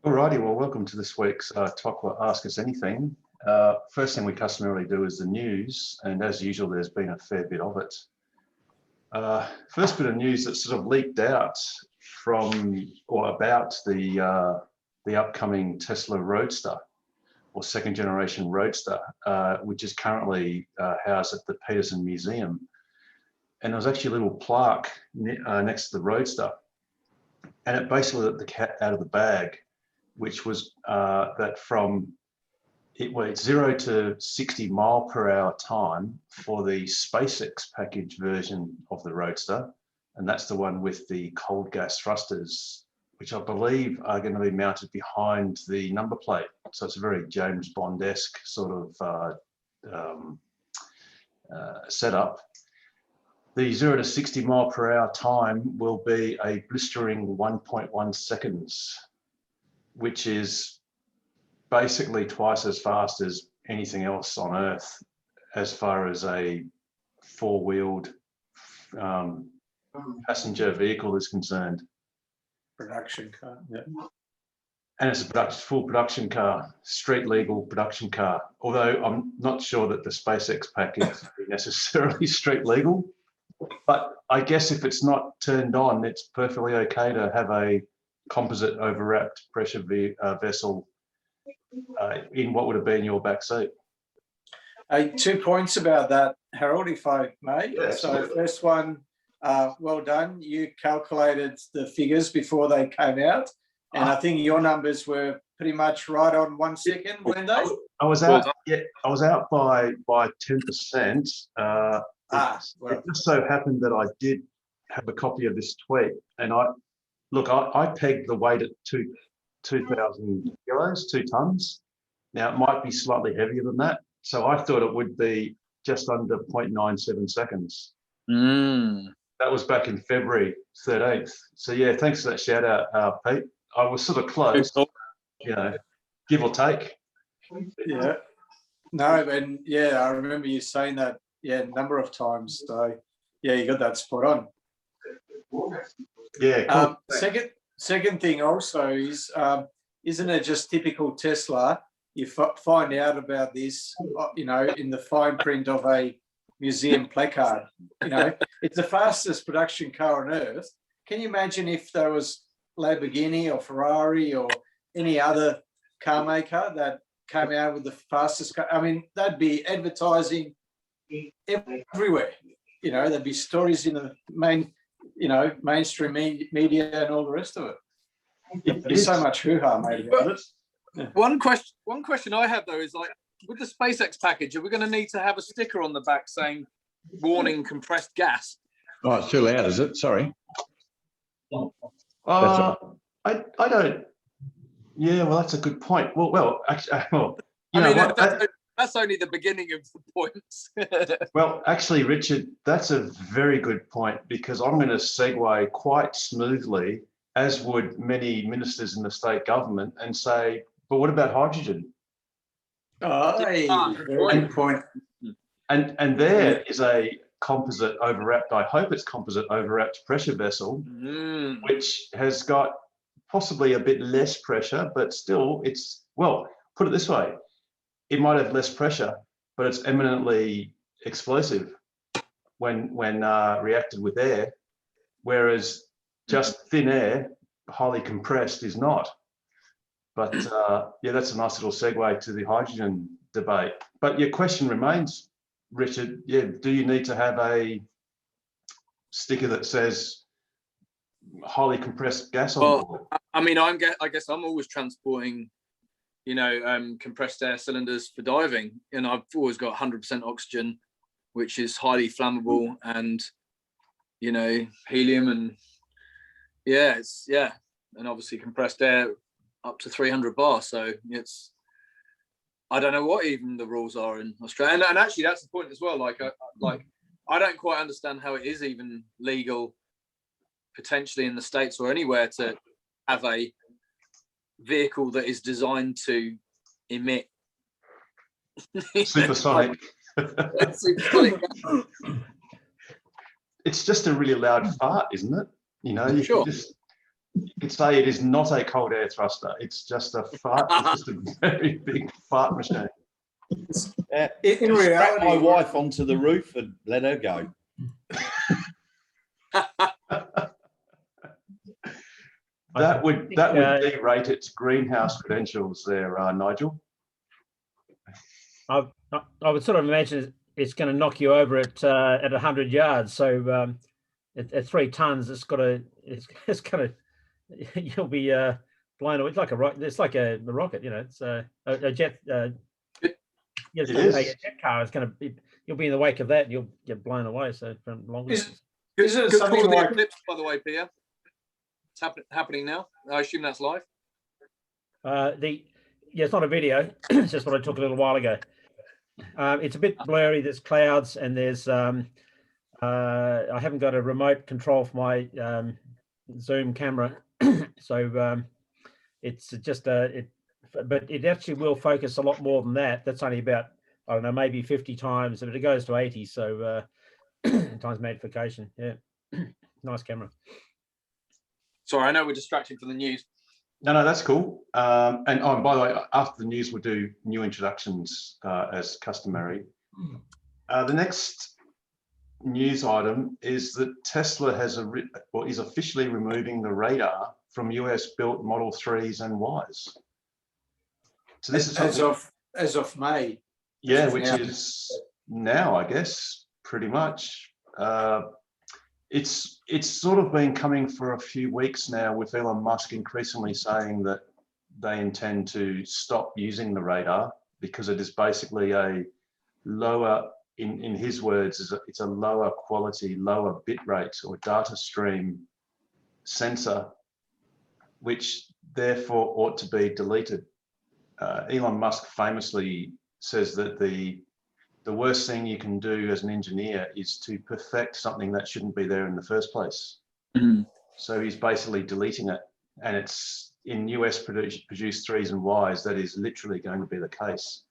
Alrighty, well, welcome to this week's Tokwa Ask Us Anything. First thing we customarily do is the news, and as usual, there's been a fair bit of it. First bit of news that sort of leaked out from or about the upcoming Tesla Roadster or second generation Roadster, which is currently housed at the Peterson Museum. And there was actually a little plaque next to the Roadster, and it basically let the cat out of the bag, which was that it's 0 to 60 mile per hour time for the SpaceX package version of the Roadster. And that's the one with the cold gas thrusters, which I believe are going to be mounted behind the number plate. So it's a very James Bond-esque sort of setup. The 0 to 60 mile per hour time will be a blistering 1.1 seconds, which is basically twice as fast as anything else on Earth as far as a four-wheeled passenger vehicle is concerned. Production car, yeah. And it's a full production car, street legal production car. Although I'm not sure that the SpaceX package is necessarily street legal, but I guess if it's not turned on, it's perfectly okay to have a composite overwrapped pressure vessel in what would have been your back seat. 2 points about that, Harold, if I may. Yeah, so first one, well done. You calculated the figures before they came out, and I think your numbers were pretty much right on 1 second, weren't they? I was out. Yeah, I was out by 10%. It just so happened that I did have a copy of this tweet, and I pegged the weight at 2,000 kilos, 2 tons. Now, it might be slightly heavier than that. So I thought it would be just under 0.97 seconds. That was back in February 13th. So yeah, thanks for that shout out, Pete. I was sort of close, give or take. Yeah. No, and yeah, I remember you saying that, a number of times. So yeah, you got that spot on. Yeah, cool. Second thing also is, isn't it just typical Tesla? You find out about this, in the fine print of a museum placard. It's the fastest production car on Earth. Can you imagine if there was Lamborghini or Ferrari or any other car maker that came out with the fastest car? I mean, that'd be advertising everywhere. There'd be stories in the mainstream media and all the rest of it. There's so much hoo-ha made about it. Yeah. One question I have though is, like, with the SpaceX package, are we going to need to have a sticker on the back saying "warning: compressed gas"? Oh, it's too loud, is it? Sorry. I don't. Yeah, well, that's a good point. Well, actually, that's only the beginning of the points. Well, actually, Richard, that's a very good point, because I'm going to segue quite smoothly, as would many ministers in the state government, and say, but what about hydrogen? Very good point. And there is a composite overwrapped, I hope it's composite overwrapped pressure vessel, which has got possibly a bit less pressure, but still put it this way, it might have less pressure, but it's eminently explosive when reacted with air, whereas just thin air, highly compressed, is not. But that's a nice little segue to the hydrogen debate. But your question remains, Richard, do you need to have a sticker that says highly compressed gas on board? I mean, I guess I'm always transporting, compressed air cylinders for diving, and I've always got 100% oxygen, which is highly flammable, and helium, and and obviously compressed air up to 300 bar. So I don't know what even the rules are in Australia, and actually that's the point as well. I don't quite understand how it is even legal potentially in the States or anywhere to have a vehicle that is designed to emit supersonic. It's just a really loud fart, isn't it? Sure. You could say it is not a cold air thruster. It's just a fart. It's just a very big fart machine. In Strap reality, my wife onto the roof and let her go. That would derate its greenhouse credentials there, Nigel. I would sort of imagine it's going to knock you over at 100 yards. So at 3 tons, it's going to you'll be blown away. It's like a rocket. It's like a rocket, you know. It's a jet. It A is. jet car is going to be. You'll be in the wake of that, and you'll get blown away. So from long distance. is it Good something call of the like eclipse, by the way, Pierre. It's happening now. I assume that's live. It's not a video. It's just what I took a little while ago. It's a bit blurry. There's clouds, and there's I haven't got a remote control for my Zoom camera, so it's just but it actually will focus a lot more than that. That's only about, I don't know, maybe 50 times, but it goes to 80. So times magnification. Yeah, nice camera. Sorry, I know we're distracted from the news. No, that's cool. And by the way, after the news, we'll do new introductions as customary. The next news item is that Tesla is officially removing the radar from US-built Model 3s and Ys. So this is as of May. yeah, as of which now. is now, I guess, pretty much. It's sort of been coming for a few weeks now, with Elon Musk increasingly saying that they intend to stop using the radar because it is basically a lower, in his words, it's a lower quality, lower bit rate or data stream sensor, which therefore ought to be deleted. Elon Musk famously says that the worst thing you can do as an engineer is to perfect something that shouldn't be there in the first place. Mm. So he's basically deleting it, and it's in US produced 3s and Ys, that is literally going to be the case.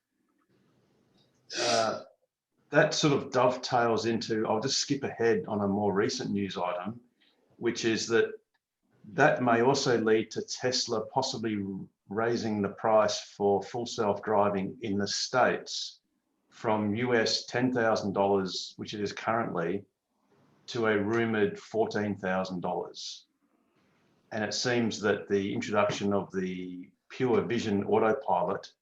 That sort of dovetails into, I'll just skip ahead on a more recent news item, which is that may also lead to Tesla possibly raising the price for full self-driving in the States from US $10,000, which it is currently, to a rumored $14,000. And it seems that the introduction of the Pure Vision autopilot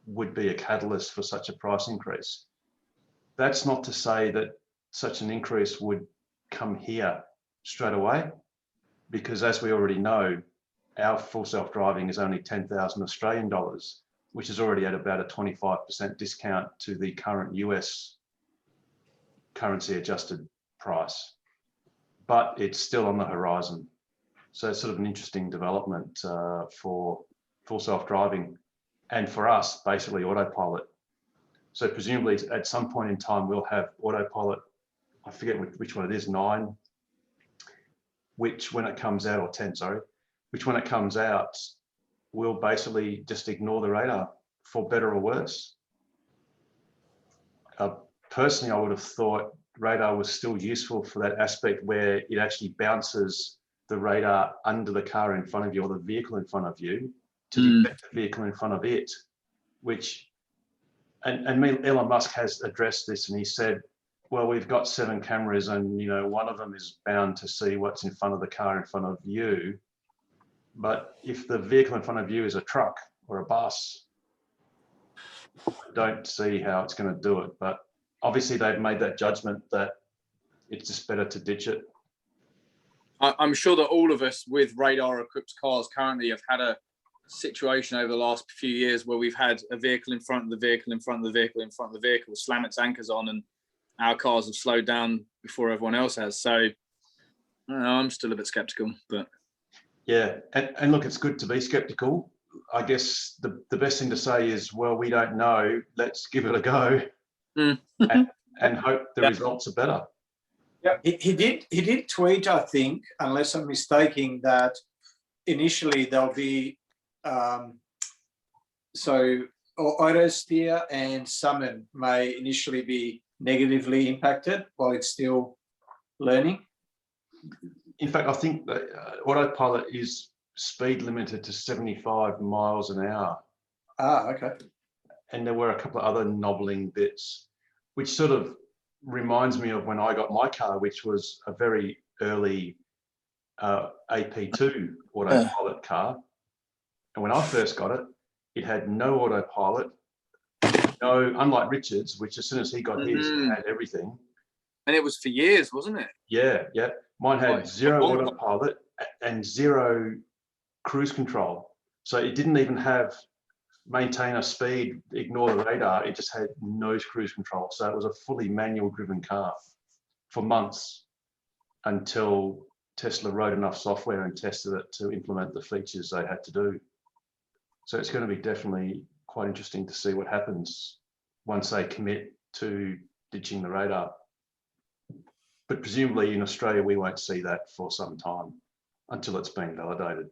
would be a catalyst for such a price increase. That's not to say that such an increase would come here straight away, because as we already know, our full self-driving is only 10,000 Australian dollars, which is already at about a 25% discount to the current US currency adjusted price. But it's still on the horizon. So it's sort of an interesting development for full self-driving, and for us, basically autopilot. So presumably at some point in time, we'll have autopilot, I forget which one it is, 9, which when it comes out, or 10, sorry, which when it comes out, will basically just ignore the radar, for better or worse. Personally, I would have thought radar was still useful for that aspect where it actually bounces the radar under the car in front of you, or the vehicle in front of you, to detect the vehicle in front of it, which, and Elon Musk has addressed this, and he said, well, we've got 7 cameras, and one of them is bound to see what's in front of the car in front of you. But if the vehicle in front of you is a truck or a bus, I don't see how it's going to do it. But obviously they've made that judgment that it's just better to ditch it. I'm sure that all of us with radar-equipped cars currently have had a situation over the last few years where we've had a vehicle in front of the vehicle, in front of the vehicle, in front of the vehicle, slam its anchors on, and our cars have slowed down before everyone else has. So I don't know, I'm still a bit skeptical, but. Yeah, and look, it's good to be skeptical. I guess the best thing to say is, well, we don't know. Let's give it a go and hope the results are better. Yeah, he did tweet, I think, unless I'm mistaken, that initially there'll be so Autosteer and Summon may initially be negatively impacted while it's still learning. In fact, I think that autopilot is speed limited to 75 miles an hour. Ah, okay. And there were a couple of other knobbling bits, which sort of reminds me of when I got my car, which was a very early AP2 autopilot car. And when I first got it, it had no autopilot, unlike Richard's, which as soon as he got his, it had everything. And it was for years, wasn't it? Yeah, yeah. Mine had Right. zero Long time. autopilot and zero cruise control. So it didn't even have maintain a speed, ignore the radar. It just had no cruise control. So it was a fully manual driven car for months until Tesla wrote enough software and tested it to implement the features they had to do. So it's going to be definitely quite interesting to see what happens once they commit to ditching the radar. But presumably in Australia, we won't see that for some time until it's been validated.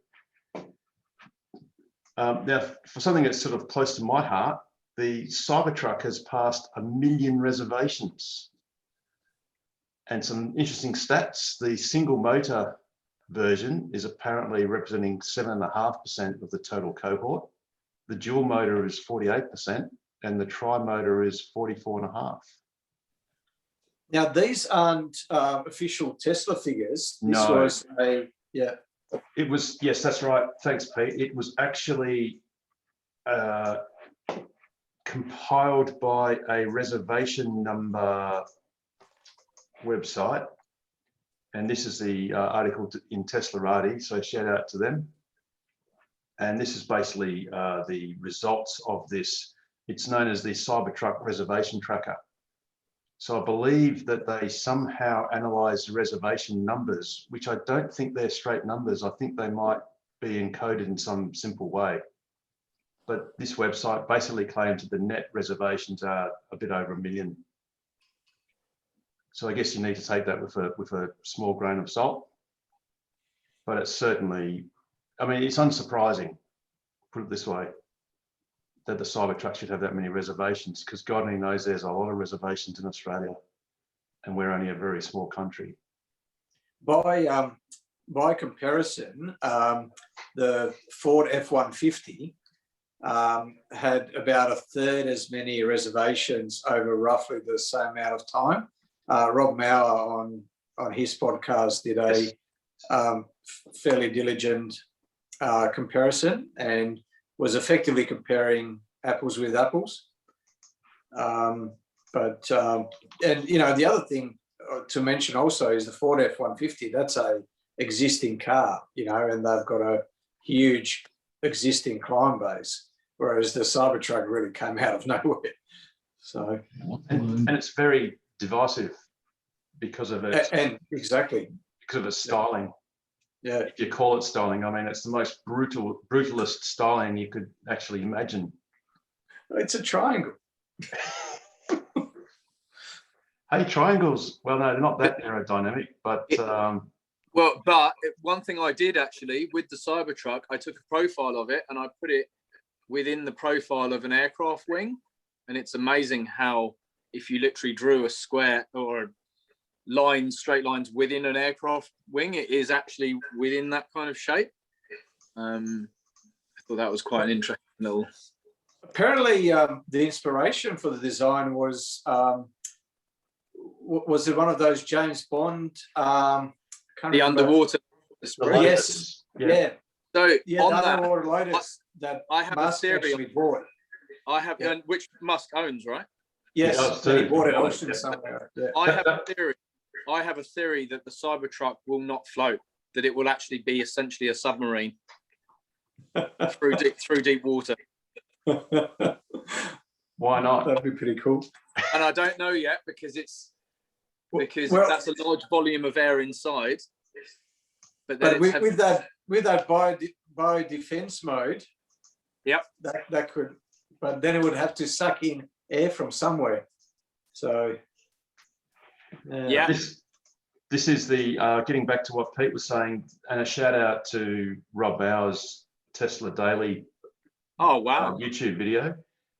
Now, for something that's sort of close to my heart, the Cybertruck has passed 1 million reservations. And some interesting stats, the single motor version is apparently representing 7.5% of the total cohort. The dual motor is 48% and the tri-motor is 44.5%. Now, these aren't official Tesla figures. This No. was yeah. It was, yes, that's right. Thanks, Pete. It was actually compiled by a reservation number website. And this is the article in Teslarati, so shout out to them. And this is basically the results of this. It's known as the Cybertruck Reservation Tracker. So I believe that they somehow analyze reservation numbers, which I don't think they're straight numbers. I think they might be encoded in some simple way. But this website basically claims that the net reservations are a bit over 1 million. So I guess you need to take that with a small grain of salt. But it's certainly, I mean, it's unsurprising, put it this way, that the Cybertruck should have that many reservations, because God only knows there's a lot of reservations in Australia and we're only a very small country. By comparison, the Ford F-150 had about 1/3 as many reservations over roughly the same amount of time. Rob Mauer on his podcast did a fairly diligent comparison and was effectively comparing apples with apples. And you know, the other thing to mention also is the Ford F-150. That's a existing car, you know, and they've got a huge existing client base, whereas the Cybertruck really came out of nowhere. So, and it's very divisive because of it. And exactly because of its styling. Yeah. If you call it styling, I mean, it's the most brutalist styling you could actually imagine. It's a triangle. Hey, triangles. Well, no, they're not that aerodynamic, but Well, but one thing I did actually with the Cybertruck, I took a profile of it and I put it within the profile of an aircraft wing. And it's amazing how if you literally drew a square or straight lines within an aircraft wing, it is actually within that kind of shape. I thought that was quite an interesting little. Apparently, the inspiration for the design was it one of those James Bond? The underwater. Yes. Yeah. So yeah, on the that, underwater Lotus that I have Musk a theory. actually bought. I have, which Musk owns, right? Yes, He does too. he bought it Yeah. auction somewhere. Yeah. I have a theory. I have a theory that the Cybertruck will not float. That it will actually be essentially a submarine through deep water. why not? That'd be pretty cool. And I don't know yet because Well, that's a large volume of air inside. But then But with that bio defense mode, Yep. that could, but then it would have to suck in air from somewhere. So Yeah. This is the getting back to what Pete was saying, and a shout out to Rob Bauer's Tesla Daily Oh wow. YouTube video.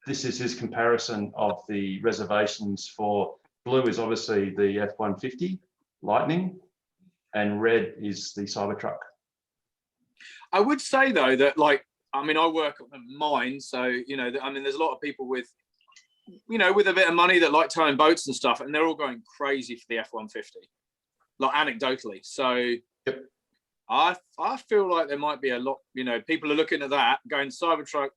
This is his comparison of the reservations for blue is obviously the F-150 Lightning, and red is the Cybertruck. I would say though that, like, I mean, I work at mine, so you know, I mean, there's a lot of people with, you know, with a bit of money that like towing boats and stuff, and they're all going crazy for the F-150, like anecdotally. So Yep. I feel like there might be a lot, you know, people are looking at that, going Cybertruck,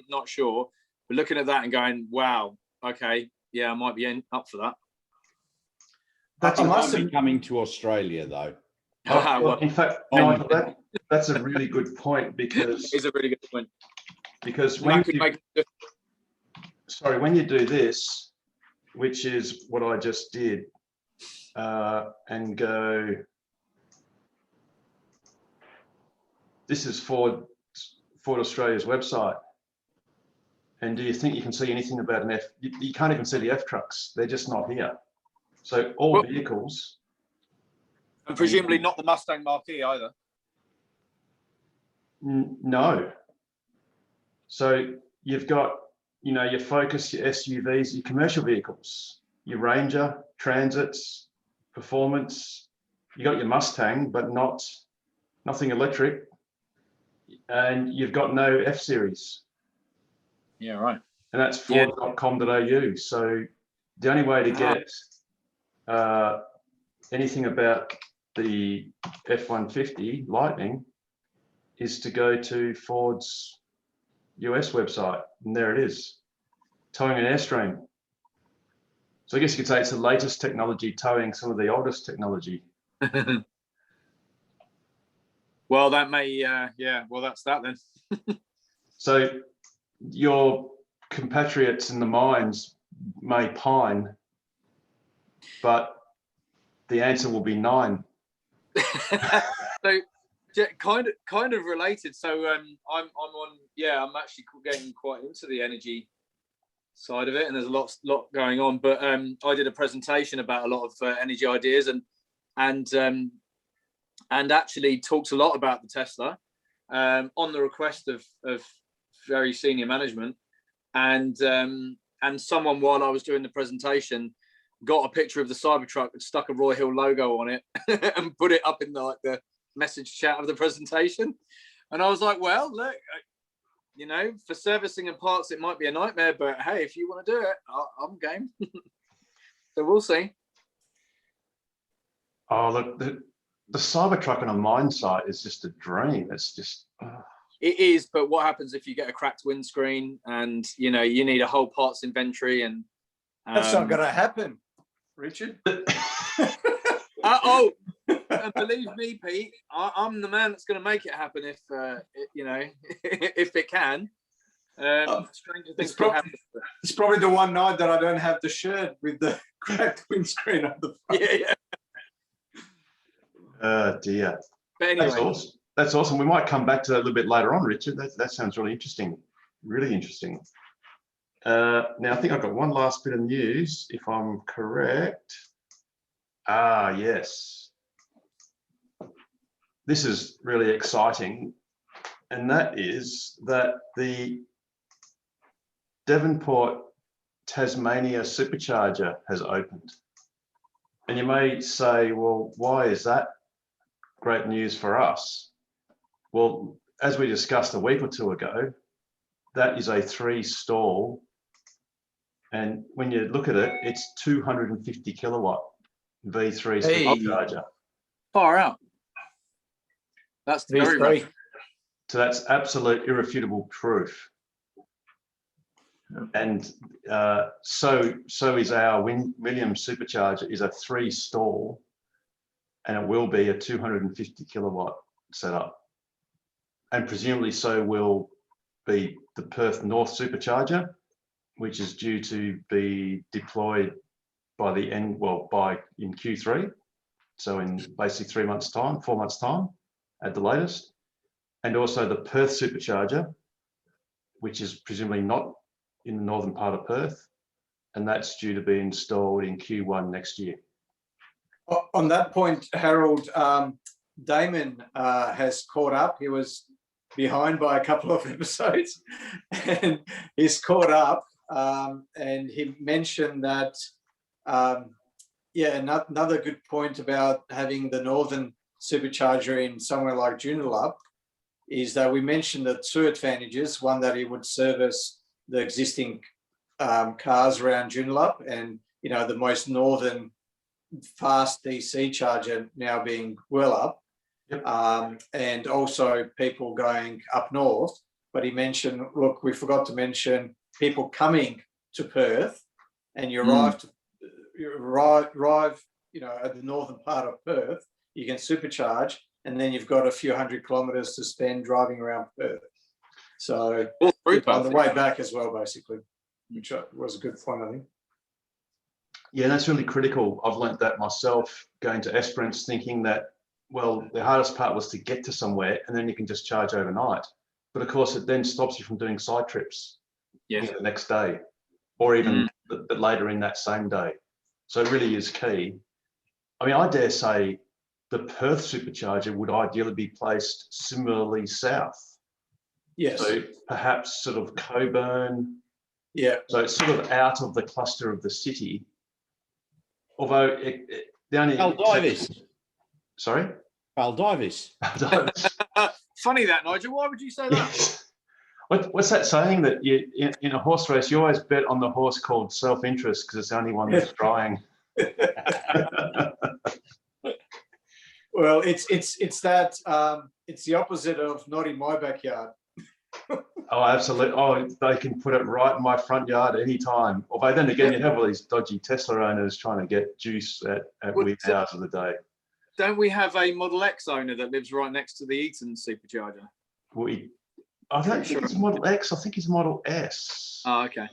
not sure, but looking at that and going, wow, okay, yeah, I might be up for that. That's I It must might be have- coming to Australia though. well, in fact, Nigel, that's a really good point because It's a really good point. when That could you, make sorry, when you do this, which is what I just did, and go, this is Ford Australia's website. And do you think you can see anything about an F? You can't even see the F trucks. They're just not here. So all Well- vehicles. and presumably not the Mustang Marquee either. No. So you've got, you know, your Focus, your SUVs, your commercial vehicles, your Ranger, Transits, Performance. You got your Mustang, but nothing electric. And you've got no F series. Yeah, right. And that's Yeah. ford.com.au. So the only way to get anything about the F-150 Lightning is to go to Ford's US website, and there it is, towing an Airstream. So I guess you could say it's the latest technology towing some of the oldest technology. Well, that may, yeah. Well, that's that then. So your compatriots in the mines may pine, but the answer will be 9. So yeah, kind of related. So I'm on, yeah, I'm actually getting quite into the energy side of it, and there's a lot going on. But I did a presentation about a lot of energy ideas, and actually talked a lot about the Tesla on the request of very senior management, and someone, while I was doing the presentation, got a picture of the Cybertruck and stuck a Roy Hill logo on it and put it up in the message chat of the presentation. And I was like, well, look, you know, for servicing and parts, it might be a nightmare, but hey, if you want to do it, I'm game. So we'll see. Oh, the Cybertruck on a mine site is just a dream. It's just. It is, but what happens if you get a cracked windscreen and, you know, you need a whole parts inventory and... That's not going to happen, Richard. Oh, and believe me, Pete, I'm the man that's going to make it happen if, you know, if it can. Stranger things can happen. It's probably the one night that I don't have the shirt with the cracked windscreen on the front. Yeah. Dear. But anyway, That's awesome. That's awesome. We might come back to that a little bit later on, Richard. That sounds really interesting. Really interesting. Now, I think I've got one last bit of news, if I'm correct. Yes. This is really exciting. And that is that the Devonport Tasmania Supercharger has opened. And you may say, well, why is that great news for us? Well, as we discussed a week or two ago, that is a 3-stall. And when you look at it, it's 250 kilowatt V3 supercharger. far out. That's very V3. So that's absolute irrefutable proof. And so is our Williams supercharger is a 3-stall, and it will be a 250 kilowatt setup. And presumably so will be the Perth North supercharger, which is due to be deployed by the end, well, in Q3. So in basically 3 months' time, 4 months' time at the latest. And also the Perth supercharger, which is presumably not in the northern part of Perth. And that's due to be installed in Q1 next year. On that point, Harold, Damon has caught up. He was behind by a couple of episodes, and he's caught up. And he mentioned that Yeah, another good point about having the northern supercharger in somewhere like Joondalup is that we mentioned the two advantages. One, that it would service the existing cars around Joondalup, and the most northern fast DC charger now being Wellup, and also people going up north. But he mentioned, look, we forgot to mention people coming to Perth, and you arrive at the northern part of Perth, you can supercharge, and then you've got a few hundred kilometres to spend driving around Perth. So on the way back as well, basically, which was a good point, I think. Yeah, that's really critical. I've learnt that myself going to Esperance, thinking that, well, the hardest part was to get to somewhere and then you can just charge overnight. But of course, it then stops you from doing side trips the next day, or even later in that same day. So it really is key. I mean, I dare say the Perth supercharger would ideally be placed similarly south. Yes. So perhaps sort of Coburn. Yeah. So it's sort of out of the cluster of the city. Although the only Baldivis. Sorry? Baldivis. Funny that, Nigel. Why would you say that? What's that saying that you in a horse race you always bet on the horse called self-interest because it's the only one that's trying? Well, it's that it's the opposite of not in my backyard. Oh, absolutely. Oh, they can put it right in my front yard anytime. Although then again, you have all these dodgy Tesla owners trying to get juice at weird hours of the day. Don't we have a Model X owner that lives right next to the Eaton supercharger? I don't think it's Model X. I think it's Model S. Oh, okay.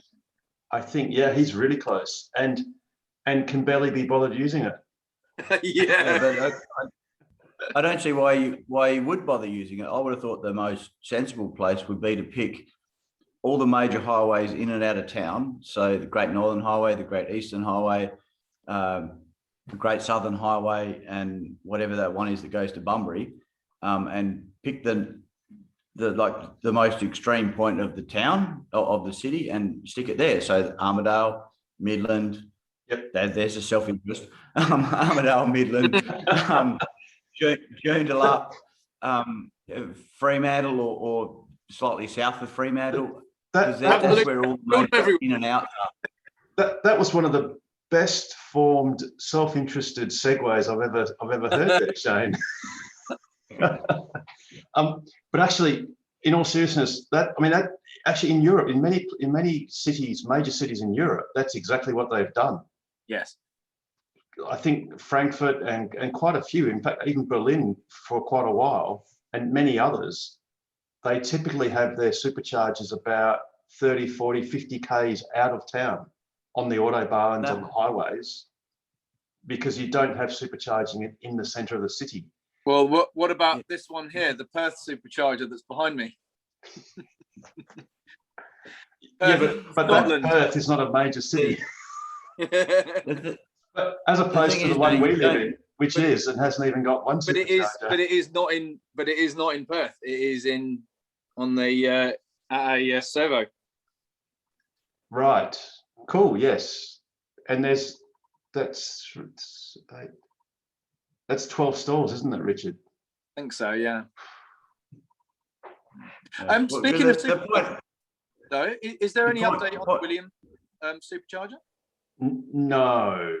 I think, yeah, he's really close and can barely be bothered using it. Yeah. But I don't see why you would bother using it. I would have thought the most sensible place would be to pick all the major highways in and out of town. So the Great Northern Highway, the Great Eastern Highway, the Great Southern Highway, and whatever that one is that goes to Bunbury, and pick the most extreme point of the town, of the city, and stick it there. So Armidale, Midland. Yep. There's a self-interest. Armidale, Midland. Joondalup, Fremantle, or slightly south of Fremantle, because that's where all the in and out are. That was one of the best formed self-interested segues I've ever heard there, Shane. But actually, in all seriousness, that actually in Europe, in many cities, major cities in Europe, that's exactly what they've done. Yes. I think Frankfurt and quite a few, in fact, even Berlin for quite a while, and many others, they typically have their superchargers about 30, 40, 50 Ks out of town on the autobahns, on the highways, because you don't have supercharging it in the centre of the city. Well, what about this one here, the Perth supercharger that's behind me? Yeah, but that Perth is not a major city. But as opposed to the one we live in, which is and hasn't even got one supercharger. But it is not in Perth. It is on the at Servo. Right. Cool. Yes. And that's 12 stalls, isn't it, Richard? I think so. Yeah. Speaking of though, is there any update on the William supercharger? No,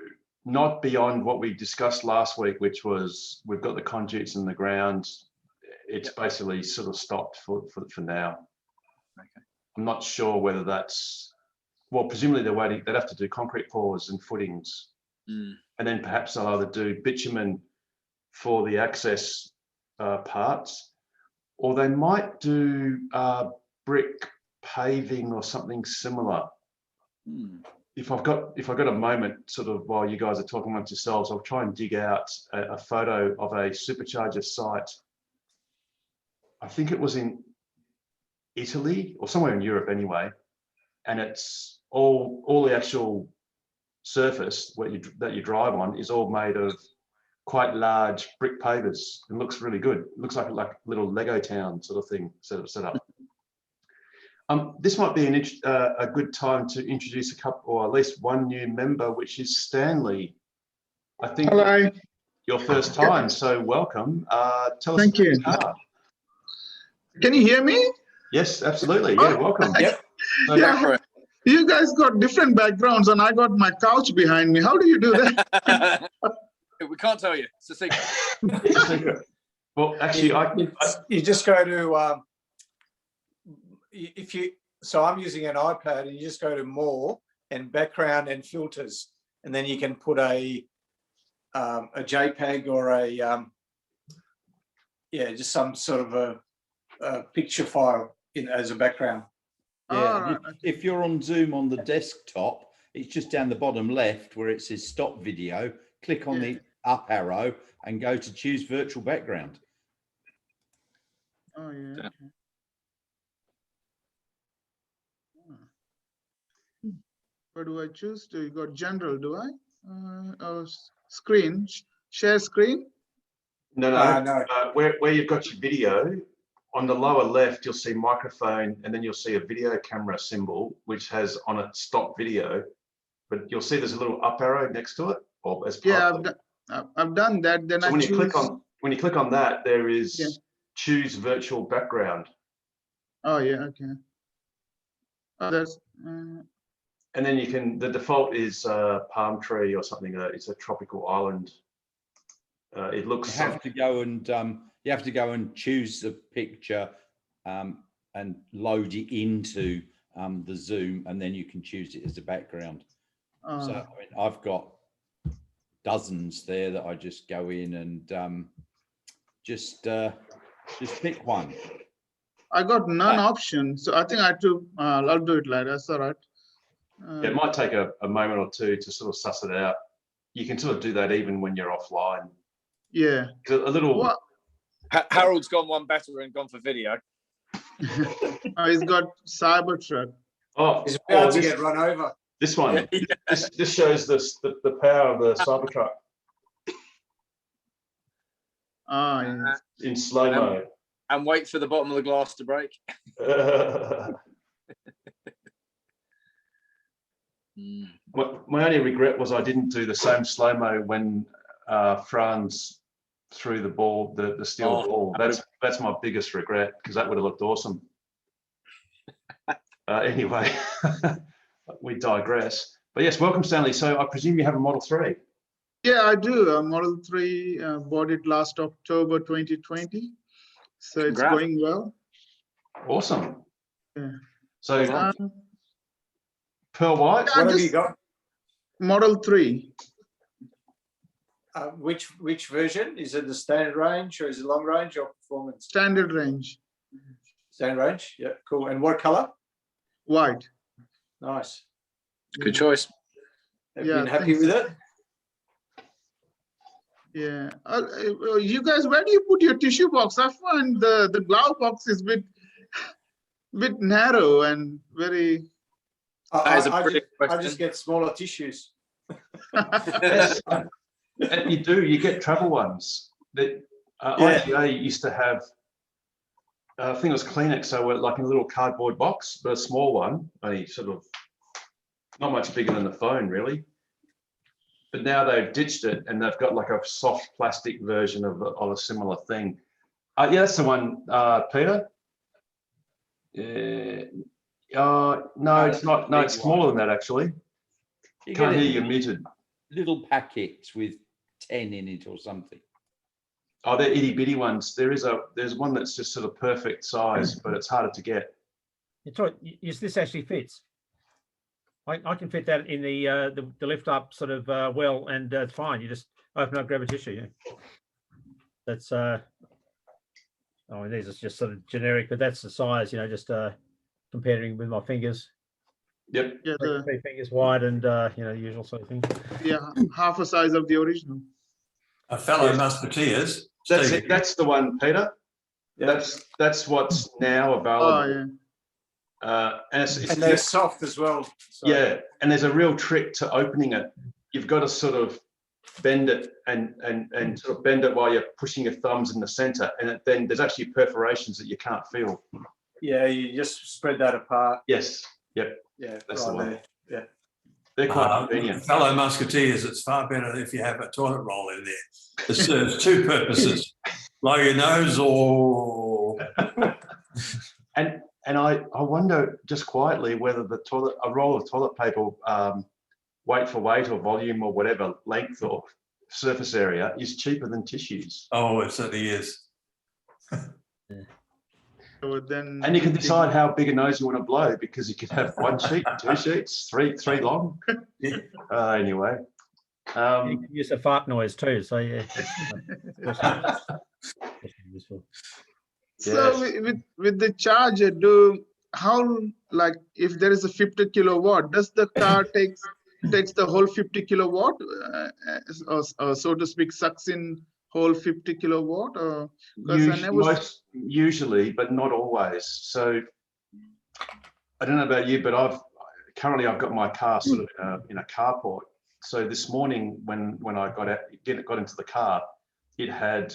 not beyond what we discussed last week, which was we've got the conduits in the ground. It's basically sort of stopped for now. Okay. I'm not sure whether that's, well, presumably they're waiting. They'd have to do concrete pours and footings, and then perhaps they'll either do bitumen for the access parts, or they might do brick paving or something similar. If I've got a moment, sort of while you guys are talking amongst yourselves, I'll try and dig out a photo of a supercharger site. I think it was in Italy or somewhere in Europe anyway, and it's all the actual surface that you drive on is all made of quite large brick pavers. It looks really good. It looks like a little Lego town sort of thing set up. This might be a good time to introduce a couple, or at least one new member, which is Stanley. I think Hello, your first time, so welcome. Tell us Thank about you. your car. can you hear me? Yes, absolutely. Yeah, welcome. Yep. So, Yeah, you guys got different backgrounds and I got my couch behind me. How do you do that? We can't tell you. It's a secret. it's a secret. Well, actually, You just go to so I'm using an iPad, and you just go to more and background and filters, and then you can put a JPEG or just some sort of a picture file in as a background. Yeah, if you're on Zoom on the desktop, it's just down the bottom left where it says stop video. Click on the up arrow and go to choose virtual background. Oh, yeah. What do I choose? Do you got general, do I? Screen, share screen? no. No. Where you've got your video, on the lower left, you'll see microphone, and then you'll see a video camera symbol, which has on it stop video. But you'll see there's a little up arrow next to it, or as part Yeah, of it. I've done that. Then So I when you choose. click on that, there is Yeah. choose virtual background, Oh, yeah, okay. Oh, that's, and then you can. The default is palm tree or something. It's a tropical island. It looks. You have to go and choose the picture and load it into the Zoom, and then you can choose it as a background. So I mean, I've got dozens there that I just go in and just pick one. I got none option, so I think I have to. I'll do it later. That's all right. It might take a moment or two to sort of suss it out. You can sort of do that even when you're offline. Yeah. A little. What? Harold's gone one better and gone for video. He's got Cybertruck. Oh, It's about to this, get run over. this one. This shows the power of the Cybertruck Ah, yeah. in slow mo. And wait for the bottom of the glass to break. My only regret was I didn't do the same slow mo when Franz threw the ball, the steel ball. That's my biggest regret, because that would have looked awesome. Anyway, we digress. But yes, welcome, Stanley. So I presume you have a Model 3. Yeah, I do. Model 3, bought it last October 2020. So it's Congrats. going well. Awesome. Yeah. So Um, Pearl White. I What have just- you got? Model 3. Which version? Is it the standard range, or is it long range or performance? Standard range. Standard range. Yeah, cool. And what color? White. Nice. Good choice. Have Yeah, you been happy thanks. with it? Yeah. You guys, where do you put your tissue box? I find the glove box is bit narrow and very. That is a I brilliant I question. just get smaller tissues. Yes. And you get travel ones. That IGA used to have. I think it was Kleenex, so we're like in a little cardboard box, but a small one, only sort of not much bigger than the phone, really. But now they've ditched it and they've got like a soft plastic version of a similar thing. Yeah, that's the one, Peter. No, it's not. No, it's smaller than that, actually. You Can't get hear it you, in muted. little packets with 10 in it or something. Oh, they're itty bitty ones. There's one that's just sort of perfect size, but it's harder to get. It's right. This actually fits. I can fit that in the lift up sort of well, and it's fine. You just open up, grab a tissue. Yeah. That's oh, these are just sort of generic, but that's the size. Just comparing with my fingers. Yep. Yeah, Three fingers wide, and the usual sort of thing. half a size of the original. A fellow Yes. musketeers. That's Steve. it. That's the one, Peter. That's what's now Oh, available. yeah. And it's And they're soft as well. So yeah, and there's a real trick to opening it. You've got to sort of bend it and sort of bend it while you're pushing your thumbs in the center, and then there's actually perforations that you can't feel. Yeah, you just spread that apart. Yes. Yep. Yeah, That's the one. there. Yeah. They're quite convenient. Fellow musketeers, it's far better if you have a toilet roll in there. It serves two purposes: blow your nose or. And I wonder just quietly whether a roll of toilet paper, weight for weight or volume or whatever, length or surface area, is cheaper than tissues. Oh, it certainly is. So then. And you can decide how big a nose you want to blow, because you could have 1 sheet, 2 sheets, three long. Anyway. You can use a fart noise too. So yeah. Useful. So with the charger, like if there is a 50 kilowatt, does the car takes the whole 50 kilowatt, or so to speak, sucks in whole 50 kilowatt? Or usually, but not always. So I don't know about you, but I've got my car sort of in a carport. So this morning when I got into the car, it had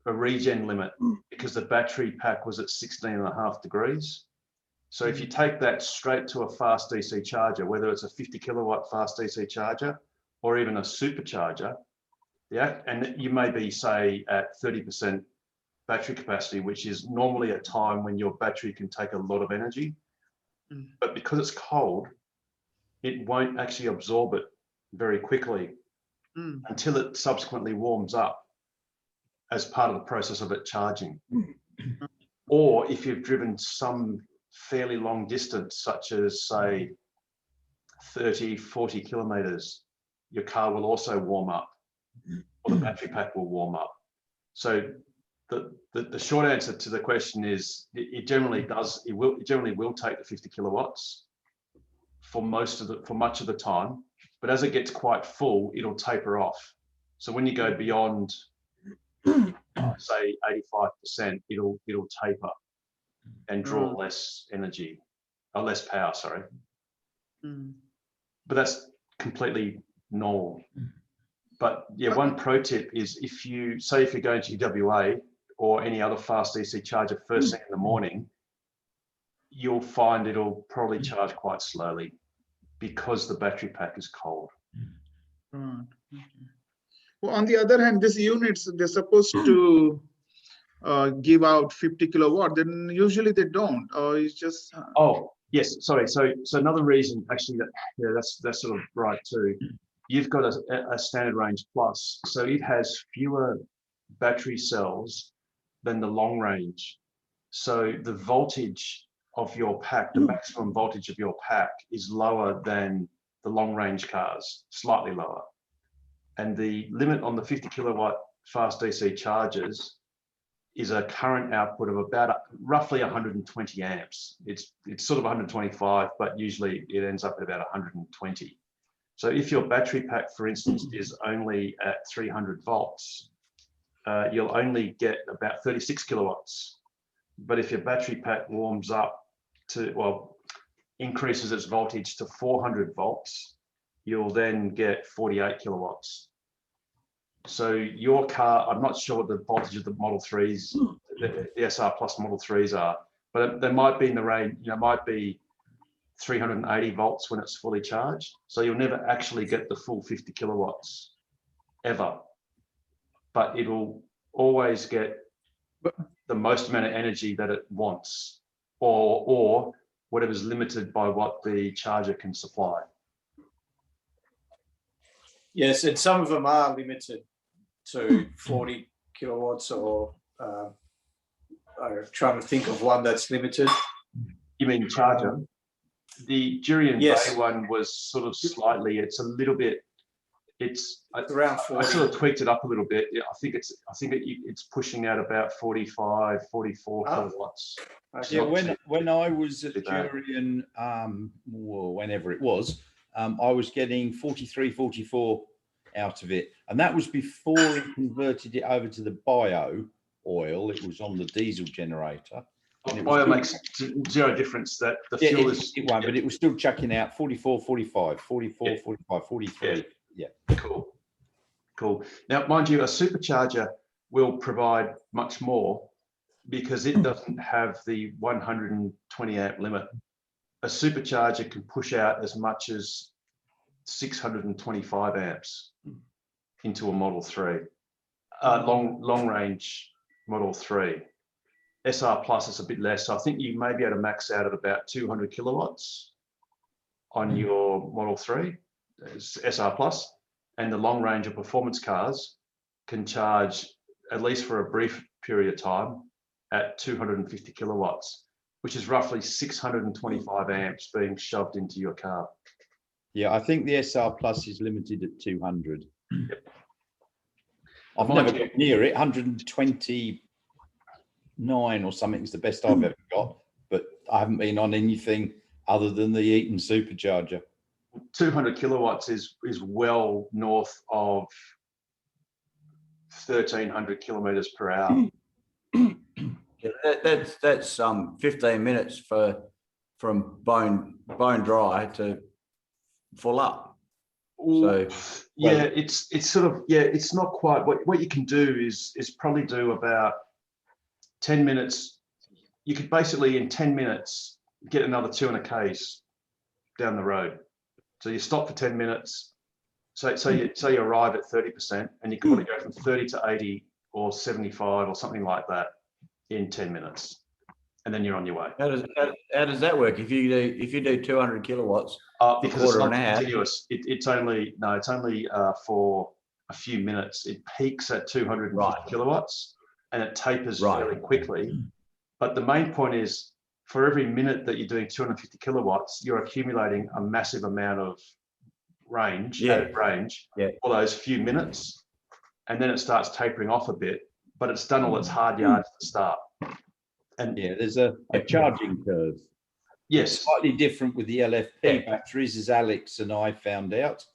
a regen limit because the battery pack was at 16.5 degrees. So if you take that straight to a fast DC charger, whether it's a 50 kilowatt fast DC charger or even a supercharger, and you may be, say, at 30% battery capacity, which is normally a time when your battery can take a lot of energy. But because it's cold, it won't actually absorb it very quickly until it subsequently warms up as part of the process of it charging. Or if you've driven some fairly long distance, such as say 30, 40 kilometers, your car will also warm up, or the battery pack will warm up. So the short answer to the question is it generally will take the 50 kilowatts for much of the time, but as it gets quite full, it'll taper off. So when you go beyond say 85%, it'll taper and draw less energy, or less power, sorry. But that's completely normal. But yeah, one pro tip is if you're going to UWA or any other fast DC charger first thing in the morning, you'll find it'll probably charge quite slowly because the battery pack is cold. Well, on the other hand, these units, they're supposed to give out 50 kilowatt, then usually they don't, or it's just... Oh, yes, sorry. So another reason, actually, that's sort of right too. You've got a standard range plus, so it has fewer battery cells than the long range. So the voltage of your pack, the maximum voltage of your pack is lower than the long range cars, slightly lower. And the limit on the 50 kilowatt fast DC chargers is a current output of about roughly 120 amps. It's sort of 125, but usually it ends up at about 120. So if your battery pack, for instance, is only at 300 volts, you'll only get about 36 kilowatts. But if your battery pack warms up increases its voltage to 400 volts, you'll then get 48 kilowatts. So your car, I'm not sure what the voltage of the Model 3s, the SR Plus Model 3s are, but they might be in the range, might be 380 volts when it's fully charged. So you'll never actually get the full 50 kilowatts ever, but it'll always get the most amount of energy that it wants, or whatever's limited by what the charger can supply. Yes, and some of them are limited to 40 kilowatts, or I'm trying to think of one that's limited. You mean charger? The Jurien Yes. Bay one was sort of slightly, it's a little bit, it's around 40. I sort of tweaked it up a little bit. I think it's pushing out about 45, 44 kilowatts. Okay. Yeah, when I was at too bad. Jurien, whenever it was, I was getting 43, 44 out of it. And that was before it converted it over to the bio oil. It was on the diesel generator. And it was Bio makes zero difference. That the yeah, fuel it won't, but it was still chucking out 44, 45, 44, Yeah. 45, 43. Yeah. Cool. Now, mind you, a supercharger will provide much more because it doesn't have the 120 amp limit. A supercharger can push out as much as 625 amps into a Model 3, long range Model 3. SR Plus is a bit less. So I think you may be able to max out at about 200 kilowatts on your Model 3, SR Plus, and the long range of performance cars can charge, at least for a brief period of time, at 250 kilowatts, which is roughly 625 amps being shoved into your car. Yeah, I think the SR Plus is limited at 200. Yep. I've never got near it. 129 or something is the best I've ever got, but I haven't been on anything other than the Eaton supercharger. 200 kilowatts is well north of 1,300 kilometers per hour. Yeah, that's 15 minutes from bone dry to full up. So yeah, it's sort of, yeah, it's not quite. What you can do is probably do about 10 minutes. You could basically in 10 minutes get another 200 k's down the road. So you stop for 10 minutes. So you arrive at 30%, and you can probably go from 30 to 80 or 75 or something like that in 10 minutes, and then you're on your way. How does that work? If you do 200 kilowatts, because it's not continuous. It's only for a few minutes. It peaks at 250 kilowatts, and it tapers fairly quickly. But the main point is, for every minute that you're doing 250 kilowatts, you're accumulating a massive amount of added range for those few minutes, and then it starts tapering off a bit, but it's done all its hard yards at the start. And yeah, there's a charging curve. Yes. It's slightly different with the LFP batteries, as Alex and I found out.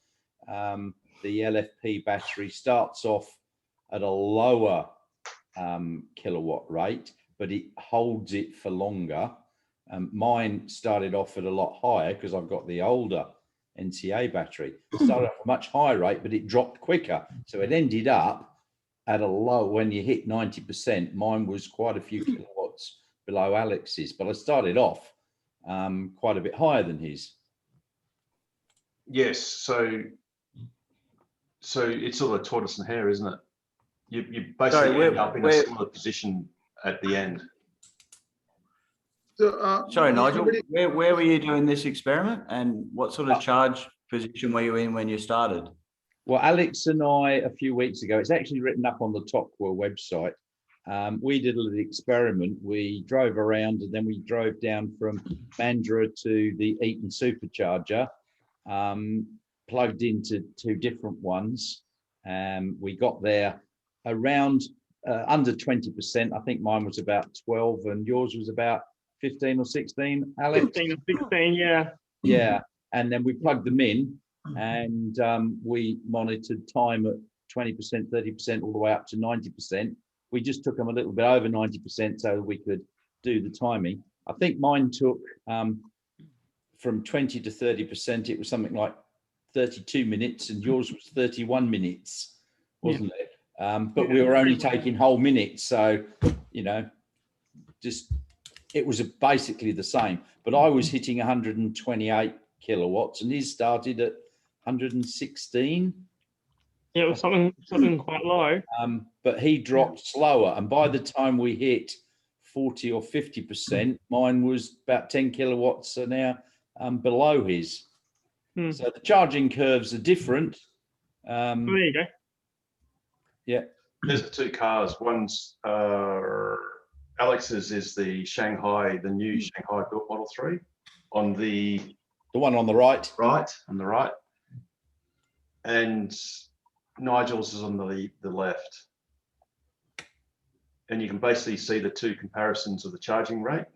The LFP battery starts off at a lower kilowatt rate, but it holds it for longer. Mine started off at a lot higher because I've got the older NCA battery. It started off at a much higher rate, but it dropped quicker. So it ended up at a low, when you hit 90%, mine was quite a few kilowatts below Alex's, but I started off quite a bit higher than his. Yes, so it's sort of a tortoise and hare, isn't it? You basically end up in a similar position at the end. So, sorry, Nigel, where were you doing this experiment, and what sort of charge position were you in when you started? Well, Alex and I, a few weeks ago, it's actually written up on the Tocqueville website. We did a little experiment. We drove around, and then we drove down from Mandurah to the Eaton supercharger, plugged into two different ones. We got there around under 20%. I think mine was about 12 and yours was about 15 or 16, Alex? 15 or 16, yeah. Yeah, and then we plugged them in, and we monitored time at 20%, 30%, all the way up to 90%. We just took them a little bit over 90% so we could do the timing. I think mine took from 20 to 30%, it was something like 32 minutes, and yours was 31 minutes, wasn't it? But we were only taking whole minutes, so, you know, just, it was basically the same. But I was hitting 128 kilowatts, and his started at 116. Yeah, it was something quite low. But he dropped slower, and by the time we hit 40 or 50%, mine was about 10 kilowatts an hour below his. So the charging curves are different. There you go. Yeah. There's the two cars. One's Alex's is the new Shanghai built Model 3 on the one on the right. On the right. And Nigel's is on the left. And you can basically see the two comparisons of the charging rates.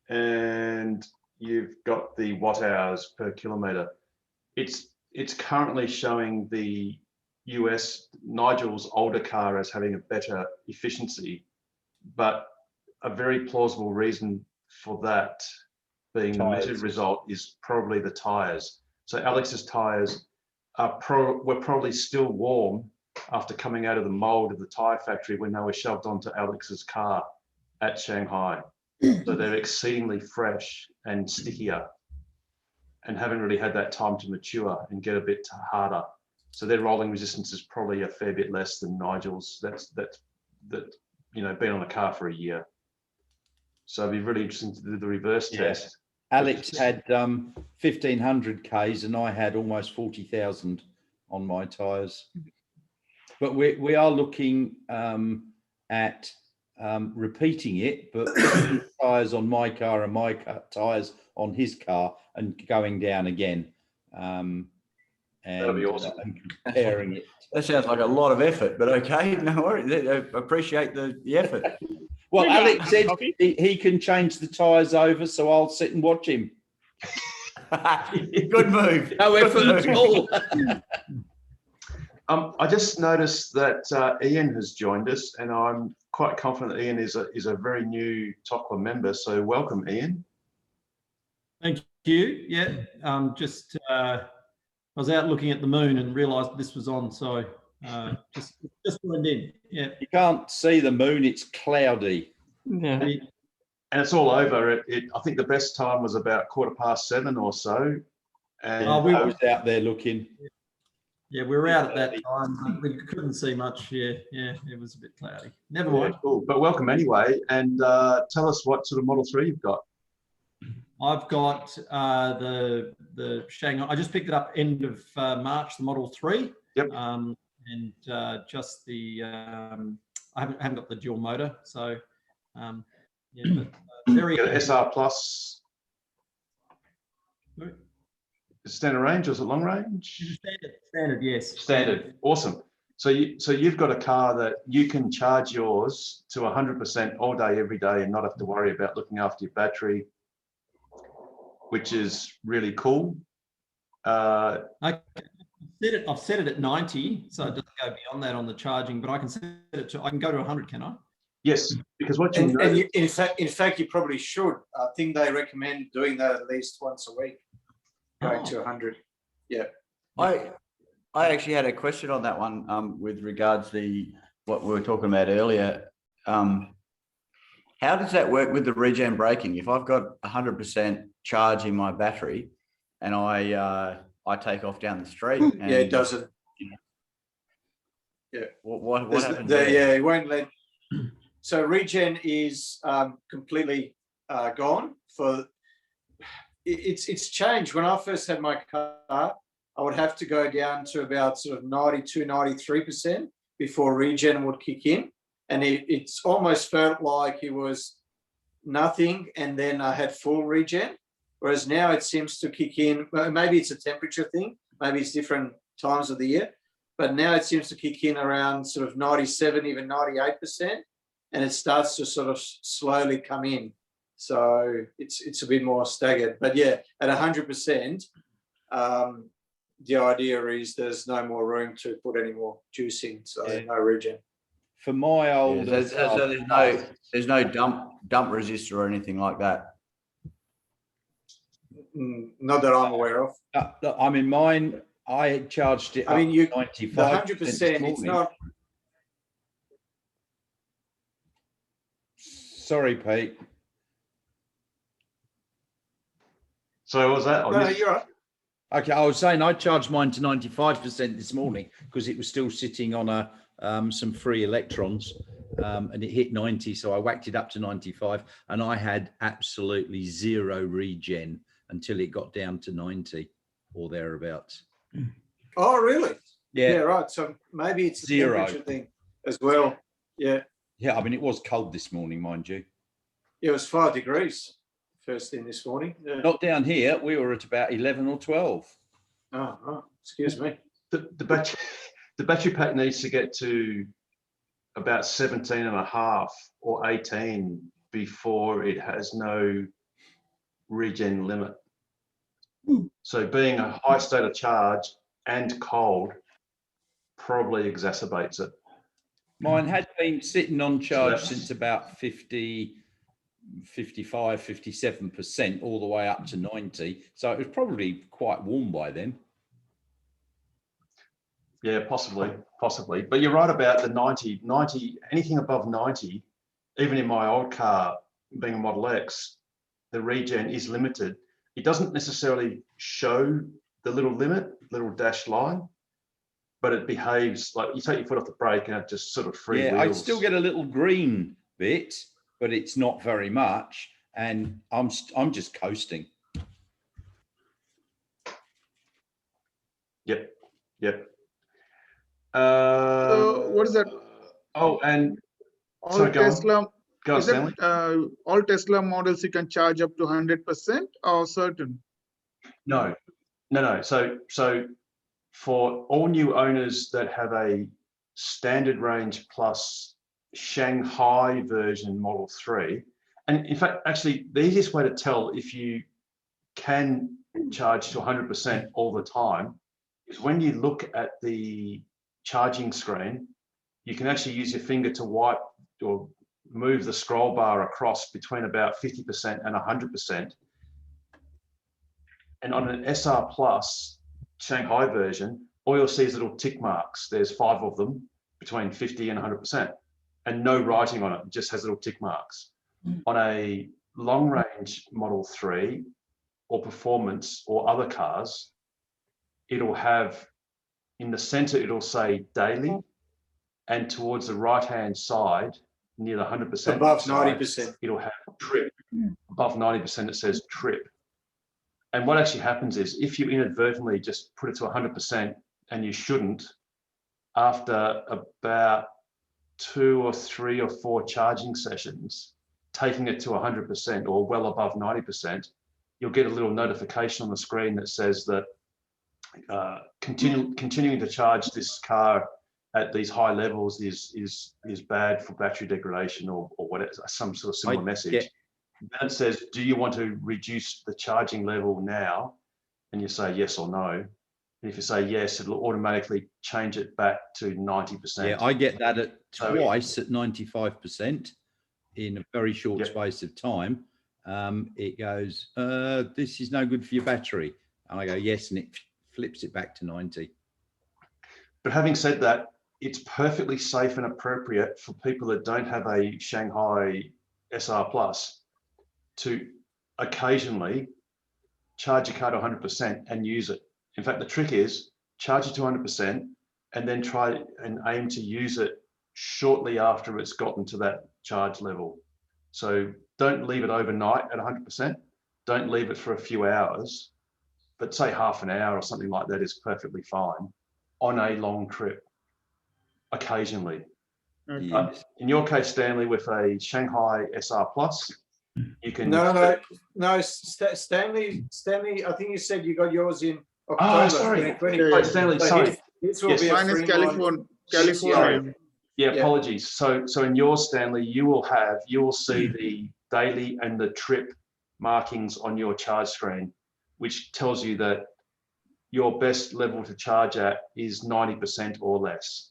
And you've got the watt hours per kilometer. It's currently showing the US Nigel's older car as having a better efficiency, but a very plausible reason for that being the measured result is probably the tires. So Alex's tires were probably still warm after coming out of the mold of the tire factory when they were shoved onto Alex's car at Shanghai. So they're exceedingly fresh and stickier. and haven't really had that time to mature and get a bit harder. So their rolling resistance is probably a fair bit less than Nigel's. That's you know, been on a car for a year. So it'd be really interesting to do the reverse test. Alex had 1,500 Ks and I had almost 40,000 on my tyres. But we are looking at repeating it, but tyres on my car and my tyres on his car and going down again. And, that'll be awesome. And comparing it. That sounds like a lot of effort, but okay, no worries. I appreciate the effort. Well, Yeah, Alex said coffee. he can change the tyres over, so I'll sit and watch him. Good move. No Good effort at move. all. I just noticed that Ian has joined us, and I'm quite confident Ian is a very new TOCLA member. So welcome, Ian. Thank you. Yeah, I was out looking at the moon and realised this was on, so just joined in. Yeah. You can't see the moon; it's cloudy. Yeah. And it's all over. I think the best time was about 7:15 or so. And Oh, I was out there looking. Yeah, we were out at that time. But we couldn't see much. Yeah, it was a bit cloudy. Never mind. cool. But welcome anyway. And tell us what sort of Model 3 you've got. I've got the Shanghai. I just picked it up end of March, the Model 3. Yep. And just the I haven't got the dual motor, so yeah, but very You got an SR Plus. Standard range or is it long range? standard, yes. Standard. Awesome. So you've got a car that you can charge yours to 100% all day, every day, and not have to worry about looking after your battery, which is really cool. I've set it at 90, so it doesn't go beyond that on the charging. But I can set it to. I can go to 100, can I? Yes, because what you know, And in fact, you probably should. I think they recommend doing that at least once a week, going to 100. Yeah. I actually had a question on that one with regards to what we were talking about earlier. How does that work with the regen braking? If I've got 100% charge in my battery and I take off down the street, and, Yeah, it doesn't. Yeah. What There's happens? yeah, it won't let. So regen is completely gone. It's changed. When I first had my car, I would have to go down to about sort of 92, 93% before regen would kick in. And it's almost felt like it was nothing, and then I had full regen. Whereas now it seems to kick in. Maybe it's a temperature thing. Maybe it's different times of the year. But now it seems to kick in around sort of 97, even 98%. And it starts to sort of slowly come in. So it's a bit more staggered. But yeah, at 100%, the idea is there's no more room to put any more juice in. So no regen. For my old, So there's no dump resistor or anything like that. Not that I'm aware of. I mean, mine, I charged it. I mean, up to 95%. The 100%, it's not. Sorry, Pete. so what was that? No, you're right. Okay, I was saying I charged mine to 95% this morning because it was still sitting on a some free electrons, and it hit 90, so I whacked it up to 95, and I had absolutely zero regen until it got down to 90 or thereabouts. Oh, really? Yeah, right. So maybe it's a Zero. temperature thing as well. Yeah. yeah. I mean, it was cold this morning, mind you. It was 5 degrees first thing this morning. Yeah. Not down here. We were at about 11 or 12. Oh, excuse me. the battery pack needs to get to about 17 and a half or 18 before it has no regen limit. So being a high state of charge and cold probably exacerbates it. Mine had been sitting on charge So since about 50, 55, 57%, all the way up to 90. So it was probably quite warm by then. Yeah, possibly. But you're right about the 90, anything above 90, even in my old car, being a Model X, the regen is limited. It doesn't necessarily show the little limit, little dashed line, but it behaves like you take your foot off the brake and it just sort of free Yeah, I wheels. still get a little green bit, but it's not very much, and I'm just coasting. Yep. So what is that? Oh, and All sorry, go on. Tesla, Go on, is it, Stanley. all Tesla models you can charge up to 100% or certain? No. So for all new owners that have a standard range plus Shanghai version Model 3, and in fact, actually, the easiest way to tell if you can charge to 100% all the time is when you look at the charging screen, you can actually use your finger to wipe or move the scroll bar across between about 50% and 100%. And on an SR Plus Shanghai version, all you'll see is little tick marks. There's 5 of them between 50 and 100%, and no writing on it. It just has little tick marks. On a long range Model 3 or performance or other cars, it'll have in the center, it'll say daily, and towards the right hand side, near the 100% Above side, 90%. it'll have trip. Above 90%, it says trip. And what actually happens is if you inadvertently just put it to 100%, and you shouldn't, after about 2 or 3 or 4 charging sessions, taking it to 100% or well above 90%, you'll get a little notification on the screen that says that continuing to charge this car at these high levels is bad for battery degradation or whatever, some sort of similar message. Then it says, do you want to reduce the charging level now? And you say yes or no. And if you say yes, it'll automatically change it back to 90%. Yeah, I get that at twice at 95% in a very short space of time. It goes, this is no good for your battery. And I go, yes, and it flips it back to 90. But having said that, it's perfectly safe and appropriate for people that don't have a Shanghai SR Plus to occasionally charge your car to 100% and use it. In fact, the trick is charge it to 100% and then try and aim to use it shortly after it's gotten to that charge level. So don't leave it overnight at 100%. Don't leave it for a few hours, but say half an hour or something like that is perfectly fine on a long trip, occasionally. Okay. In your case, Stanley, with a Shanghai SR Plus, you can... No, Stanley, I think you said you got yours in October. Oh, sorry. 2020. Stanley, sorry. This will be Mine is California. Yeah, apologies. So in yours, Stanley, you will see the daily and the trip markings on your charge screen, which tells you that your best level to charge at is 90% or less.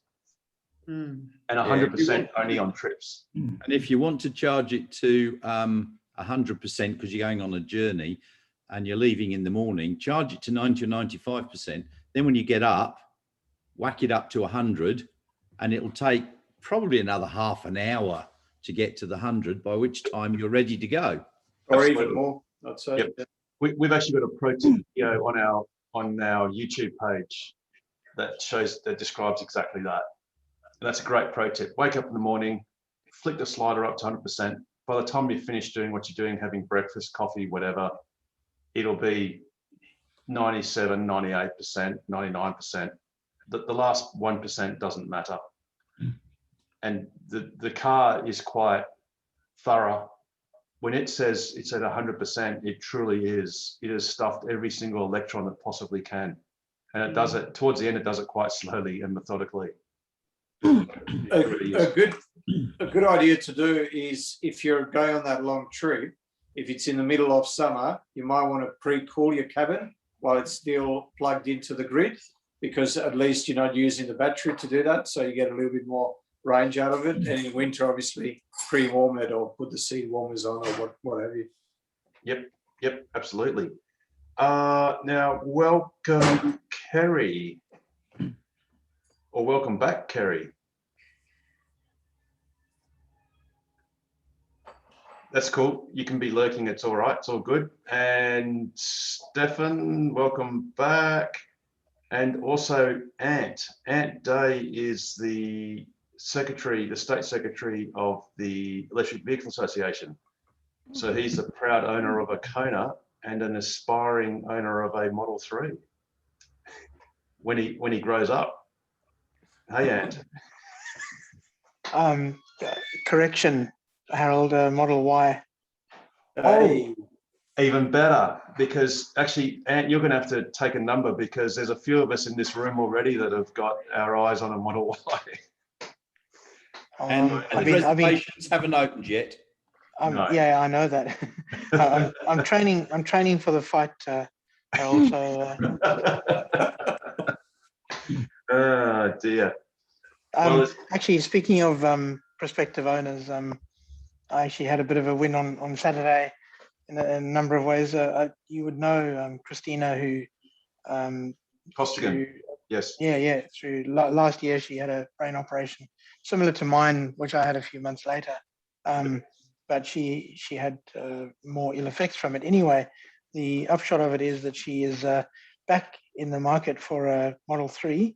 And 100% only on trips. And if you want to charge it to 100% because you're going on a journey and you're leaving in the morning, charge it to 90 or 95%. Then when you get up, whack it up to 100, and it'll take probably another half an hour to get to the 100, by which time you're ready to go. Or even more, I'd say. Yep. We've actually got a pro tip video on our YouTube page that describes exactly that. And that's a great pro tip. Wake up in the morning, flick the slider up to 100%. By the time you finish doing what you're doing, having breakfast, coffee, whatever, it'll be 97, 98%, 99%. The last 1% doesn't matter. And the car is quite thorough. When it says it's at 100%, it truly is. It has stuffed every single electron that possibly can. And it does it, towards the end, it does it quite slowly and methodically. A good idea to do is, if you're going on that long trip, if it's in the middle of summer, you might want to pre-cool your cabin while it's still plugged into the grid, because at least you're not using the battery to do that, so you get a little bit more range out of it. And in winter, obviously, pre-warm it or put the seat warmers on or what have you. Yep, absolutely. Now, welcome, Kerry. Or welcome back, Kerry. That's cool. You can be lurking. It's all right. It's all good. And Stefan, welcome back. And also Ant. Ant Day is the secretary, the state secretary of the Electric Vehicle Association. So he's the proud owner of a Kona and an aspiring owner of a Model 3 when he grows up. Hey, Ant. Correction, Harold, Model Y. Oh, even better, because actually, Ant, you're going to have to take a number because there's a few of us in this room already that have got our eyes on a Model Y. And the reservations haven't opened yet. No. Yeah, I know that. I'm training. I'm training for the fight, Harold. So, oh dear. actually, speaking of prospective owners, I actually had a bit of a win on Saturday in a number of ways. You would know Christina, who Costigan. Yes. Yeah. Through last year, she had a brain operation similar to mine, which I had a few months later. But she had more ill effects from it. Anyway, the upshot of it is that she is back in the market for a Model 3,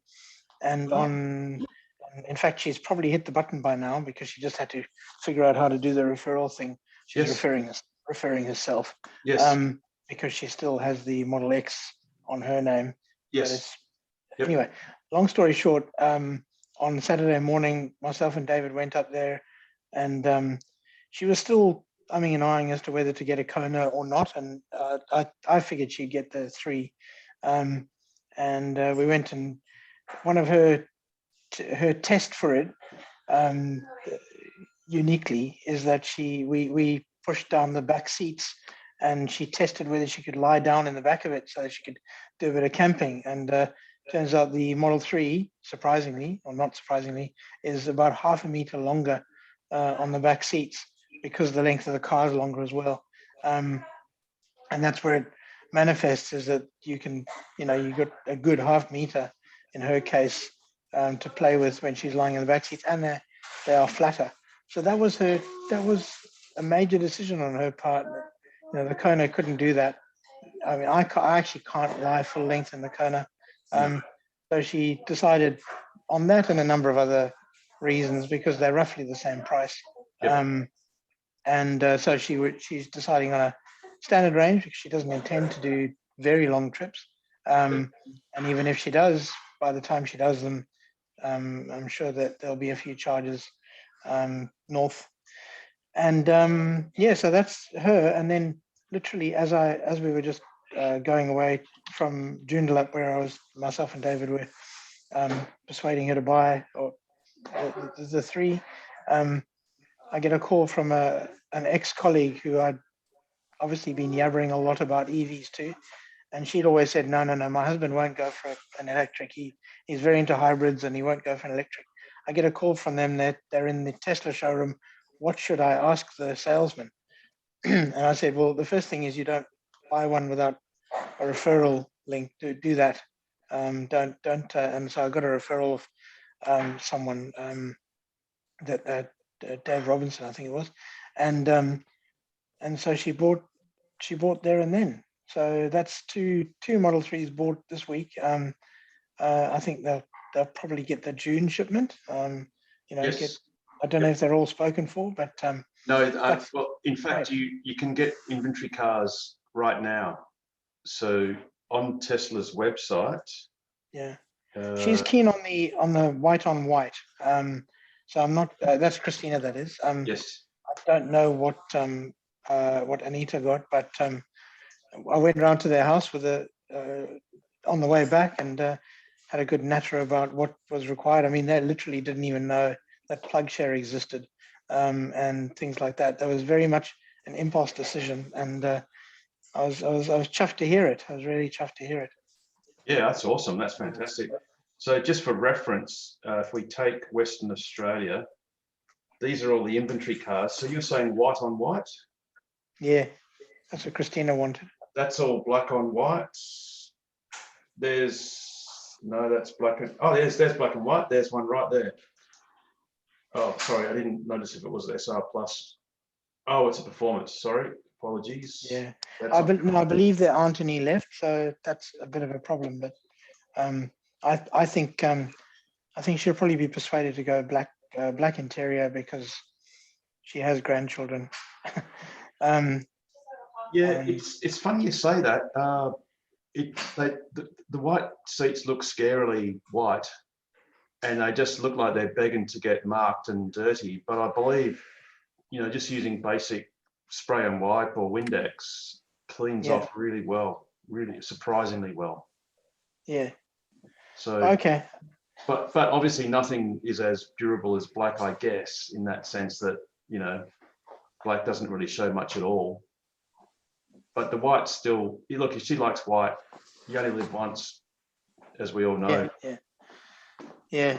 and in fact, she's probably hit the button by now because she just had to figure out how to do the referral thing. She's referring herself. Yes. Because she still has the Model X on her name. Yes. Anyway, long story short, on Saturday morning, myself and David went up there, and she was still umming and ahhing as to whether to get a Kona or not, and I figured she'd get the 3. And we went, and one of her test for it, uniquely, is that we pushed down the back seats, and she tested whether she could lie down in the back of it so that she could do a bit of camping. And turns out the Model 3, surprisingly or not surprisingly, is about half a meter longer on the back seats, because the length of the car is longer as well. And that's where it manifests, is that you can, you got a good half meter in her case to play with when she's lying in the back seats, and they are flatter. So that was a major decision on her part. The Kona couldn't do that. I mean, I actually can't lie full length in the Kona. So she decided on that and a number of other reasons, because they're roughly the same price. Yep. So she's deciding on a standard range, because she doesn't intend to do very long trips. And even if she does, by the time she does them, I'm sure that there'll be a few charges north. And so that's her. And then literally as we were just going away from Joondalup, where myself and David were persuading her to buy the 3, I get a call from an ex-colleague who I'd obviously been yabbering a lot about EVs to, and she'd always said, no, my husband won't go for an electric. He's very into hybrids and he won't go for an electric. I get a call from them that they're in the Tesla showroom. What should I ask the salesman? And I said, well, the first thing is you don't buy one without a referral link. Do that. Don't. And so I got a referral of someone that Dave Robinson, I think it was, and so she bought there and then. So that's two Model 3s bought this week. I think they'll probably get the June shipment. Yes. I don't know if they're all spoken for, but no. Well, in fact, you can get inventory cars right now. So on Tesla's website. Yeah. She's keen on the white on white. So I'm not. That's Christina. That is. Yes. I don't know what Anita got, but I went round to their house with on the way back, and had a good natter about what was required. I mean, they literally didn't even know that PlugShare existed, and things like that. That was very much an impulse decision, and I was chuffed to hear it. I was really chuffed to hear it. Yeah, that's awesome. That's fantastic. So just for reference, if we take Western Australia, these are all the inventory cars. So you're saying white on white? Yeah, that's what Christina wanted. That's all black on white. That's black and, there's black and white. There's one right there. Oh, sorry, I didn't notice if it was SR Plus. Oh, it's a performance. Sorry, apologies. Yeah, That's I believe there aren't any left, so that's a bit of a problem. But I think she'll probably be persuaded to go black interior because she has grandchildren. Yeah, it's funny you say that. The white seats look scarily white, and they just look like they're begging to get marked and dirty. But I believe, just using basic spray and wipe or Windex cleans off really well, really surprisingly well. Yeah. So okay. But obviously nothing is as durable as black, I guess, in that sense that black doesn't really show much at all. But the white still, look, if she likes white, you only live once, as we all know. Yeah.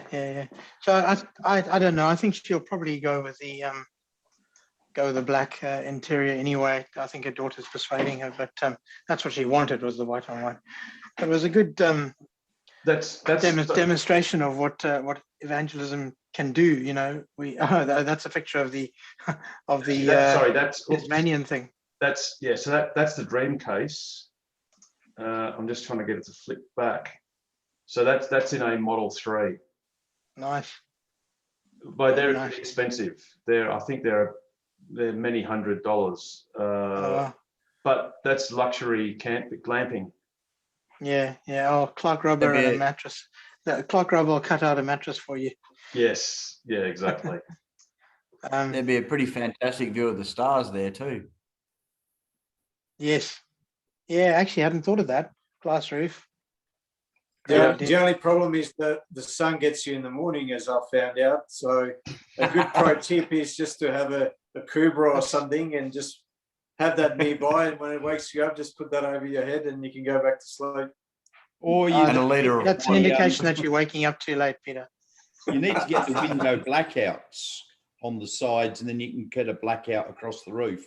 So I don't know. I think she'll probably go with the black interior anyway. I think her daughter's persuading her, but that's what she wanted, was the white on white. It was a good that's demonstration of what evangelism can do. That's a picture of the that's Tasmanian thing. That's the dream case. I'm just trying to get it to flip back. So that's in a Model 3. Nice. But they're expensive. I think they're many $100s. But that's luxury glamping. Yeah. Oh, Clark rubber and a mattress. Clark rubber will cut out a mattress for you. Yes. Yeah. Exactly. There'd be a pretty fantastic view of the stars there too. Yes. Yeah, actually, I hadn't thought of that. Glass roof. The only problem is that the sun gets you in the morning, as I found out. So a good pro tip is just to have a Kubra or something and just have that nearby. And when it wakes you up, just put that over your head and you can go back to sleep. Or that's an indication that you're waking up too late, Peter. You need to get the window blackouts on the sides, and then you can get a blackout across the roof.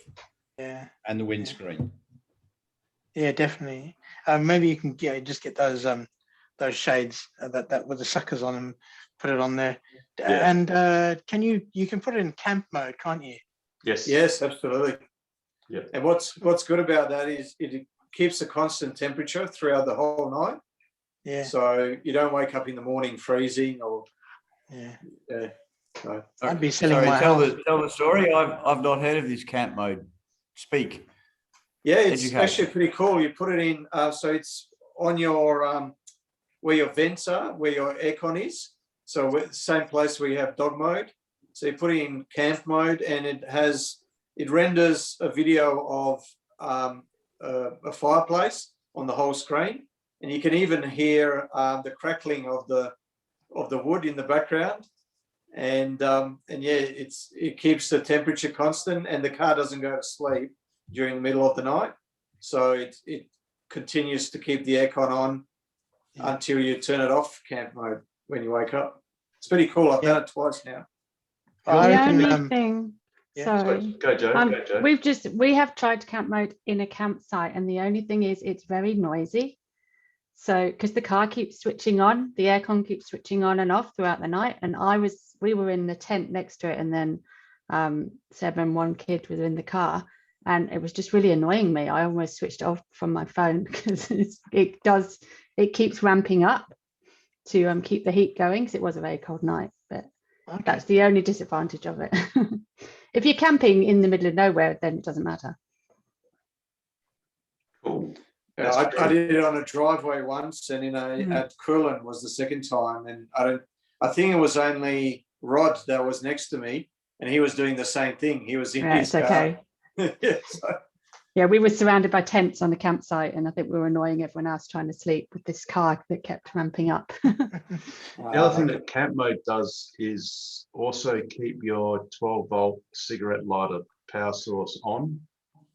Yeah. And the windscreen. Yeah, definitely. Maybe you can just get those shades that with the suckers on them, put it on there. Yeah. And you can put it in camp mode, can't you? Yes, absolutely. Yeah. And what's good about that is it keeps a constant temperature throughout the whole night. Yeah. So you don't wake up in the morning freezing or. Yeah. So. I'd be selling tell the story. I've not heard of this camp mode. Speak. Yeah, it's actually pretty cool. You put it in, so it's on your where your vents are, where your aircon is. So same place where you have dog mode. So you put it in camp mode, and it renders a video of a fireplace on the whole screen, and you can even hear the crackling of the wood in the background. And it keeps the temperature constant, and the car doesn't go to sleep during the middle of the night. So it continues to keep the aircon on until you turn it off camp mode when you wake up. It's pretty cool. I've done it twice now. The only thing, sorry, go Joe. We have tried camp mode in a campsite, and the only thing is it's very noisy. So because the car keeps switching on, the aircon keeps switching on and off throughout the night. And we were in the tent next to it, and then Seb and one kid was in the car, and it was just really annoying me. I almost switched off from my phone because it keeps ramping up to keep the heat going, because it was a very cold night. But that's the only disadvantage of it. If you're camping in the middle of nowhere, then it doesn't matter. Cool. I did it on a driveway once, and at Crillon was the second time, and I think it was only Rod that was next to me, and he was doing the same thing. He was in his car. Okay. Yeah, we were surrounded by tents on the campsite, and I think we were annoying everyone else trying to sleep with this car that kept ramping up. The other thing that camp mode does is also keep your 12-volt cigarette lighter power source on.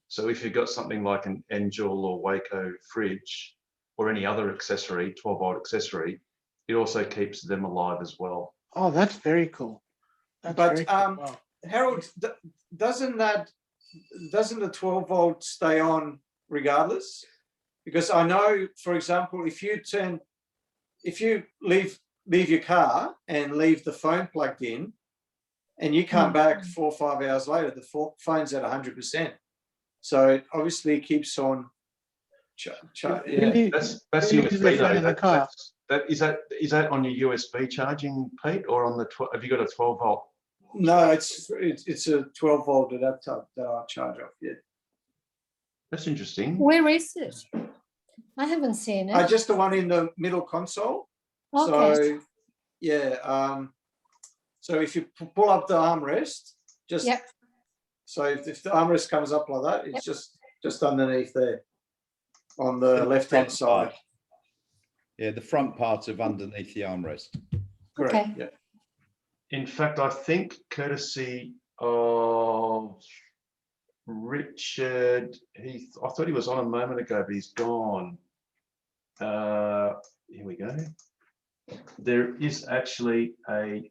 So if you've got something like an Angel or Waco fridge or any other accessory, 12-volt accessory, it also keeps them alive as well. Oh, that's very cool. But Harold, doesn't the 12-volt stay on regardless? Because I know, for example, if you leave your car and leave the phone plugged in, and you come back 4 or 5 hours later, the phone's at 100%. So it obviously keeps on. Yeah. That's Can you use the USB phone though. in the car? Is that on your USB charging, Pete, or on the have you got a 12 volt? No, it's a 12 volt adapter that I charge off. Yeah. That's interesting. Where is it? I haven't seen it. Just the one in the middle console. Okay. So yeah. So if you pull up the armrest, just Yep. so if the armrest comes up like that, it's just underneath there on the left-hand side. Yeah, the front part of underneath the armrest. Correct. Okay. Yeah. In fact, I think courtesy of Richard, I thought he was on a moment ago, but he's gone. Here we go. There is actually a.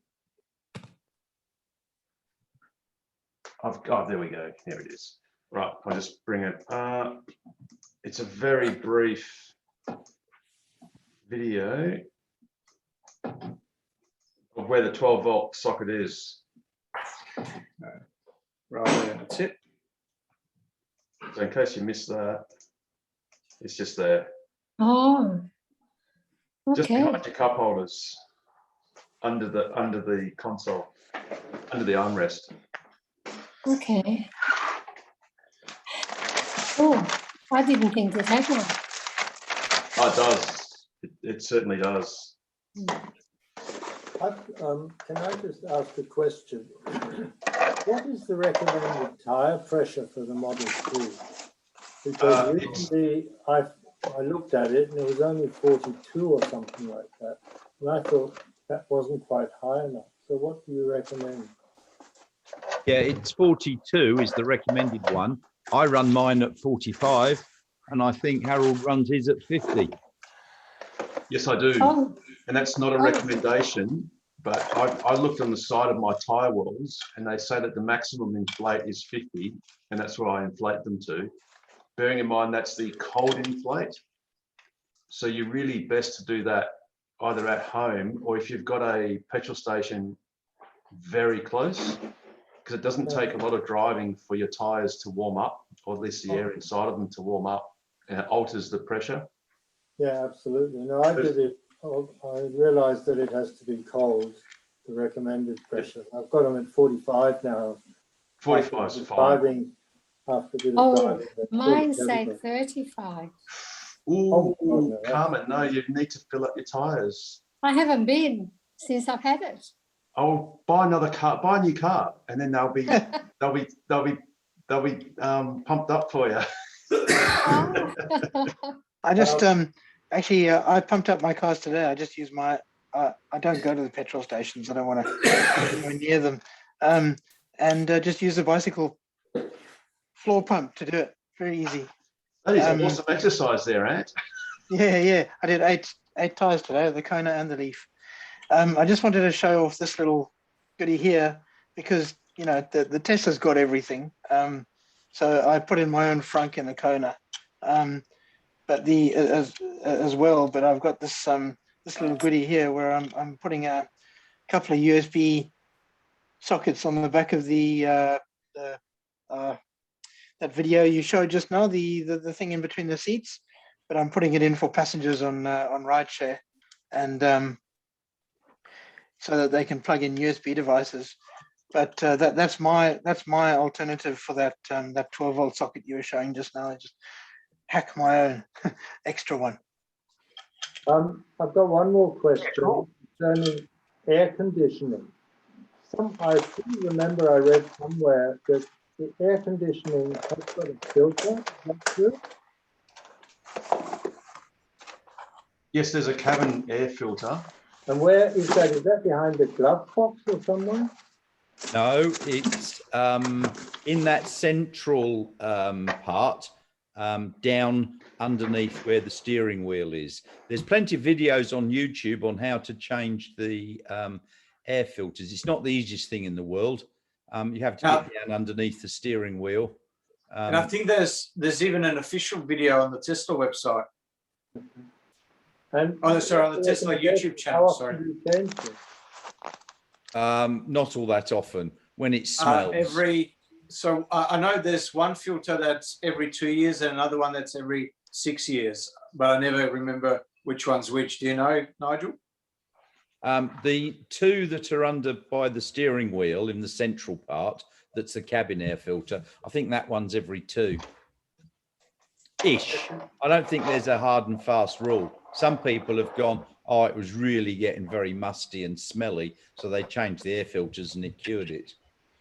There we go. There it is. Right, I'll just bring it up. It's a very brief video of where the 12 volt socket is. Right there, that's it. So in case you missed that, it's just there. Oh. Just Okay. behind your cup holders, under the console, under the armrest. Okay. Oh, I didn't think it had one. Oh, it does. It certainly does. Can I just ask a question? What is the recommended tyre pressure for the Model 2? Because recently I looked at it and it was only 42 or something like that. And I thought that wasn't quite high enough. So what do you recommend? Yeah, it's 42 is the recommended one. I run mine at 45, and I think Harold runs his at 50. Yes, I do. Oh. And that's not a recommendation, but I looked on the side of my tyre walls and they say that the maximum inflate is 50, and that's what I inflate them to. Bearing in mind that's the cold inflate. So you're really best to do that either at home or if you've got a petrol station very close, because it doesn't take a lot of driving for your tyres to warm up, or at least the air inside of them to warm up, and it alters the pressure. Yeah, absolutely. No, I did it. I realized that it has to be cold, the recommended pressure. I've got them at 45 now. 45 is fine. After a bit of Oh, driving, at mine 47. say 35. Ooh, no, Carmen, no, you need to fill up your tyres. I haven't been since I've had it. Oh, buy another car, buy a new car, and then they'll be pumped up for you. I just actually I pumped up my cars today. I just use my I don't go to the petrol stations. I don't want to go near them, and just use the bicycle floor pump to do it. Very easy. That is an awesome exercise there, Ant. Yeah. I did eight tires today, the Kona and the Leaf. I just wanted to show off this little goodie here because the Tesla's got everything. So I put in my own frunk in the Kona, but as well. But I've got this this little goodie here where I'm putting a couple of USB sockets on the back of the that video you showed just now, the thing in between the seats. But I'm putting it in for passengers on rideshare, and so that they can plug in USB devices. But that's my alternative for that that 12 volt socket you were showing just now. I just hack my own extra one. I've got one more question concerning air conditioning. I still remember I read somewhere that the air conditioning has got a filter. Is that true? Yes, there's a cabin air filter. And where is that? Is that behind the glove box or somewhere? No, it's in that central part, down underneath where the steering wheel is. There's plenty of videos on YouTube on how to change the air filters. It's not the easiest thing in the world. You have to get down underneath the steering wheel. And I think there's even an official video on the Tesla website. And on the Tesla YouTube channel. Sorry. Not all that often. When it smells. I know there's one filter that's every 2 years and another one that's every 6 years, but I never remember which one's which. Do you know, Nigel? The two that are under by the steering wheel in the central part, that's the cabin air filter. I think that one's every 2-ish. I don't think there's a hard and fast rule. Some people have gone, oh, it was really getting very musty and smelly, so they changed the air filters and it cured it.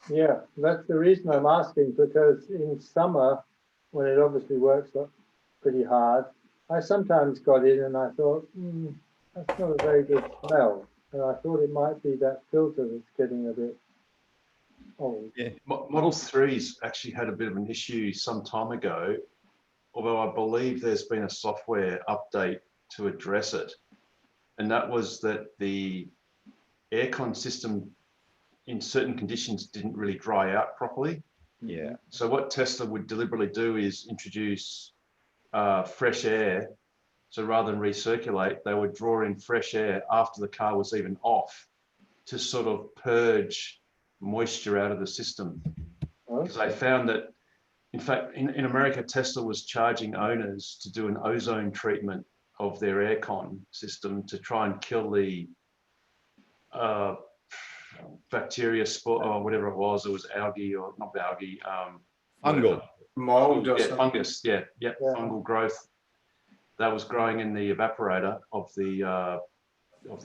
Yeah, that's the reason I'm asking, because in summer, when it obviously works pretty hard, I sometimes got in and I thought, that's not a very good smell. And I thought it might be that filter that's getting a bit old. Yeah, Model 3's actually had a bit of an issue some time ago, although I believe there's been a software update to address it. And that was that the aircon system in certain conditions didn't really dry out properly. Yeah. So what Tesla would deliberately do is introduce fresh air. So rather than recirculate, they would draw in fresh air after the car was even off to sort of purge moisture out of the system. Because they found that, in fact, in America, Tesla was charging owners to do an ozone treatment of their aircon system to try and kill the bacteria spore or whatever it was. It was algae, or not algae, fungal, mold, or fungus. Yeah, fungal growth that was growing in the evaporator of the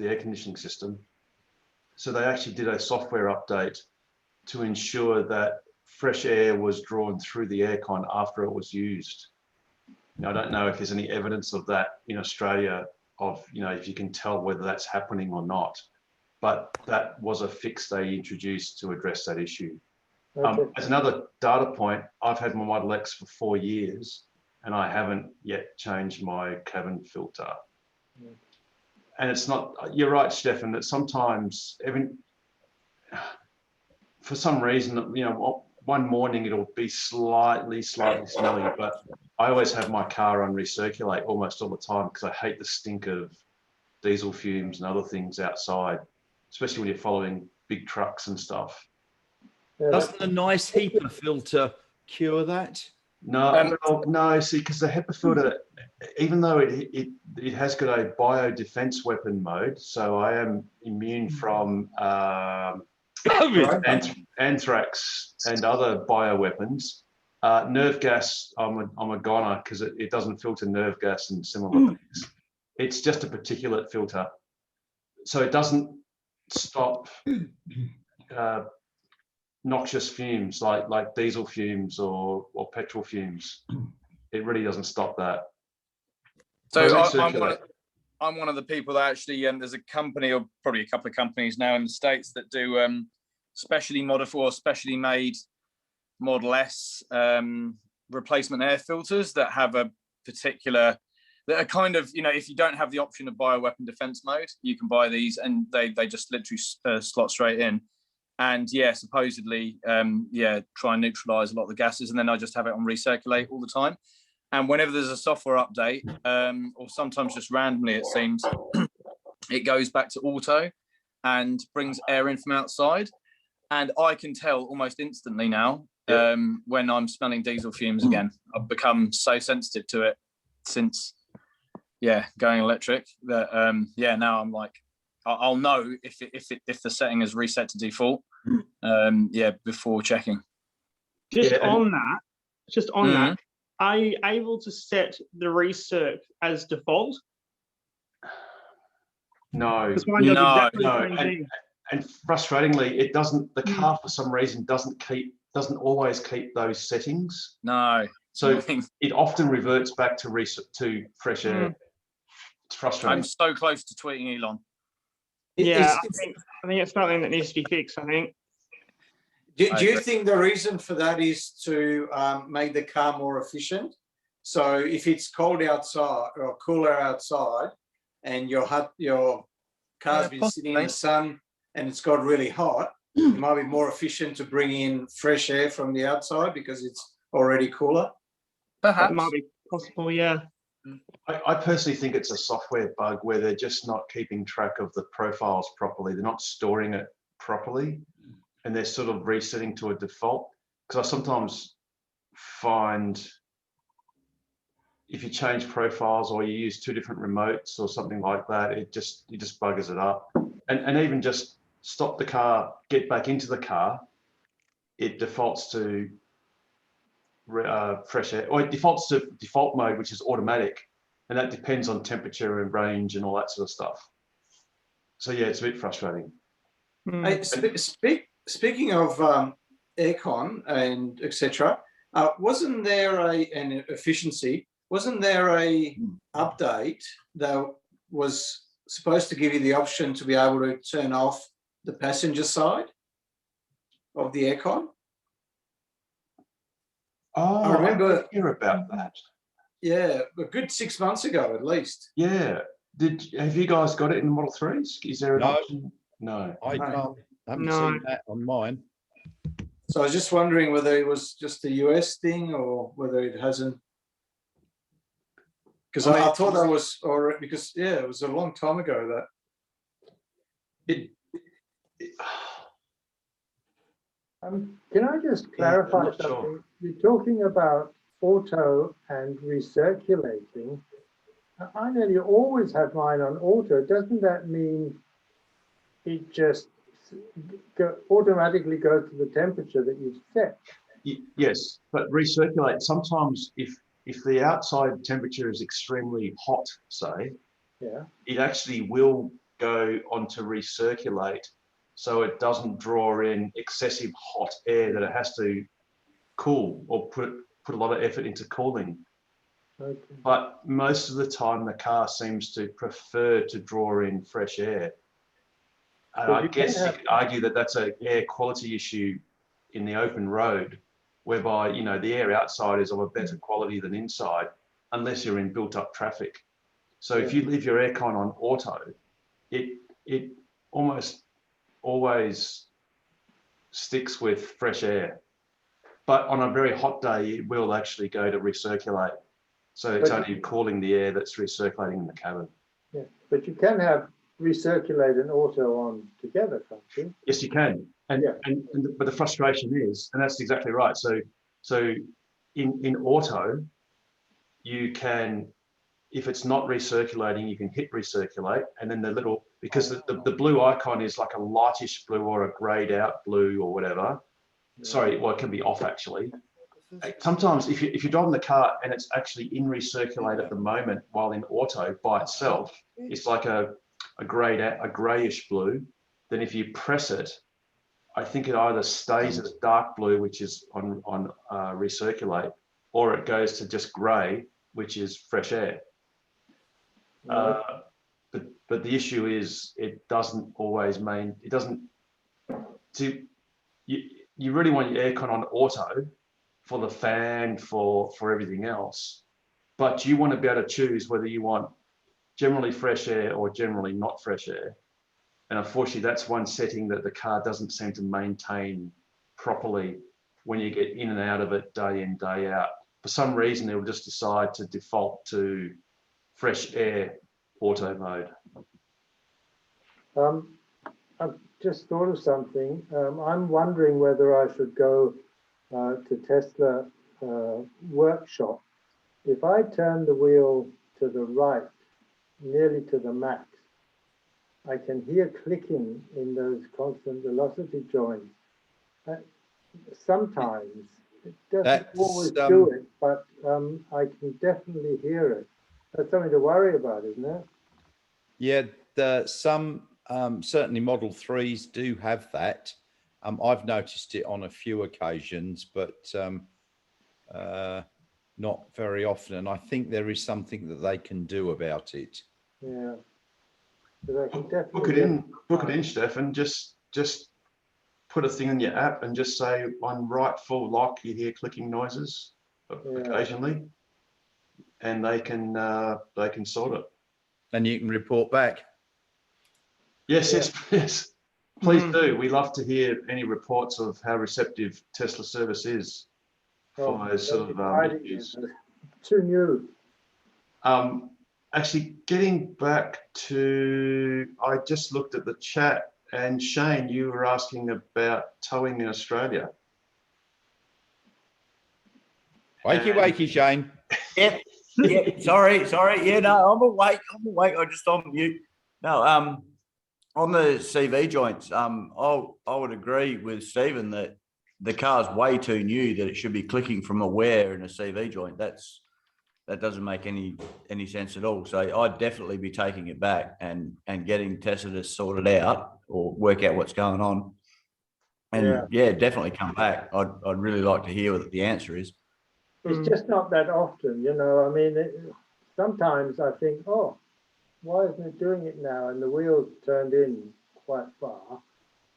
air conditioning system. So they actually did a software update to ensure that fresh air was drawn through the aircon after it was used. Now, I don't know if there's any evidence of that in Australia, of, you know, if you can tell whether that's happening or not, but that was a fix they introduced to address that issue. As another data point, I've had my Model X for 4 years and I haven't yet changed my cabin filter. And it's not, you're right, Stefan, that sometimes even for some reason, you know, one morning it'll be slightly smelly, but I always have my car on recirculate almost all the time because I hate the stink of diesel fumes and other things outside, especially when you're following big trucks and stuff. Doesn't the nice HEPA filter cure that? No, no. See, because the HEPA filter, even though it has got a bio defense weapon mode, so I am immune from anthrax and other bioweapons. Nerve gas, I'm a goner because it doesn't filter nerve gas and similar things. It's just a particulate filter, so it doesn't stop noxious fumes like diesel fumes or petrol fumes. It really doesn't stop that. So I'm one of the people that actually, there's a company, or probably a couple of companies now in the States, that do specially modified or specially made Model S replacement air filters that have a particular, that are kind of, you know, if you don't have the option of bioweapon defense mode, you can buy these and they just literally slot straight in. And yeah, supposedly, try and neutralize a lot of the gases. And then I just have it on recirculate all the time. And whenever there's a software update, or sometimes just randomly, it seems, it goes back to auto and brings air in from outside. And I can tell almost instantly now when I'm smelling diesel fumes again. I've become so sensitive to it since, going electric that, now I'm like, I'll know if the setting is reset to default, before checking. Just on that, are you able to set the recirc as default? No, and frustratingly, it doesn't. The car for some reason doesn't always keep those settings. No, so it often reverts back to fresh air. It's frustrating. I'm so close to tweeting Elon. Yeah, I think it's something that needs to be fixed, I think. Do you think the reason for that is to make the car more efficient? So if it's cold outside or cooler outside and your car's been sitting in the sun and it's got really hot, it might be more efficient to bring in fresh air from the outside because it's already cooler? Perhaps. That might be possible, yeah. I personally think it's a software bug where they're just not keeping track of the profiles properly. They're not storing it properly, and they're sort of resetting to a default. Because I sometimes find if you change profiles or you use 2 different remotes or something like that, it just buggers it up. And even just stop the car, get back into the car, it defaults to fresh air, or it defaults to default mode, which is automatic, and that depends on temperature and range and all that sort of stuff. So yeah, it's a bit frustrating. Hey, speaking of aircon and etc., wasn't there an efficiency? Wasn't there a update that was supposed to give you the option to be able to turn off the passenger side of the aircon? Oh, I remember. I did hear about that. Yeah, a good 6 months ago at least. Yeah. Have you guys got it in the Model 3s? Is there an option? No. I haven't No. seen that on mine. So I was just wondering whether it was just a US thing or whether it hasn't. Because I thought that was already, because yeah, it was a long time ago that. Can I just clarify something? Sure. You're talking about auto and recirculating. I nearly always have mine on auto. Doesn't that mean it just automatically goes to the temperature that you've set? Yes, but recirculate, sometimes if the outside temperature is extremely hot, say, Yeah. it actually will go on to recirculate, so it doesn't draw in excessive hot air that it has to cool or put a lot of effort into cooling. Okay. But most of the time the car seems to prefer to draw in fresh air. And But I you guess can you could argue that that's an air quality issue in the open road, whereby, you know, the air outside is of a better quality than inside, unless you're in built up traffic. So if you leave your aircon on auto, it almost always sticks with fresh air. But on a very hot day, it will actually go to recirculate. So it's only cooling the air that's recirculating in the cabin. Yeah, but you can have recirculate and auto on together, can't you? Yes, you can. But the frustration is, and that's exactly right. So in auto, you can, if it's not recirculating, you can hit recirculate, and then the little, because the blue icon is like a lightish blue or a grayed out blue or whatever. Sorry, well, it can be off actually. Sometimes if you're driving the car and it's actually in recirculate at the moment, while in auto by itself, it's like a grayish blue. Then if you press it, I think it either stays as dark blue, which is on recirculate, or it goes to just grey, which is fresh air. But the issue is it doesn't always mean, it doesn't, you really want your aircon on auto for the fan, for everything else, but you want to be able to choose whether you want generally fresh air or generally not fresh air. And unfortunately, that's one setting that the car doesn't seem to maintain properly when you get in and out of it day in, day out. For some reason, it will just decide to default to fresh air auto mode. I've just thought of something. I'm wondering whether I should go to Tesla workshop. If I turn the wheel to the right, nearly to the max, I can hear clicking in those constant velocity joints. Sometimes it doesn't always do it, but I can definitely hear it. That's something to worry about, isn't it? Yeah, some certainly Model 3s do have that. I've noticed it on a few occasions, but not very often. And I think there is something that they can do about it. Yeah. I can definitely book it in, Stefan. Just put a thing in your app and just say on right full lock, you hear clicking noises occasionally, and they can sort it. And you can report back. Yes. Please do. We love to hear any reports of how receptive Tesla service is for those sort of issues. Too new. Actually, getting back to, I just looked at the chat And Shane, you were asking about towing in Australia. Wakey, wakey, Shane. Yeah, sorry. Yeah, no, I'm awake. I just on mute. No, on the CV joints, I would agree with Stephen that the car's way too new that it should be clicking from a wear in a CV joint. That doesn't make any sense at all. So I'd definitely be taking it back and getting Tessa to sort it out or work out what's going on. And yeah, definitely come back. I'd really like to hear what the answer is. It's just not that often, you know. I mean, sometimes I think, oh, why isn't it doing it now? And the wheel's turned in quite far.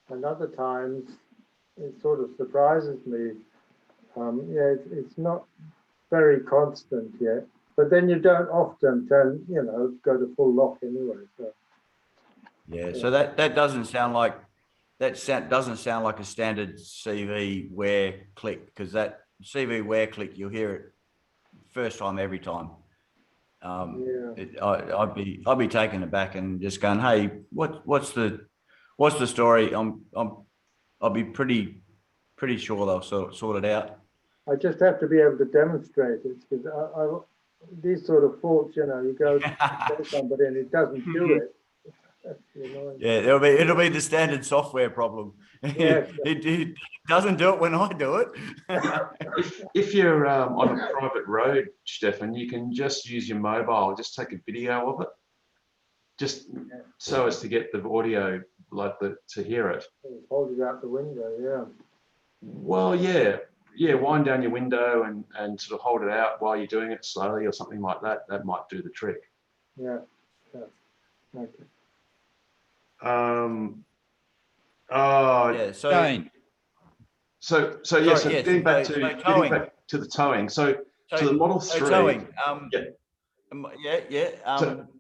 And other times it sort of surprises me. Yeah, it's not very constant yet. But then you don't often go to full lock anyway. So. Yeah, so that doesn't sound like doesn't sound like a standard CV wear click, because that CV wear click, you'll hear it first time every time. I'd be taken aback and just going, hey, what's the story? I'll be pretty sure they'll sort it out. I just have to be able to demonstrate it, because these sort of faults, you know, you go to somebody and it doesn't do it. Yeah, it'll be the standard software problem. Yeah. It doesn't do it when I do it. If you're on a private road, Stefan, you can just use your mobile, just take a video of it, just so as to get the audio, to hear it. Hold it out the window, yeah. Well, yeah, wind down your window and sort of hold it out while you're doing it slowly or something like that. That might do the trick. Yeah. Okay. Getting back to the towing. So the Model 3. Towing.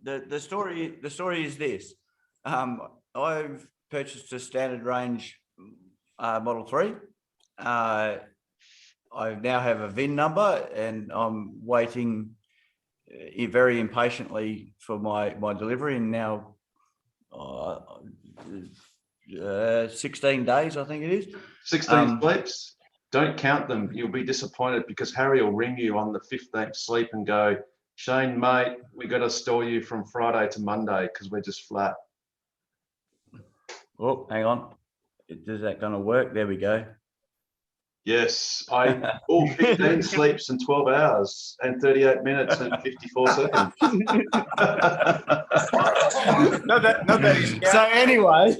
The story is this. I've purchased a standard range Model 3. I now have a VIN number, and I'm waiting very impatiently for my delivery, and now 16 days, I think it is. 16 sleeps. Don't count them. You'll be disappointed, because Harry will ring you on the 15th sleep and go, Shane, mate, we got to store you from Friday to Monday because we're just flat. Oh, hang on. Is that going to work? There we go. Yes, all 15 sleeps in 12 hours and 38 minutes and 54 seconds. So anyway,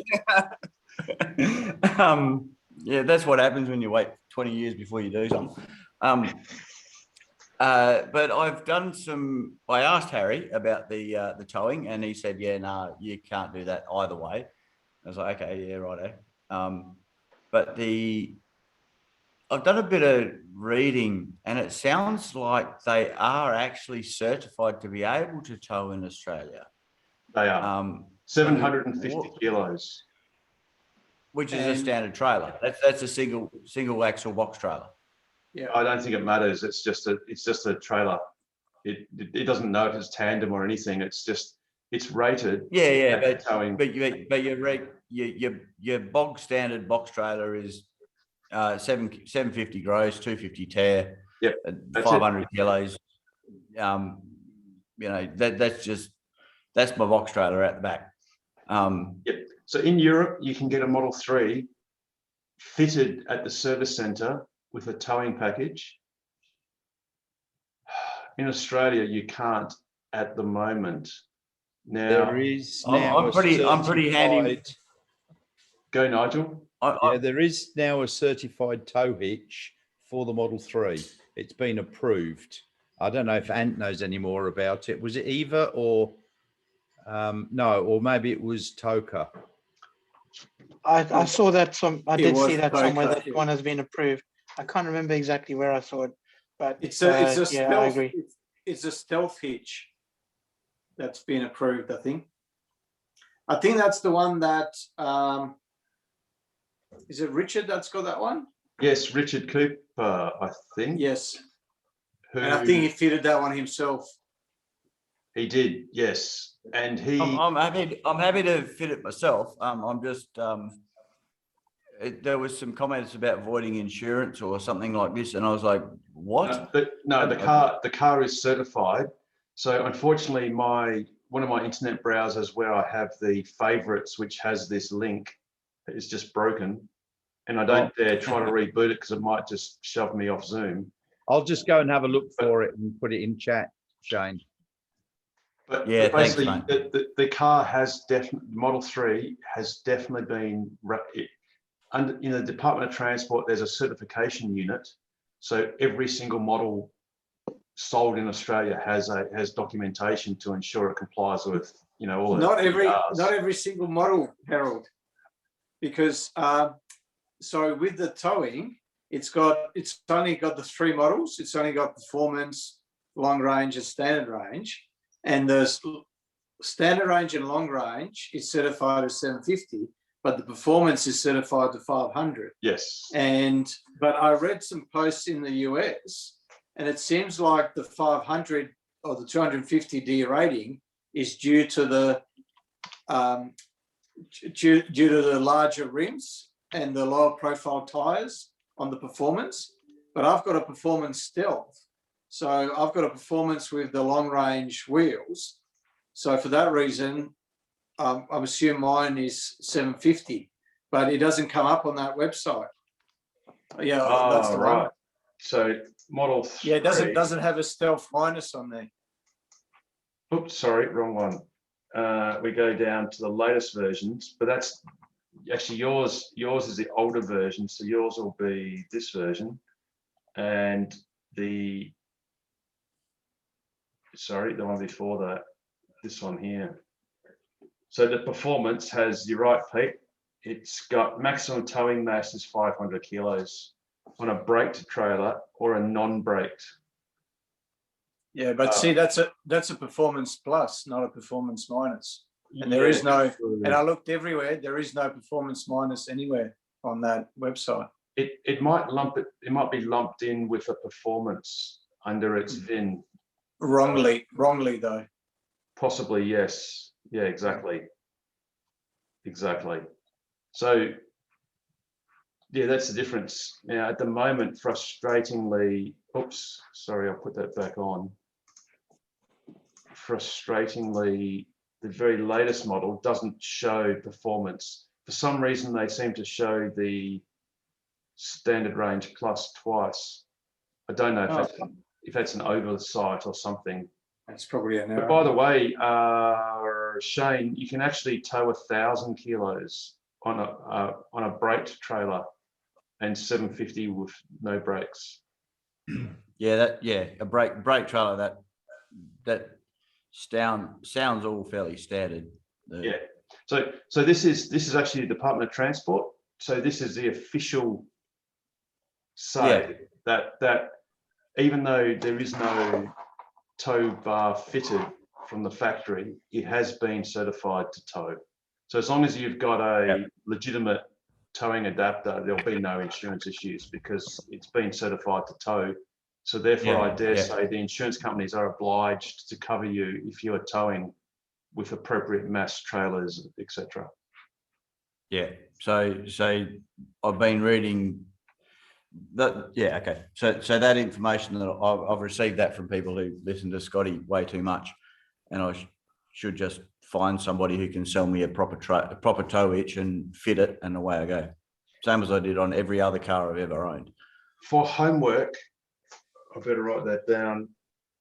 that's what happens when you wait 20 years before you do something. But I've done I asked Harry about the towing, and he said, yeah, no, you can't do that either way. I was like, okay, yeah, righto. But I've done a bit of reading, and it sounds like they are actually certified to be able to tow in Australia. They are 750 kilos, which is a standard trailer. That's a single axle box trailer. Yeah, I don't think it matters. It's just a trailer. It doesn't know if it's tandem or anything. It's rated. Yeah, your bog standard box trailer is 750 gross, 250 tear, 500 kilos. That's my box trailer out the back. So in Europe, you can get a Model 3 fitted at the service centre with a towing package. In Australia, you can't at the moment. Now there is now I'm pretty handy. Go, Nigel. There is now a certified tow hitch for the Model 3. It's been approved. I don't know if Ant knows any more about it. Was it Eva or no, or maybe it was Toka? I saw that I did see that Toka, somewhere that one has been approved. I can't remember exactly where I saw it, but it's a stealth, I agree. It's a stealth hitch that's been approved, I think. I think that's the one that is it Richard that's got that one? Yes, Richard Cooper, I think. Yes. And I think he fitted that one himself. He did, yes. And he, I'm happy to fit it myself. I'm just there was some comments about voiding insurance or something like this, and I was like, what? no, the car is certified. So unfortunately, one of my internet browsers where I have the favorites, which has this link, is just broken, and I don't dare try to reboot it because it might just shove me off Zoom. I'll just go and have a look for it and put it in chat, Shane. But Yeah, thanks, basically, mate. the car has definitely, Model 3 has definitely been under, in the Department of Transport, there's a certification unit. So every single model sold in Australia has documentation to ensure it complies with, all Not the every single model, Harold, because so with the towing, it's only got the 3 models. It's only got performance, long range, and standard range. And the standard range and long range is certified as 750, but the performance is certified to 500. Yes. But I read some posts in the US, and it seems like the 500 or the 250D rating is due to the due to the larger rims and the lower profile tires on the performance. But I've got a performance Stealth. So I've got a performance with the long range wheels. So for that reason, I'm assuming mine is 750, but it doesn't come up on that website. Yeah, that's the right. one. So Model 3. Yeah, it doesn't have a Stealth minus on there. Oops, sorry, wrong one. We go down to the latest versions, but that's actually yours is the older version, so yours will be this version, and the one before that, this one here. So the performance has, you're right, Pete, it's got maximum towing mass is 500 kilos on a braked trailer or a non-braked. Yeah, but see, that's a performance plus, not a performance minus. And there is no, and I looked everywhere, there is no performance minus anywhere on that website. It might might be lumped in with a performance under its VIN. Wrongly though. Possibly, yes. Yeah, exactly. So yeah, that's the difference. Now at the moment, frustratingly, oops, sorry, I'll put that back on. Frustratingly, the very latest model doesn't show performance. For some reason, they seem to show the standard range plus twice. I don't know if that's an oversight or something. That's probably an error. But by the way, Shane, you can actually tow 1,000 kilos on a braked trailer and 750 with no brakes. Yeah, a brake trailer that sounds all fairly standard. Yeah. So this is actually the Department of Transport. So this is the official say that even though there is no tow bar fitted from the factory, it has been certified to tow. So as long as you've got a legitimate towing adapter, there'll be no insurance issues because it's been certified to tow. So therefore, I dare say the insurance companies are obliged to cover you if you are towing with appropriate mass trailers, etc. Yeah. So I've been reading that. Yeah. Okay. So that information that I've received that from people who listen to Scotty way too much, and I should just find somebody who can sell me a proper tow hitch and fit it, and away I go. Same as I did on every other car I've ever owned. For homework, I better write that down.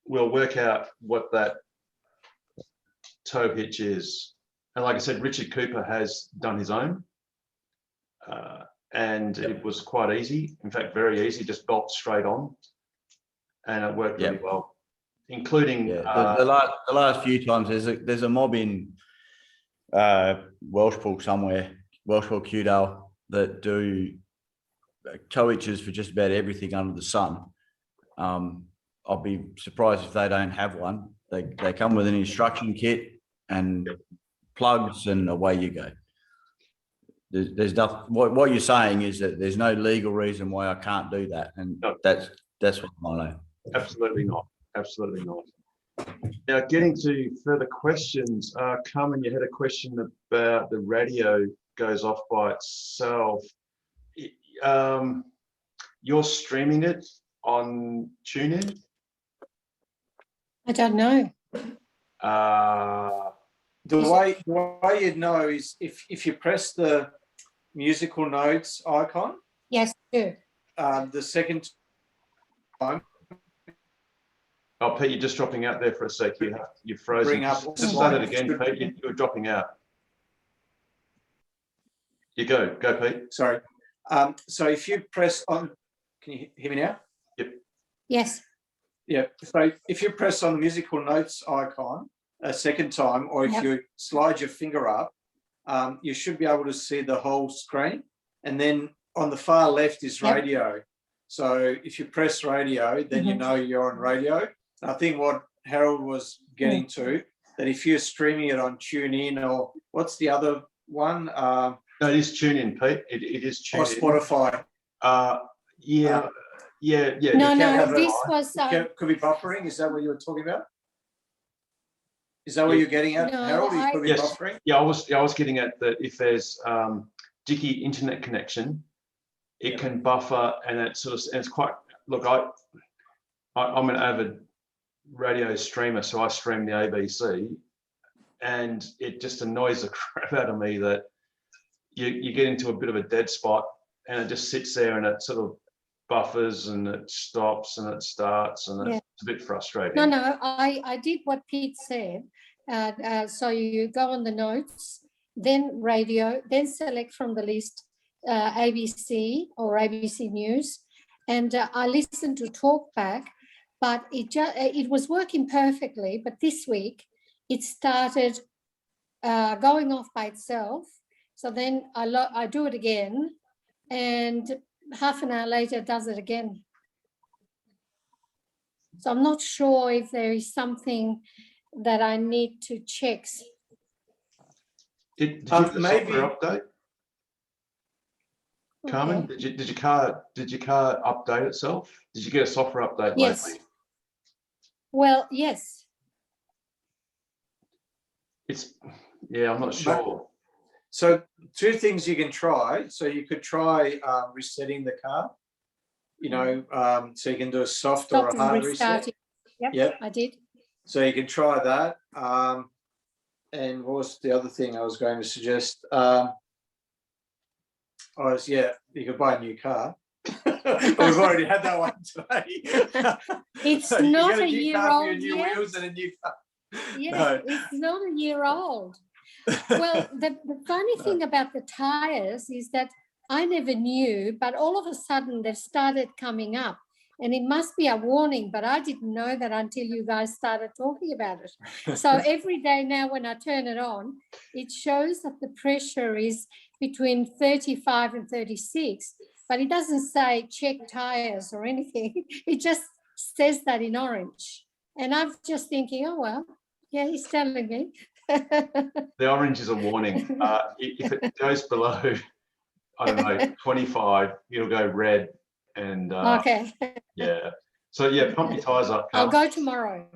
We'll work out what that tow hitch is. And like I said, Richard Cooper has done his own. And it was quite easy. In fact, very easy, just bolt straight on. And it worked really well, including the last few times there's a mob in Welshpool somewhere, Welshpool Kewdale, that do tow hitches for just about everything under the sun. I'll be surprised if they don't have one. They come with an instruction kit and plugs, and away you go. There's nothing. What you're saying is that there's no legal reason why I can't do that, and that's what I know. Absolutely not. Absolutely not. Now, getting to further questions, Carmen, you had a question about the radio goes off by itself. You're streaming it on TuneIn? I don't know. The way you'd know is if you press the musical notes icon. Yes, do. The second time. Oh, Pete, you're just dropping out there for a sec. You're frozen. Bring up Just say that again, Pete. You're dropping out. You go, Pete. Sorry. So if you press on, can you hear me now? Yep. Yes. Yeah. So if you press on the musical notes icon a second time, or if you slide your finger up, you should be able to see the whole screen. And then on the far left is radio. So if you press radio, then you know you're on radio. I think what Harold was getting to, that if you're streaming it on TuneIn, or what's the other one? No, it is TuneIn, Pete. It is TuneIn. Or Spotify. Yeah. No, this was... could be buffering. Is that what you were talking about? Is that what you're getting at, Harold? Could be buffering? Yeah, I was getting at that if there's dicky internet connection, it can buffer, and it's quite, look, I'm an avid radio streamer, so I stream the ABC, and it just annoys the crap out of me that you get into a bit of a dead spot and it just sits there and it sort of buffers and it stops and it starts, and it's a bit frustrating. No, I did what Pete said. So you go on the notes, then radio, then select from the list ABC or ABC News, and I listened to Talkback, but it was working perfectly. But this week it started going off by itself. So then I do it again, and half an hour later it does it again. So I'm not sure if there is something that I need to check. Did you get a software update? Carmen, did your car update itself? Did you get a software update lately? Well, yes. I'm not sure. So two things you can try. So you could try resetting the car, so you can do a soft or a hard reset. Yep, I did. So you can try that. And what was the other thing I was going to suggest? You could buy a new car. We've already had that one today. It's so not a year car old for your new yet. wheels and a new car. Yes, No. it's not a year old. Well, the funny thing about the tires is that I never knew, but all of a sudden they've started coming up, and it must be a warning, but I didn't know that until you guys started talking about it. So every day now when I turn it on, it shows that the pressure is between 35 and 36, but it doesn't say check tires or anything. It just says that in orange. And I'm just thinking, oh, well, yeah, he's telling me. The orange is a warning. If it goes below, I don't know, 25, it'll go red. And okay. Yeah. So yeah, pump your tires up. I'll go tomorrow.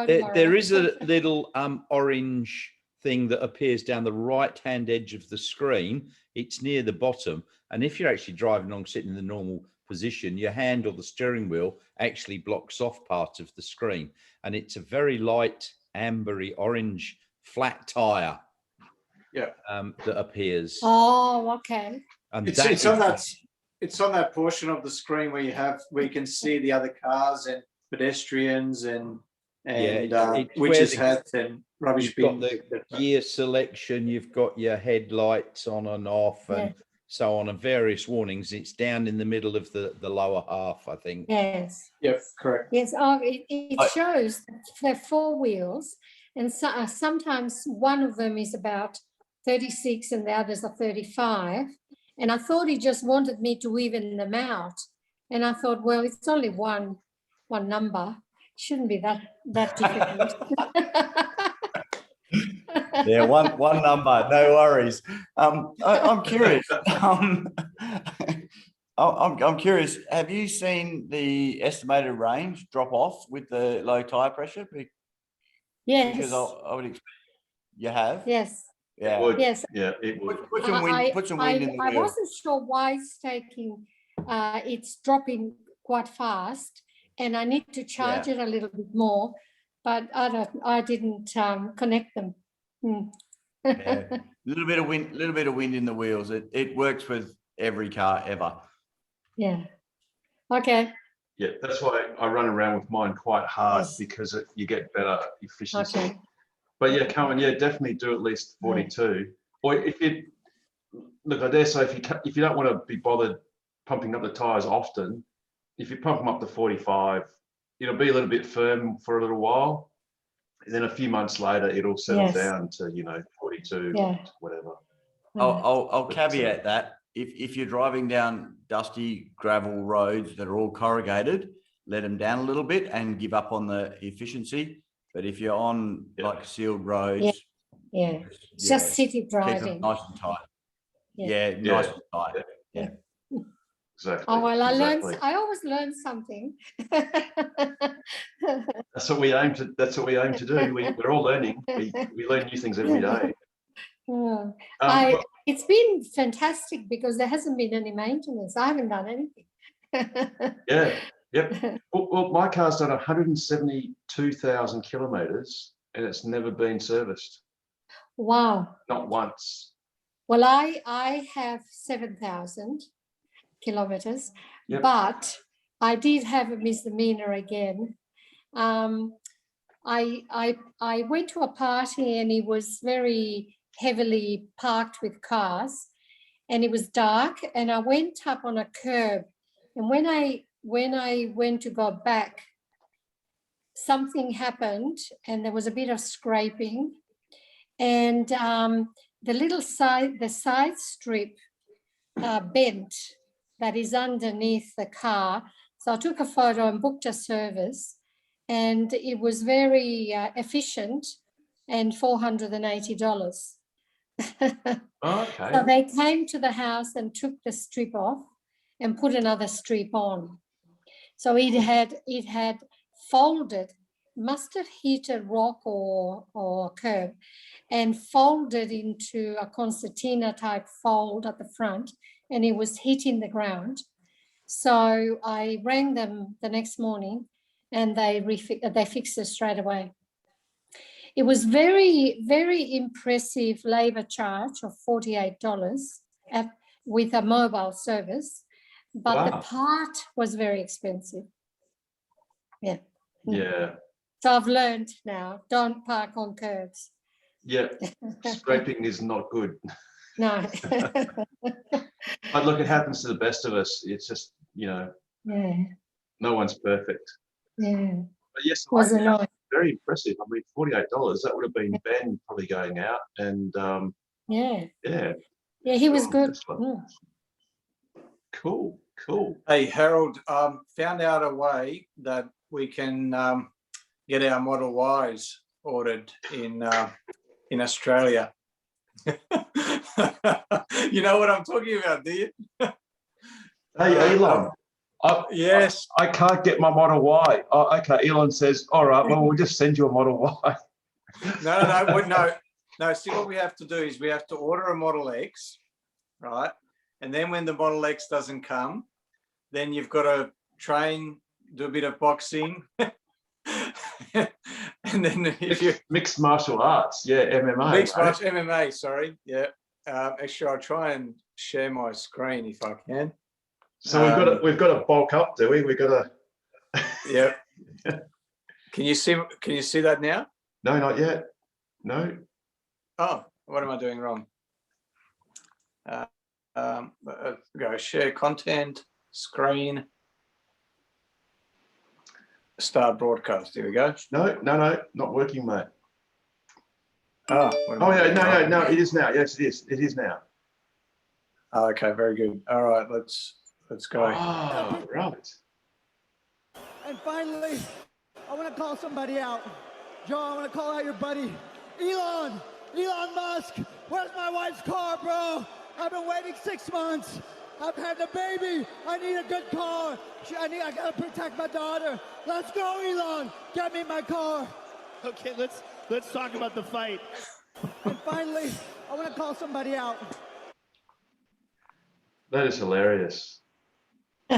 There is a little orange thing that appears down the right-hand edge of the screen. It's near the bottom. And if you're actually driving along, sitting in the normal position, your hand or the steering wheel actually blocks off part of the screen. And it's a very light, ambery orange flat tire that appears. Oh, okay. And it's on that portion of the screen where you can see the other cars and pedestrians and witches' hats and rubbish bins. You've got the gear selection, you've got your headlights on and off and so on, and various warnings. It's down in the middle of the lower half, I think. Yes. Yep, correct. Yes, it shows they're four wheels, and so, sometimes one of them is about 36 and the others are 35. And I thought he just wanted me to even them out. And I thought, well, it's only one number. It shouldn't be that difficult. Yeah, one number, no worries. I'm curious. I'm curious. Have you seen the estimated range drop off with the low tire pressure? Yes. Because I would expect you have. Yes. Yeah. It would. Yes. Yeah, it would. Put some wind. Put some wind in the I wheel. wasn't sure why it's taking, it's dropping quite fast, and I need to charge it a little bit more, but I didn't connect them. Yeah. A little bit of wind in the wheels. It works with every car ever. Yeah. Okay. Yeah, that's why I run around with mine quite hard because you get better efficiency. Okay. But yeah, Carmen, yeah, definitely do at least 42. Or if you look, I dare say if you don't want to be bothered pumping up the tires often, if you pump them up to 45, it'll be a little bit firm for a little while. And then a few months later, it'll settle down to 42, whatever. I'll caveat that. If you're driving down dusty gravel roads that are all corrugated, let them down a little bit and give up on the efficiency. But if you're on like sealed roads, just city keep driving. them nice and tight. Yeah. Nice and tight. Yeah. Exactly. Oh well, exactly. I always learn something. That's what we aim to. That's what we aim to do. We're all learning. We learn new things every day. It's been fantastic because there hasn't been any maintenance. I haven't done anything. Yep. Well, my car's done 172,000 kilometres and it's never been serviced. Wow. Not once. Well, I have 7,000 kilometres, but I did have a misdemeanor again. I went to a party and it was very heavily parked with cars, and it was dark, and I went up on a curb, and when I went to go back, something happened and there was a bit of scraping, and the side strip bent that is underneath the car. So I took a photo and booked a service, and it was very efficient and $480. Okay. So they came to the house and took the strip off and put another strip on. So it had folded, must have hit a rock or curb, and folded into a concertina type fold at the front, and it was hitting the ground. So I rang them the next morning, and they fixed it straight away. It was very, very impressive labour charge of $48 with a mobile service, but the part was very expensive. Yeah. Yeah. So I've learned now, don't park on curbs. Yeah. Scraping is not good. No. But look, it happens to the best of us. It's just, no one's perfect. Yeah. But yes, Was annoying. Very impressive. I mean, $48, that would have been Ben probably going out, and yeah, he was good. Cool. Hey, Harold, found out a way that we can get our Model Ys ordered in Australia. You know what I'm talking about, do you? Hey, Elon. Yes. I can't get my Model Y. Oh, okay, Elon says, all right, well, we'll just send you a Model Y. No. See, what we have to do is we have to order a Model X, right? And then when the Model X doesn't come, then you've got to train, do a bit of boxing. And then if you mixed martial arts, MMA. Mixed martial MMA, sorry. Yeah. Actually, I'll try and share my screen if I can. So we've got to bulk up, do we? We've got to. Yeah. Can you see that now? No, not yet. No. Oh, what am I doing wrong? Go share content, screen, start broadcast. Here we go. No, not working, mate. No. It is now. Yes, it is now. Oh, okay, very good. All right, let's go. Oh, right. And finally, I want to call somebody out. Joe, I want to call out your buddy, Elon Musk. Where's my wife's car, bro? I've been waiting 6 months. I've had a baby. I need a good car. I gotta protect my daughter. Let's go, Elon. Get me my car. Okay, let's Let's talk about the fight. And finally, I want to call somebody out. That is hilarious. You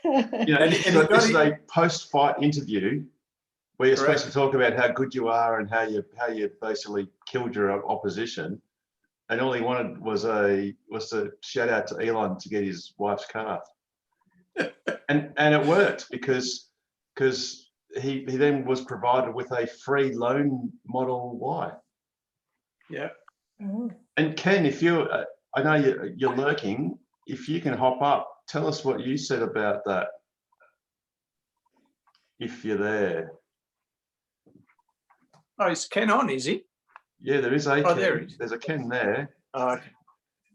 know, And this he got is it- a post-fight interview where you're Correct. supposed to talk about how good you are and how you basically killed your opposition, and all he wanted was to shout out to Elon to get his wife's car, and it worked because he then was provided with a free loan Model Y. Yeah. And Ken, if you, I know you're lurking, if you can hop up, tell us what you said about that. If you're there. Oh, is Ken on, is he? Yeah, there is a Oh, Ken. there he is. There's a Ken there, Oh,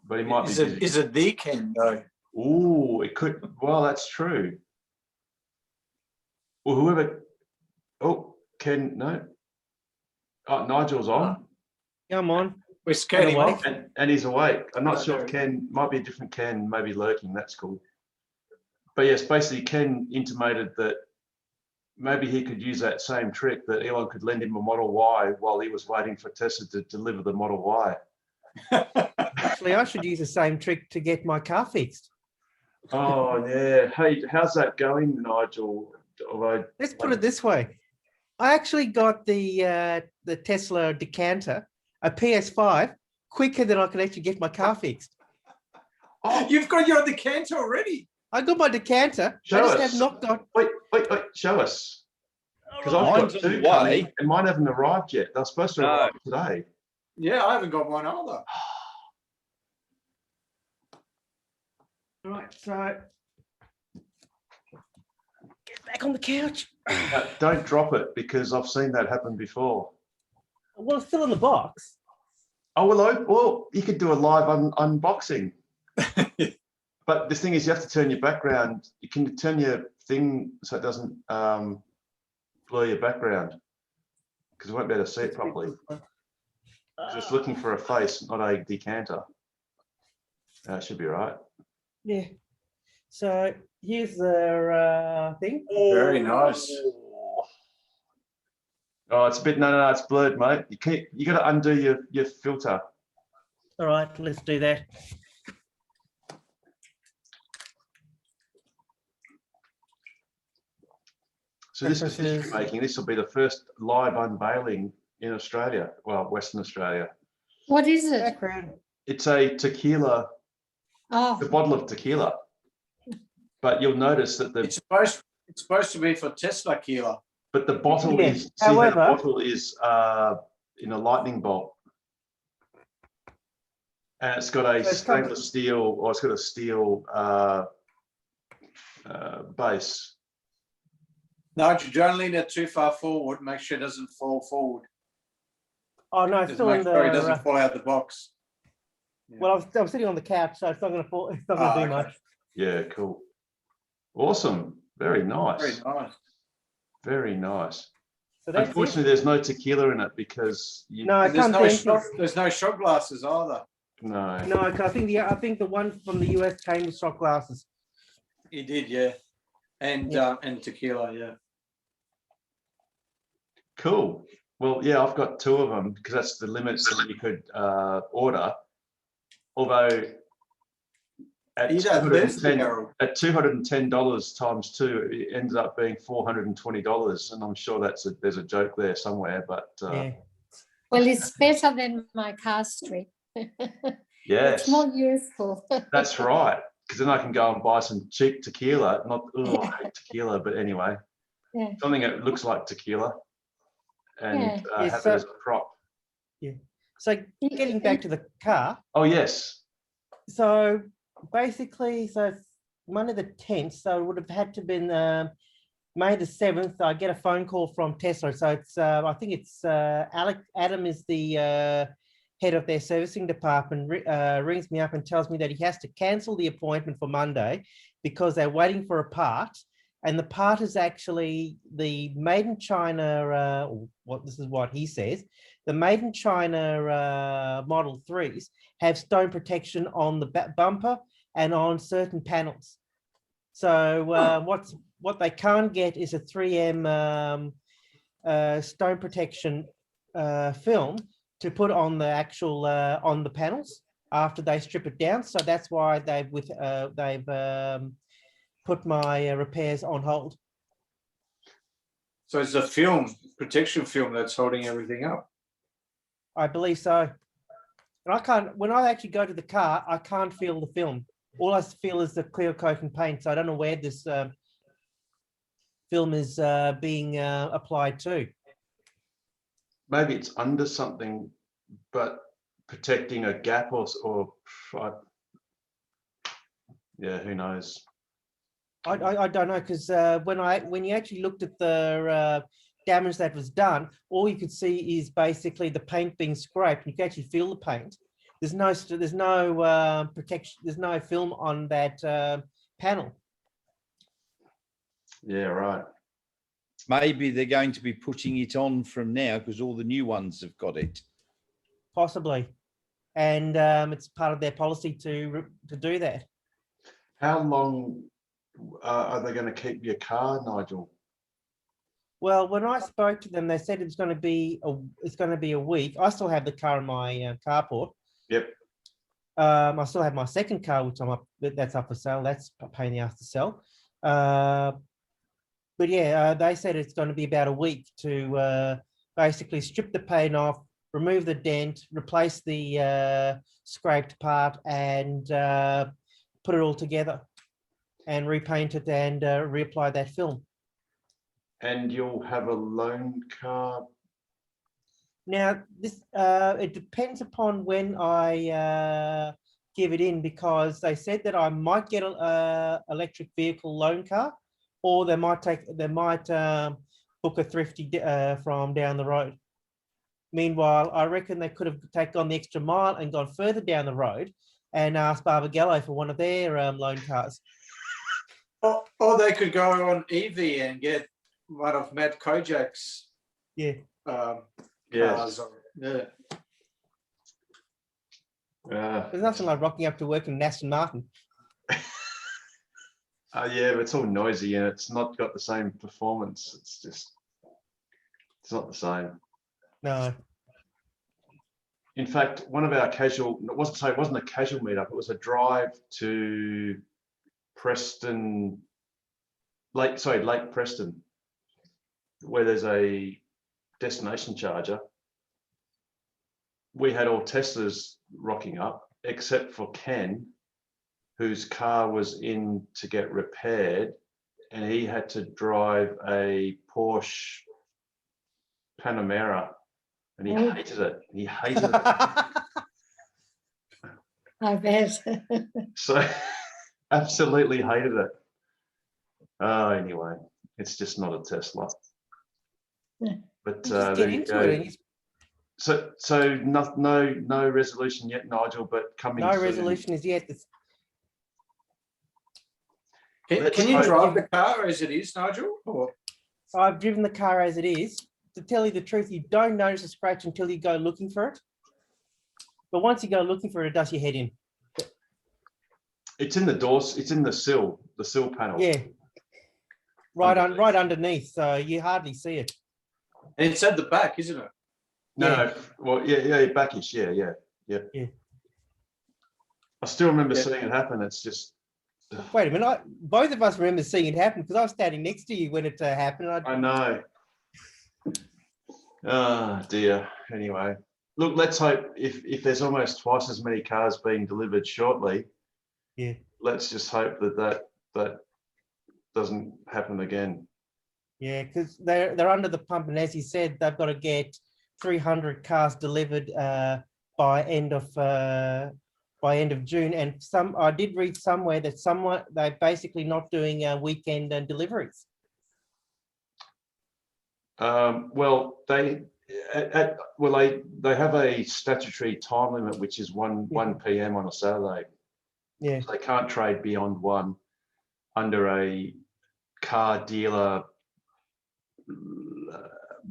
but he might be is it, busy. is it the Ken though? Ooh, it could, well, that's true. Well, whoever, oh, Ken, no. Oh, Nigel's on. Come on. We're scared him off. And he's awake. I'm not Oh, sure there if he Ken, might be a different Ken, maybe lurking, that's cool. But yes, basically Ken intimated that maybe he could use that same trick, that Elon could lend him a Model Y while he was waiting for Tesla to deliver the Model Y. Actually, I should use the same trick to get my car fixed. Oh yeah. Hey, how's that going, Nigel? Although, Let's put it this way. I actually got the Tesla Decanter, a PS5, quicker than I could actually get my car fixed. Oh, you've got your decanter already. I got my Decanter. Show I just us. have not got. wait, show us. Because I've Mine's got on two the coming, way. and mine haven't arrived yet. They're supposed to arrive today. Yeah, I haven't got one either. Right, so get back on the couch. Don't drop it, because I've seen that happen before. Well, it's still in the box. Oh, well, you could do a live unboxing. But the thing is, you have to turn your background. You can turn your thing so it doesn't blur your background, because you won't be able to see it properly. Just looking for a face, not a decanter. Should be right. Yeah. So here's the thing. Very nice. Oh, it's a bit, no, it's blurred, mate. You got to undo your filter. All right, let's do that. So this is history making. This will be the first live unveiling in Australia, well, Western Australia. What is it? Background. It's a tequila, Oh, a bottle of tequila. But you'll notice that It's supposed to be for Tesla Keela. but the bottle Yeah, is, see how the however- bottle is in a lightning bolt. And it's got a So it's come- stainless steel, or it's got a steel base. No, don't lean it too far forward. Make sure it doesn't fall forward. Oh no, it's Just still in make sure it the. doesn't fall out the box. Well, I'm sitting on the couch, so it's not going to fall. It's not going to do okay. much. Yeah, cool. Awesome. Very nice. Very nice. Very nice. So that's Unfortunately, it. there's no tequila in it because you, No, I And there's can't no think. shot, there's no shot glasses either. no. No, 'cause I think the one from the US came with shot glasses. He did, yeah. And and tequila, yeah. Cool. Well, yeah, I've got two of them because that's the limits that you could order. Although at You don't lose the $210 barrel. at $210 times two, it ended up being $420, and I'm sure there's a joke there somewhere. But Yeah. well, it's better than my car street. yes, It's more useful. that's right. Because then I can go and buy some cheap tequila. Not, oh, I hate tequila, but anyway, Yeah. something that looks like tequila, and Yeah. Yes, have so- it as a prop. So getting back to the car. Oh yes. So basically, so it's Monday the 10th, so it would have had to been May the 7th. I get a phone call from Tesla. So it's I think it's Adam is the head of their servicing department, rings me up and tells me that he has to cancel the appointment for Monday because they're waiting for a part. And the part is actually the Made in China, this is what he says, the Made in China Model 3s have stone protection on the bumper and on certain panels. So what they can't get is a 3M stone protection film to put on the actual on the panels after they strip it down. So that's why they've put my repairs on hold. So it's the film, protection film, that's holding everything up. I believe so. And I can't, when I actually go to the car, I can't feel the film. All I feel is the clear coat and paint. So I don't know where this film is being applied to. Maybe it's under something, but protecting a gap or yeah, who knows? I don't know, because when you actually looked at the damage that was done, all you could see is basically the paint being scraped. You can actually feel the paint. There's no protection. There's no film on that panel. Yeah, right. Maybe they're going to be putting it on from now because all the new ones have got it. Possibly, and it's part of their policy to do that. How long are they going to keep your car, Nigel? Well, when I spoke to them, they said it's going to be a week. I still have the car in my carport. Yep. I still have my second car, which that's up for sale. That's a pain in the ass to sell. But yeah, they said it's going to be about a week to basically strip the paint off, remove the dent, replace the scraped part, and put it all together and repaint it and reapply that film. And you'll have a loan car? Now, this it depends upon when I give it in, because they said that I might get a electric vehicle loan car, or they might book a thrifty from down the road. Meanwhile, I reckon they could have taken on the extra mile and gone further down the road and asked Barbagallo for one of their loan cars. Or they could go on EV and get one of Matt Kojak's cars. Yes. Yeah. There's nothing like rocking up to work in an Aston Martin. Yeah, but it's all noisy and it's not got the same performance. It's not the same. No. In fact, one of our casual, it wasn't a casual meetup, it was a drive to Preston, Lake Preston, where there's a destination charger. We had all Teslas rocking up, except for Ken, whose car was in to get repaired, and he had to drive a Porsche Panamera, and he hated it. He hated it. I bet. So absolutely hated it. Anyway, it's just not a Tesla. But there you go. So no resolution yet, Nigel, but coming No soon. resolution is yet. Can you drive the car as it is, Nigel? Or? I've driven the car as it is. To tell you the truth, you don't notice a scratch until you go looking for it. But once you go looking for it, it does your head in. It's in the doors. It's in the sill panel. Yeah. Right underneath, so you hardly see it. And it's at the back, isn't it? No, well, yeah, backish, yeah. I still remember seeing it happen. It's just. Wait a minute, both of us remember seeing it happen because I was standing next to you when it happened. I know. Oh dear. Anyway, look, let's hope if there's almost twice as many cars being delivered shortly. Yeah. Let's just hope that doesn't happen again. Yeah, because they're under the pump, and as you said, they've got to get 300 cars delivered by end of June. And I did read somewhere that they're basically not doing weekend deliveries. Well, they have a statutory time limit, which is 1 p.m. on a Saturday. Yeah. So they can't trade beyond 1 under a car dealer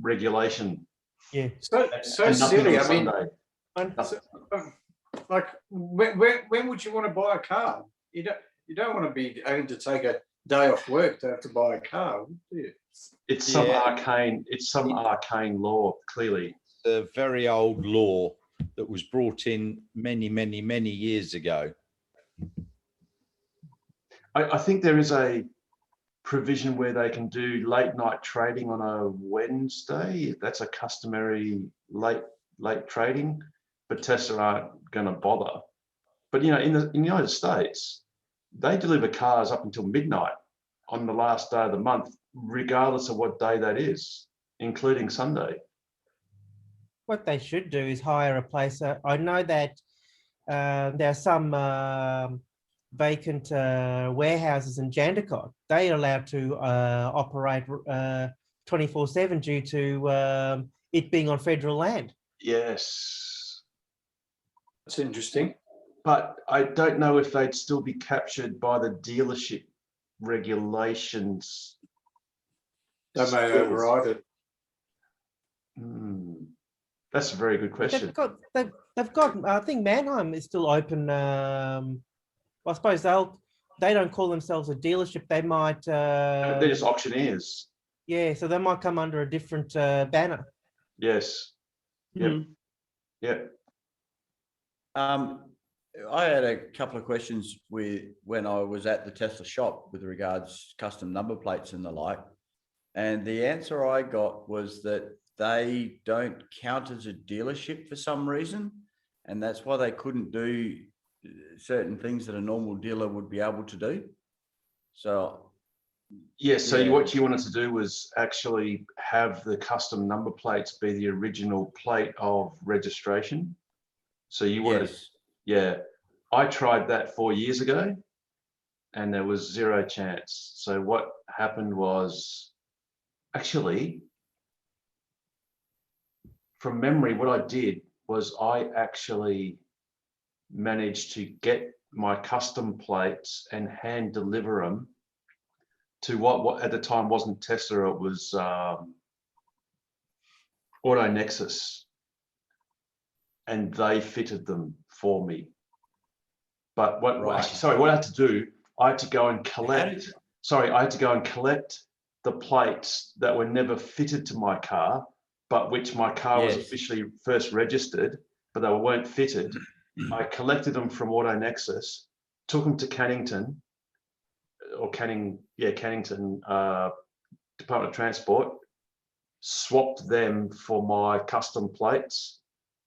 regulation. Yeah. So silly. I mean, like when would you want to buy a car? You don't want to be having to take a day off work to have to buy a car, wouldn't you? It's some Yeah. arcane law, clearly. A very old law that was brought in many, many, many years ago. I think there is a provision where they can do late night trading on a Wednesday. That's a customary late trading, but Tesla aren't going to bother. But you know, in the United States, they deliver cars up until midnight on the last day of the month, regardless of what day that is, including Sunday. What they should do is hire a place. I know that there are some vacant warehouses in Jandakot. They are allowed to operate 24/7 due to it being on federal land. Yes. That's interesting. But I don't know if they'd still be captured by the dealership regulations. They may override it. That's a very good question. They've got. I think Mannheim is still open. I suppose they don't call themselves a dealership. They might. They're just auctioneers. Yeah, so they might come under a different banner. Yes. Yep. Yep. I had a couple of questions when I was at the Tesla shop with regards custom number plates and the like. And the answer I got was that they don't count as a dealership for some reason. And that's why they couldn't do certain things that a normal dealer would be able to do. So yes, so what you wanted to do was actually have the custom number plates be the original plate of registration. So you wanted, I tried that 4 years ago and there was zero chance. So what happened was, actually, from memory, what I did was I actually managed to get my custom plates and hand deliver them to what at the time wasn't Tesla, it was AutoNexus, and they fitted them for me. But what I had to do, I had to go and collect. I had to go and collect the plates that were never fitted to my car, but which my car was officially first registered, but they weren't fitted. I collected them from AutoNexus, took them to Cannington, Department of Transport, swapped them for my custom plates,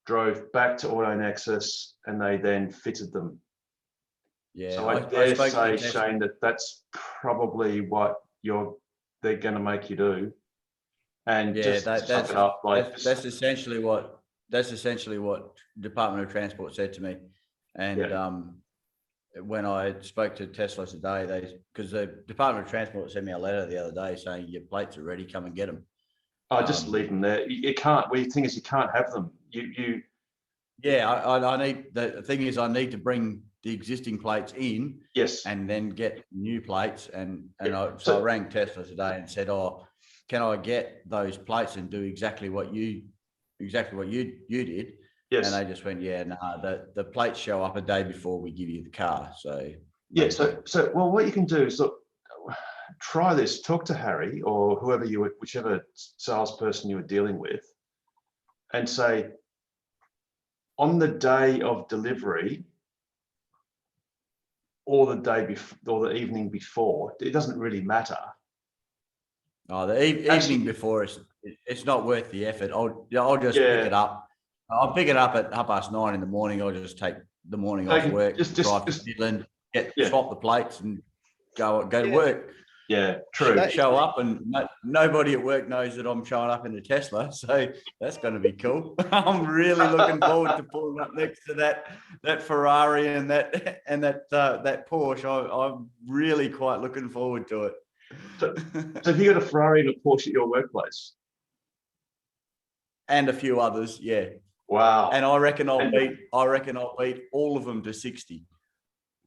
drove back to AutoNexus, and they then fitted them. Yeah, so I dare say, Shane, that's probably what they're going to make you do. And that's essentially what Department of Transport said to me. And when I spoke to Tesla today, because the Department of Transport sent me a letter the other day saying your plates are ready, come and get them. Oh, just leave them there. You can't. Well, the thing is, you can't have them. I need. The thing is, I need to bring the existing plates in. Yes. And then get new plates. And I rang Tesla today and said, "Oh, can I get those plates and do exactly what you did?" Yes. And they just went, "Yeah, no, the plates show up a day before we give you the car." So well, what you can do is look. Try this. Talk to Harry or whichever salesperson you were dealing with, and say, on the day of delivery, or the day before, or the evening before, it doesn't really matter. Oh, the evening before, it's not worth the effort. I'll just pick it up. I'll pick it up at 9:30 in the morning. I'll just take the morning off work, drive to Midland, swap the plates, and go to work. Yeah, true. Show up, and nobody at work knows that I'm showing up in a Tesla, so that's going to be cool. I'm really looking forward to pulling up next to that Ferrari and that Porsche. I'm really quite looking forward to it. So have you got a Ferrari and a Porsche at your workplace? And a few others, yeah. Wow. And I reckon I'll beat all of them to 60.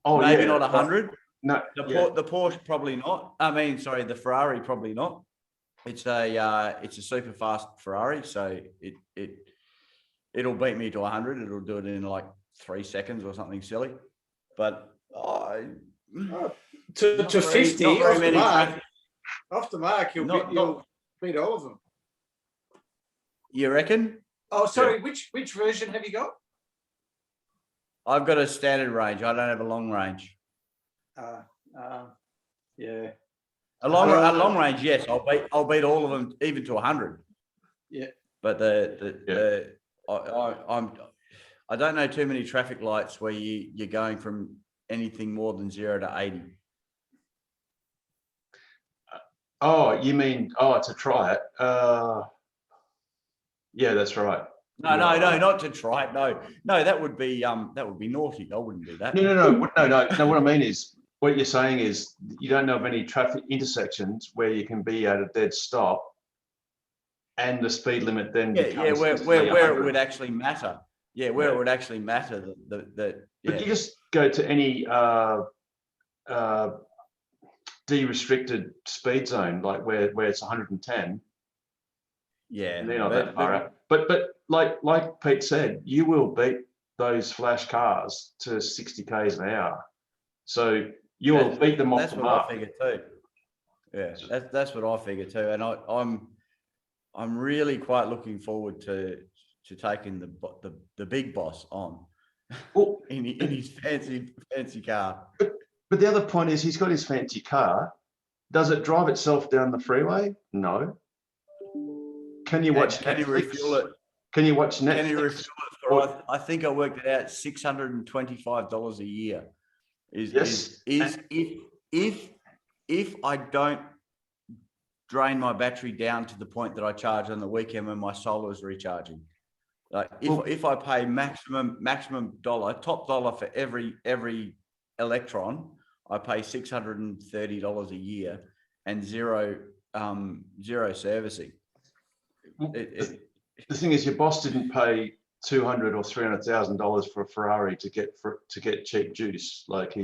Oh, maybe not 100. No, the Porsche probably not. I mean, sorry, the Ferrari probably not. It's a super fast Ferrari, so it'll beat me to 100. It'll do it in like 3 seconds or something silly. But To Not very- 50 not very off the many mark. traffic- Off the mark, you'll beat all of them. You reckon? Oh, sorry. Which version have you got? I've got a standard range. I don't have a long range. Yeah. A long range, yes. I'll beat all of them, even to 100. Yeah. But I don't know too many traffic lights where you're going from anything more than 0 to 80. Oh, you mean to try it? Yeah, that's right. No, not to try it. No, that would be naughty. I wouldn't do that. No. What I mean is, what you're saying is you don't know of any traffic intersections where you can be at a dead stop, and the speed limit then becomes where it would actually matter. Yeah, where it would actually matter that. But you just go to any de-restricted speed zone, like where it's 110. Yeah, and they're not that far out. But like Pete said, you will beat those flash cars to 60 k's an hour. So you will beat them off That's the what mark. I figure too. Yeah, that's what I figure too, and I'm really quite looking forward to taking the big boss on in his fancy car. But the other point is, he's got his fancy car. Does it drive itself down the freeway? No. Can you watch Can you Netflix? refuel it? Can you watch Netflix? Can you refuel it for, I think I worked it out, $625 a year. Is if I don't drain my battery down to the point that I charge on the weekend when my solar is recharging. Like if I pay maximum top dollar for every electron, I pay $630 a year and zero servicing. The thing is, your boss didn't pay $200,000 or $300,000 for a Ferrari to get cheap juice. Like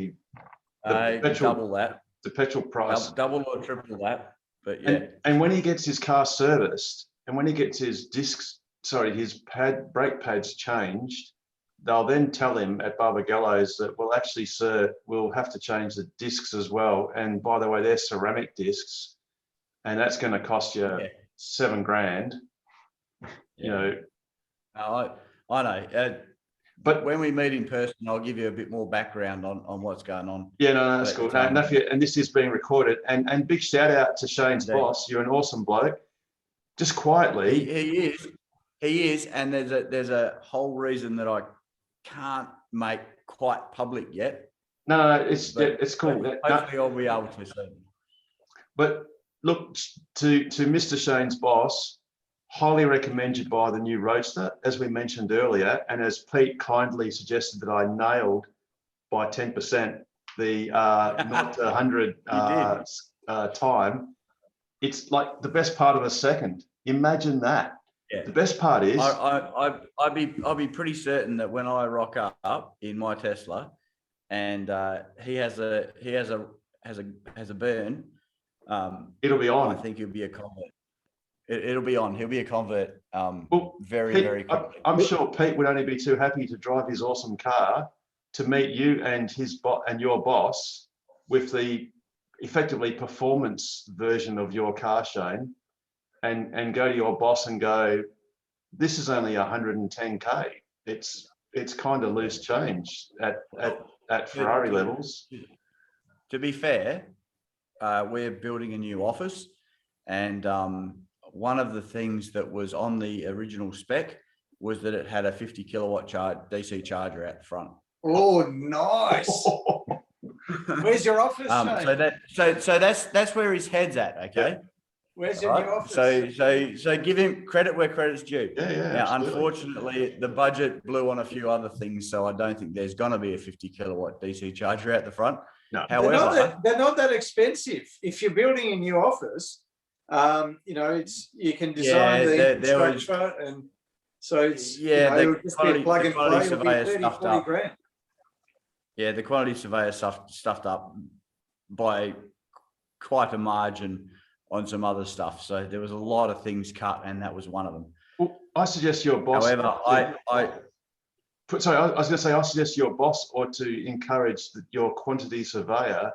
double that. The petrol price, double or triple that. But yeah. And when he gets his car serviced, and when he gets his brake pads changed, they'll then tell him at Barbagallo's that, well, actually, sir, we'll have to change the discs as well. And by the way, they're ceramic discs, and that's going to cost you $7,000. You know. I know. But when we meet in person, I'll give you a bit more background on what's going on. Yeah, no, that's cool. And this is being recorded. And big shout out to Shane's boss. You're an awesome bloke. Just quietly. He is, and there's a whole reason that I can't make quite public yet. No, it's cool. Hopefully, I'll be able to soon. But look, to Mr. Shane's boss, highly recommend you buy the new Roadster, as we mentioned earlier, and as Pete kindly suggested that I nailed by 10% the 0 to 100 time. It's like the best part of a second. Imagine that. Yeah. The best part is I'll be pretty certain that when I rock up in my Tesla, and he has a burn, it'll be on. I think he'll be a convert. It'll be on. He'll be a convert. Very Pete, very quickly. I'm sure Pete would only be too happy to drive his awesome car to meet you and your boss with the effectively performance version of your car, Shane. And go to your boss and go, this is only 110k. It's kind of loose change at Ferrari levels. To be fair, we're building a new office, and one of the things that was on the original spec was that it had a 50 kilowatt DC charger out the front. Oh, nice. Where's your office, Shane? So that's where his head's at. Okay. Where's your new office? So give him credit where credit's due. Yeah. Now, unfortunately, the budget blew on a few other things, so I don't think there's going to be a 50 kilowatt DC charger out the front. No. However, they're not that expensive. If you're building a new office, you can design the structure, and so it's it'll just be a plug and play. It'll be 30-40 grand. Yeah, the quantity surveyor stuffed up by quite a margin on some other stuff. So there was a lot of things cut, and that was one of them. Well, I suggest your boss. However, Sorry, I was going to say, I suggest your boss ought to encourage your quantity surveyor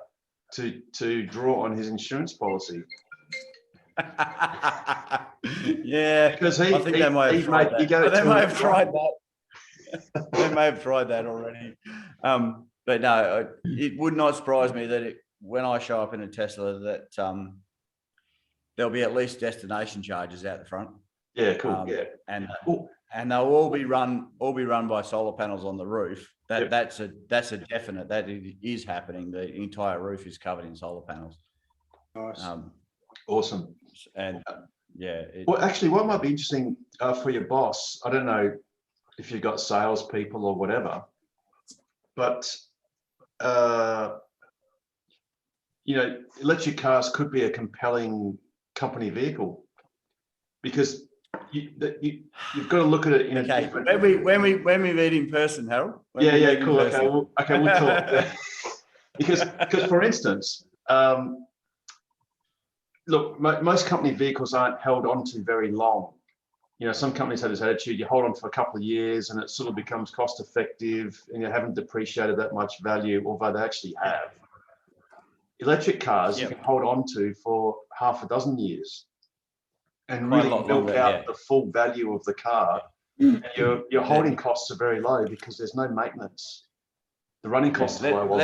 to draw on his insurance policy. Yeah, because I think they may have tried that. They may have tried that. They may have tried that already. But no, it would not surprise me that when I show up in a Tesla that there'll be at least destination charges out the front. Yeah, cool. And they'll all be run by solar panels on the roof. That's a definite. That is happening. The entire roof is covered in solar panels. Nice. Awesome. And well, actually, what might be interesting for your boss, I don't know if you've got salespeople or whatever, but electric cars could be a compelling company vehicle, because you've got to look at it in a different. When we meet in person, Harold. Cool. Okay, we'll talk. because for instance, look, most company vehicles aren't held on to very long. Some companies have this attitude: you hold on for a couple of years, and it sort of becomes cost effective, and you haven't depreciated that much value, although they actually have. Electric cars you can hold on to for half a dozen years and really milk out the full value of the car. And your holding costs are very low because there's no maintenance. The running costs are low.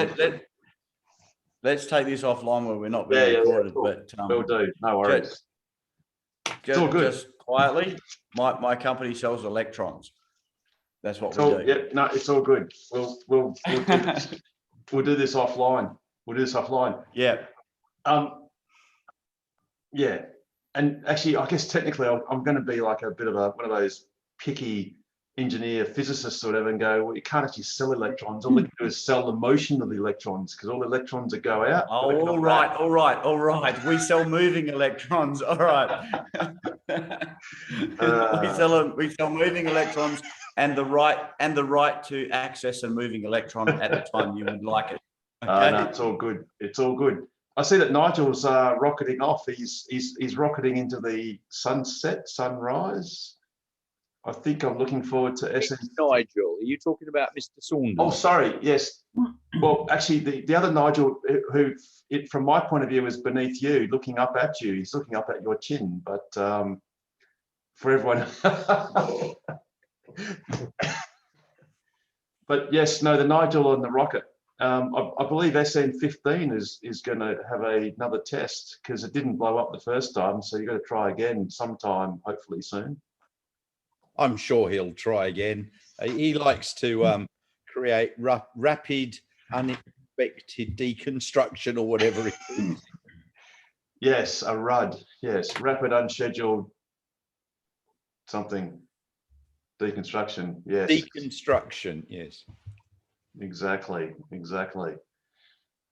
Let's take this offline where we're not being recorded. Cool. But we'll do. No worries. Just quietly, my company sells electrons. That's what we do. Yeah, no, it's all good. We'll do this offline. We'll do this offline. Yeah. Yeah. And actually, I guess technically I'm going to be like a bit of one of those picky engineer physicists or whatever, and go, well, you can't actually sell electrons. All you can do is sell the motion of the electrons, because all the electrons that go out. Oh, all right. We sell moving electrons. All right. We sell moving electrons and the right to access a moving electron at the time you would like it. Okay? No, it's all good. It's all good. I see that Nigel's rocketing off. He's rocketing into the sunrise. I think I'm looking forward to SN. Nigel, are you talking about Mr. Saunders? Oh, sorry. Yes. Well, actually, the other Nigel, who from my point of view is beneath you, looking up at you. He's looking up at your chin. But for everyone, but yes, no, the Nigel on the rocket. I believe SN15 is going to have another test, because it didn't blow up the first time. So you've got to try again sometime, hopefully soon. I'm sure he'll try again. He likes to create rapid, unexpected deconstruction, or whatever it is. Yes, a RUD. Yes, rapid, unscheduled something. Deconstruction. Yes. Deconstruction. Yes. Exactly.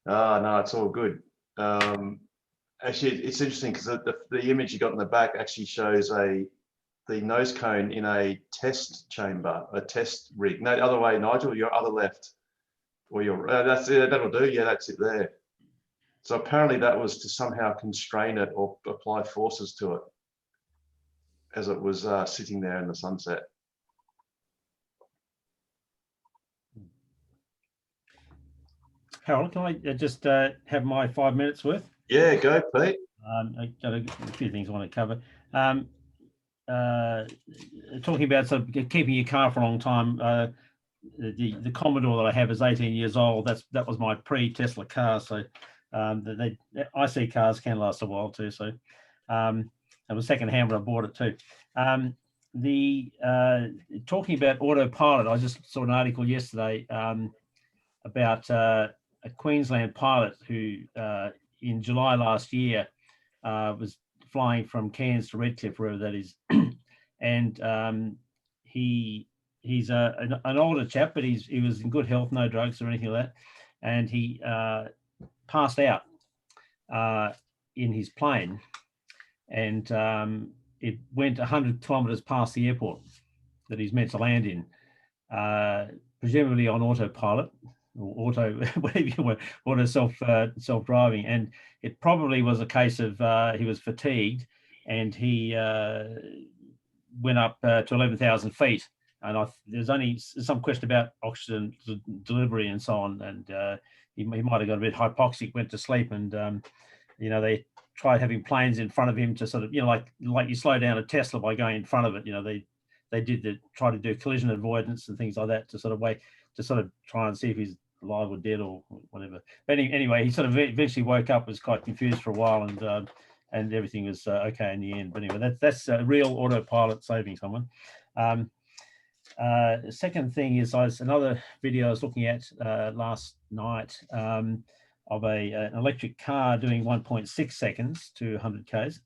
No, it's all good. Actually, it's interesting because the image you got in the back actually shows the nose cone in a test chamber, a test rig. No, the other way, Nigel, your other left, or your that's it. That'll do. Yeah, that's it there. So apparently that was to somehow constrain it or apply forces to it as it was sitting there in the sunset. Harold, can I just have my 5 minutes worth? Yeah, go, Pete. I got a few things I want to cover. Talking about sort of keeping your car for a long time. The Commodore that I have is 18 years old. That was my pre-Tesla car. So IC cars can last a while too. So it was secondhand when I bought it too. Talking about autopilot, I just saw an article yesterday about a Queensland pilot who in July last year was flying from Cairns to Redcliffe, wherever that is, and he's an older chap, but he was in good health, no drugs or anything like that, and he passed out in his plane, and it went 100 kilometres past the airport that he's meant to land in, presumably on autopilot. Or auto, whatever you want, auto self-driving, and it probably was a case of he was fatigued, and he went up to 11,000 feet and there's only some question about oxygen delivery and so on, and he might have got a bit hypoxic, went to sleep, and they tried having planes in front of him to sort of, like you slow down a Tesla by going in front of it. They try to do collision avoidance and things like that to sort of try and see if he's alive or dead or whatever. But anyway, he sort of eventually woke up, was quite confused for a while, and everything was okay in the end. But anyway, that's a real autopilot saving someone. The second thing is another video I was looking at last night of an electric car doing 1.6 seconds to 100 k's,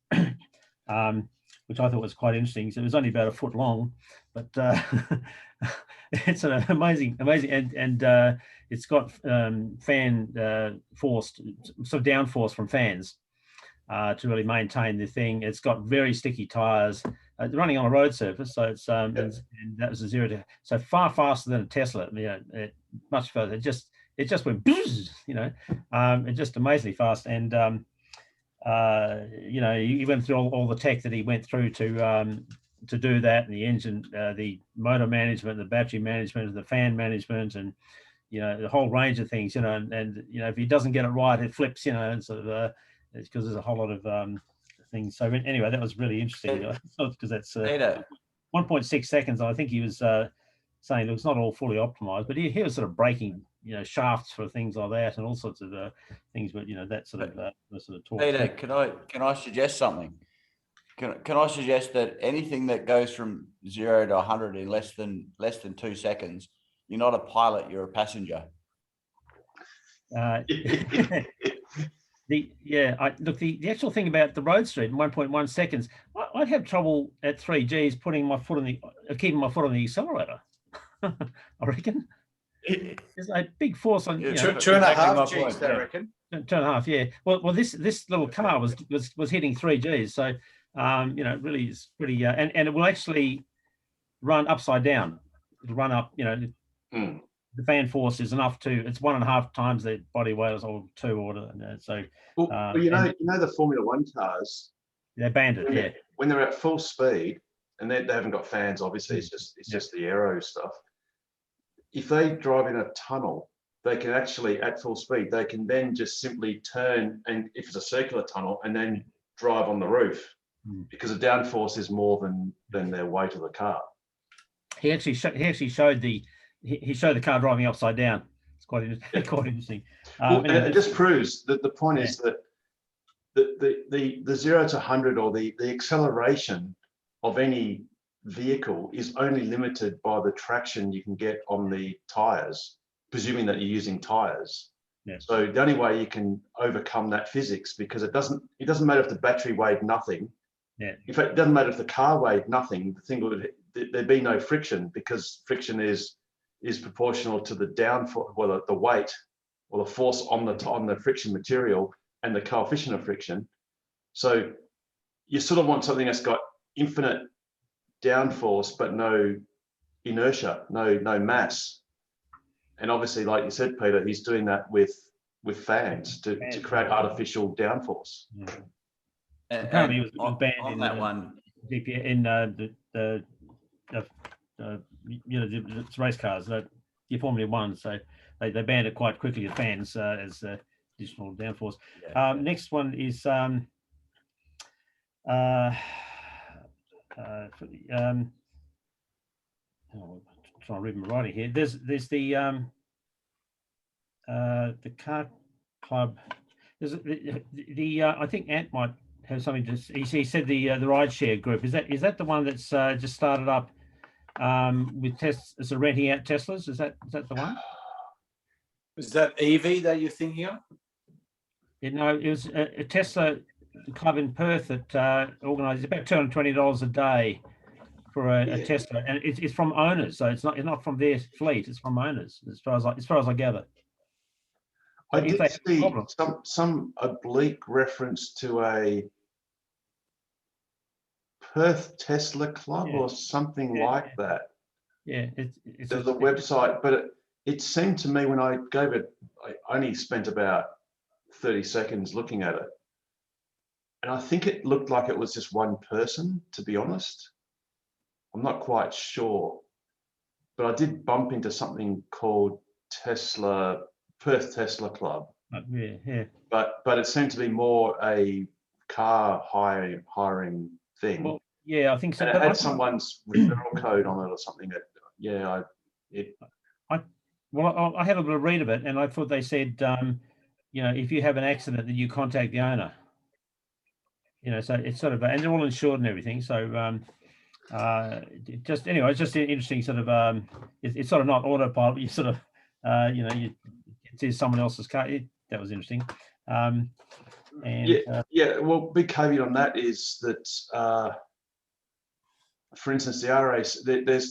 which I thought was quite interesting. So it was only about a foot long, but it's an amazing, and it's got fan forced, sort of downforce from fans to really maintain the thing. It's got very sticky tires. Running on a road surface, so it's and that was a 0 to so far faster than a Tesla. Much further. It just went, it's just amazingly fast. And he went through all the tech that he went through to do that, and the engine, the motor management, the battery management, the fan management, and the whole range of things. And if he doesn't get it right, it flips. And sort of it's because there's a whole lot of things. So anyway, that was really interesting because that's 1.6 seconds. I think he was saying it was not all fully optimized, but he was sort of breaking shafts for things like that and all sorts of things. But that sort of talk. Peter, can I suggest something? Can I suggest that anything that goes from 0 to 100 in less than 2 seconds, you're not a pilot, you're a passenger. The actual thing about the Roadster in 1.1 seconds, I'd have trouble at 3 Gs keeping my foot on the accelerator. I reckon. There's a big force on 2.5 Gs, I reckon. 2.5, yeah. Well, this little car was hitting 3 Gs, so it really is pretty. And it will actually run upside down. It'll run up. The fan force is enough it's 1.5 times the body weight or 2 order. So, the Formula One cars, they're banded, when they're at full speed, and they haven't got fans, obviously, it's just the aero stuff. If they drive in a tunnel, they can actually, at full speed, they can then just simply turn, and if it's a circular tunnel, and then drive on the roof, because the downforce is more than their weight of the car. He actually showed he showed the car driving upside down. It's quite interesting. It just proves that the point is that the 0 to 100 or the acceleration of any vehicle is only limited by the traction you can get on the tires, presuming that you're using tires. Yeah. So the only way you can overcome that physics, because it doesn't matter if the battery weighed nothing. Yeah. In fact, it doesn't matter if the car weighed nothing. The thing there'd be no friction, because friction is proportional to the downforce, the weight or the force on the friction material and the coefficient of friction. So you sort of want something that's got infinite downforce but no inertia, no mass. And obviously, like you said, Peter, he's doing that with fans to create artificial downforce. Yeah. Apparently, it was banned on in that one. GP in the race cars, the Formula One. So they banned it quite quickly. The fans as additional downforce. Next one is trying to read my writing here. There's the car club. There's I think Ant might have something to. He said the rideshare group. Is that the one that's just started up with so renting out Teslas? Is that the one? Is that EV that you're thinking of? It was a Tesla club in Perth that organised about $220 a day for a Tesla, and it's from owners, so it's not from their fleet. It's from owners, as far as I gather. I did see some oblique reference to a Perth Tesla club or something like that. Yeah, there's a website, but it seemed to me when I gave it, I only spent about 30 seconds looking at it, and I think it looked like it was just one person. To be honest, I'm not quite sure. but I did bump into something called Perth Tesla Club. Yeah. But it seemed to be more a car hiring thing. Well, yeah, I think so. And it had someone's referral code on it or something. That I had a little read of it, and I thought they said, if you have an accident, then you contact the owner. So it's sort of, and they're all insured and everything. So it's just an interesting sort of, it's sort of not autopilot. You sort of, it is someone else's car. That was interesting. Well, big caveat on that is that, for instance, the RAC,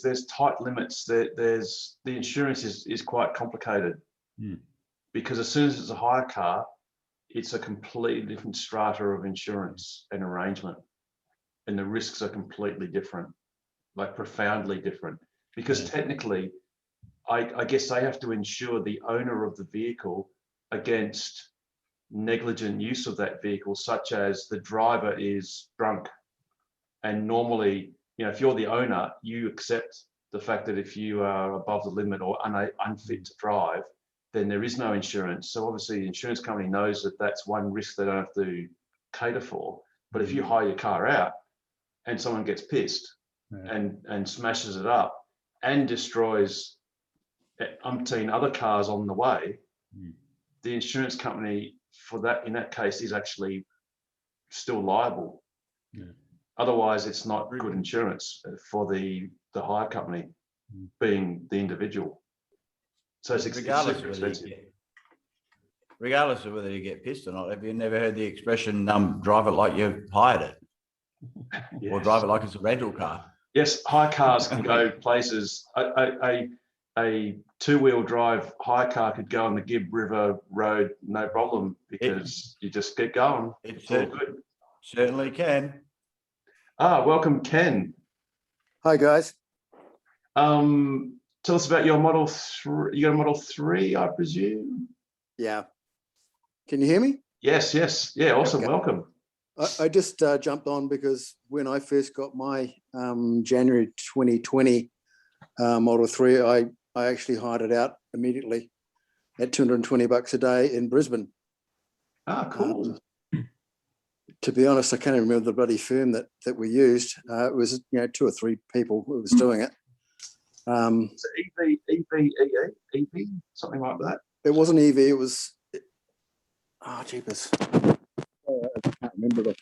there's tight limits. There's the insurance is quite complicated because as soon as it's a hire car, it's a completely different strata of insurance and arrangement, and the risks are completely different, like profoundly different. Because technically, I guess they have to insure the owner of the vehicle against negligent use of that vehicle, such as the driver is drunk. And normally, if you're the owner, you accept the fact that if you are above the limit or unfit to drive, then there is no insurance. So obviously the insurance company knows that that's one risk they don't have to cater for. But if you hire your car out and someone gets pissed and smashes it up and destroys umpteen other cars on the way, the insurance company for that, in that case, is actually still liable. Otherwise, it's not good insurance for the hire company, being the individual. So it's regardless super expensive. Regardless of whether you get pissed or not, have you never heard the expression, drive it like you've hired it? Or drive it like it's a rental car? Yes, hire cars can go places. A two-wheel drive hire car could go on the Gibb River Road, no problem, because you just get going. It certainly can. Welcome, Ken. Hi, guys. Tell us about your Model 3. You got a Model 3, I presume? Yeah. Can you hear me? Yes. Yeah, awesome. Okay. Welcome. I just jumped on because when I first got my January 2020 Model 3, I actually hired it out immediately at $220 a day in Brisbane. Cool. To be honest, I can't even remember the bloody firm that we used. It was 2 or 3 people who was doing it. EV, something like that. It wasn't EV. It was. Jeepers. I can't remember it.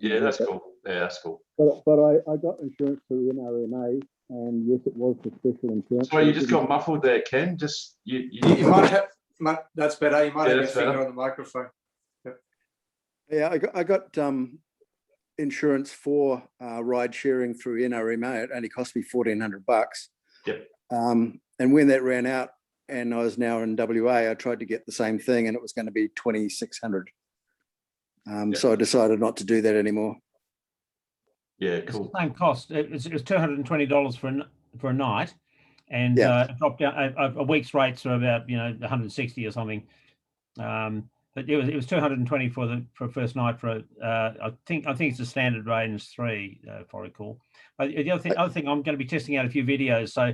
Yeah, that's cool. Yeah, that's cool. But I got insurance through NRMA, and yes, it was the special insurance. Sorry, you just got muffled there, Ken. Just you might have. That's better. You might have your finger on the microphone. Yeah, I got insurance for ride sharing through NRMA. It only cost me $1,400. Yep. And when that ran out, and I was now in WA, I tried to get the same thing, and it was going to be $2,600. So I decided not to do that anymore. Yeah, cool. It's the same cost. It was $220 for a night, and it dropped down. A week's rates are about 160 or something. But it was 220 for first night for I think it's a standard range 3 if I recall. But the other thing I'm going to be testing out a few videos. So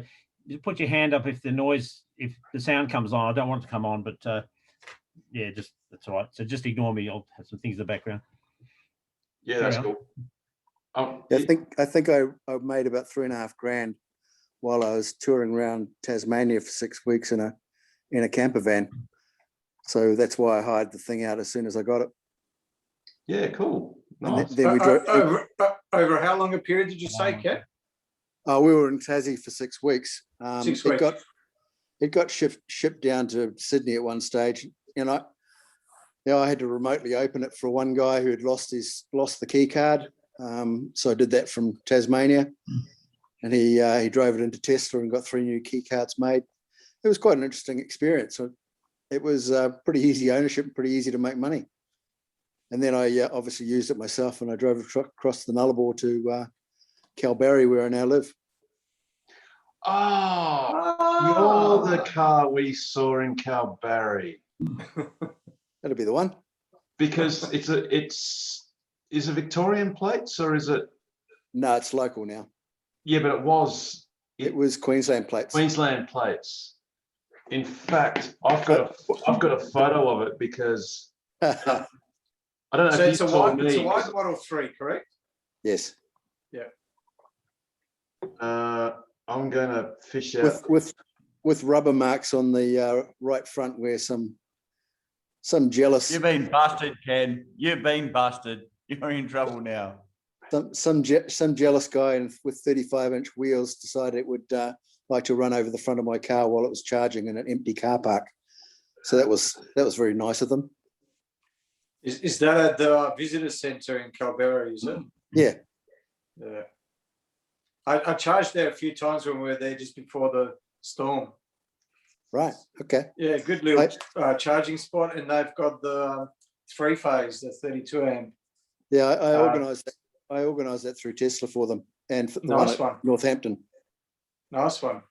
just put your hand up if the sound comes on. I don't want it to come on, but just that's all right. So just ignore me. I'll have some things in the background. Yeah, that's cool. I think I made about $3,500 while I was touring around Tasmania for 6 weeks in a camper van. So that's why I hired the thing out as soon as I got it. Yeah, cool. Nice. Then we drove over how long a period did you say, Ken? We were in Tassie for 6 weeks. 6 weeks. It got shipped down to Sydney at one stage. I had to remotely open it for one guy who had lost the key card. So I did that from Tasmania, and he drove it into Tesla and got 3 new key cards made. It was quite an interesting experience. It was pretty easy ownership, pretty easy to make money. And then I obviously used it myself, and I drove across the Nullarbor to Kalbarri, where I now live. You're the car we saw in Kalbarri. That'll be the one. Because is it Victorian plates or is it? No, it's local now. Yeah, but it was It was Queensland plates. Queensland plates. In fact, I've got a photo of it because I don't know So if it's you a saw white, it's a me. white Model 3, correct? Yes. Yeah. I'm going to fish out. With rubber marks on the right front where some jealous. You've been busted, Ken. You've been busted. You're in trouble now. Some jealous guy with 35-inch wheels decided it would like to run over the front of my car while it was charging in an empty car park. So that was very nice of them. Is that at the visitor centre in Kalbarri, is it? Yeah. Yeah. I charged there a few times when we were there just before the storm. Right. Okay. Yeah, good little charging spot, and they've got the 3-phase, the 32 amp. Yeah, I organised that. I organised that through Tesla for them, and for the Nice one one. at Northampton. Nice one.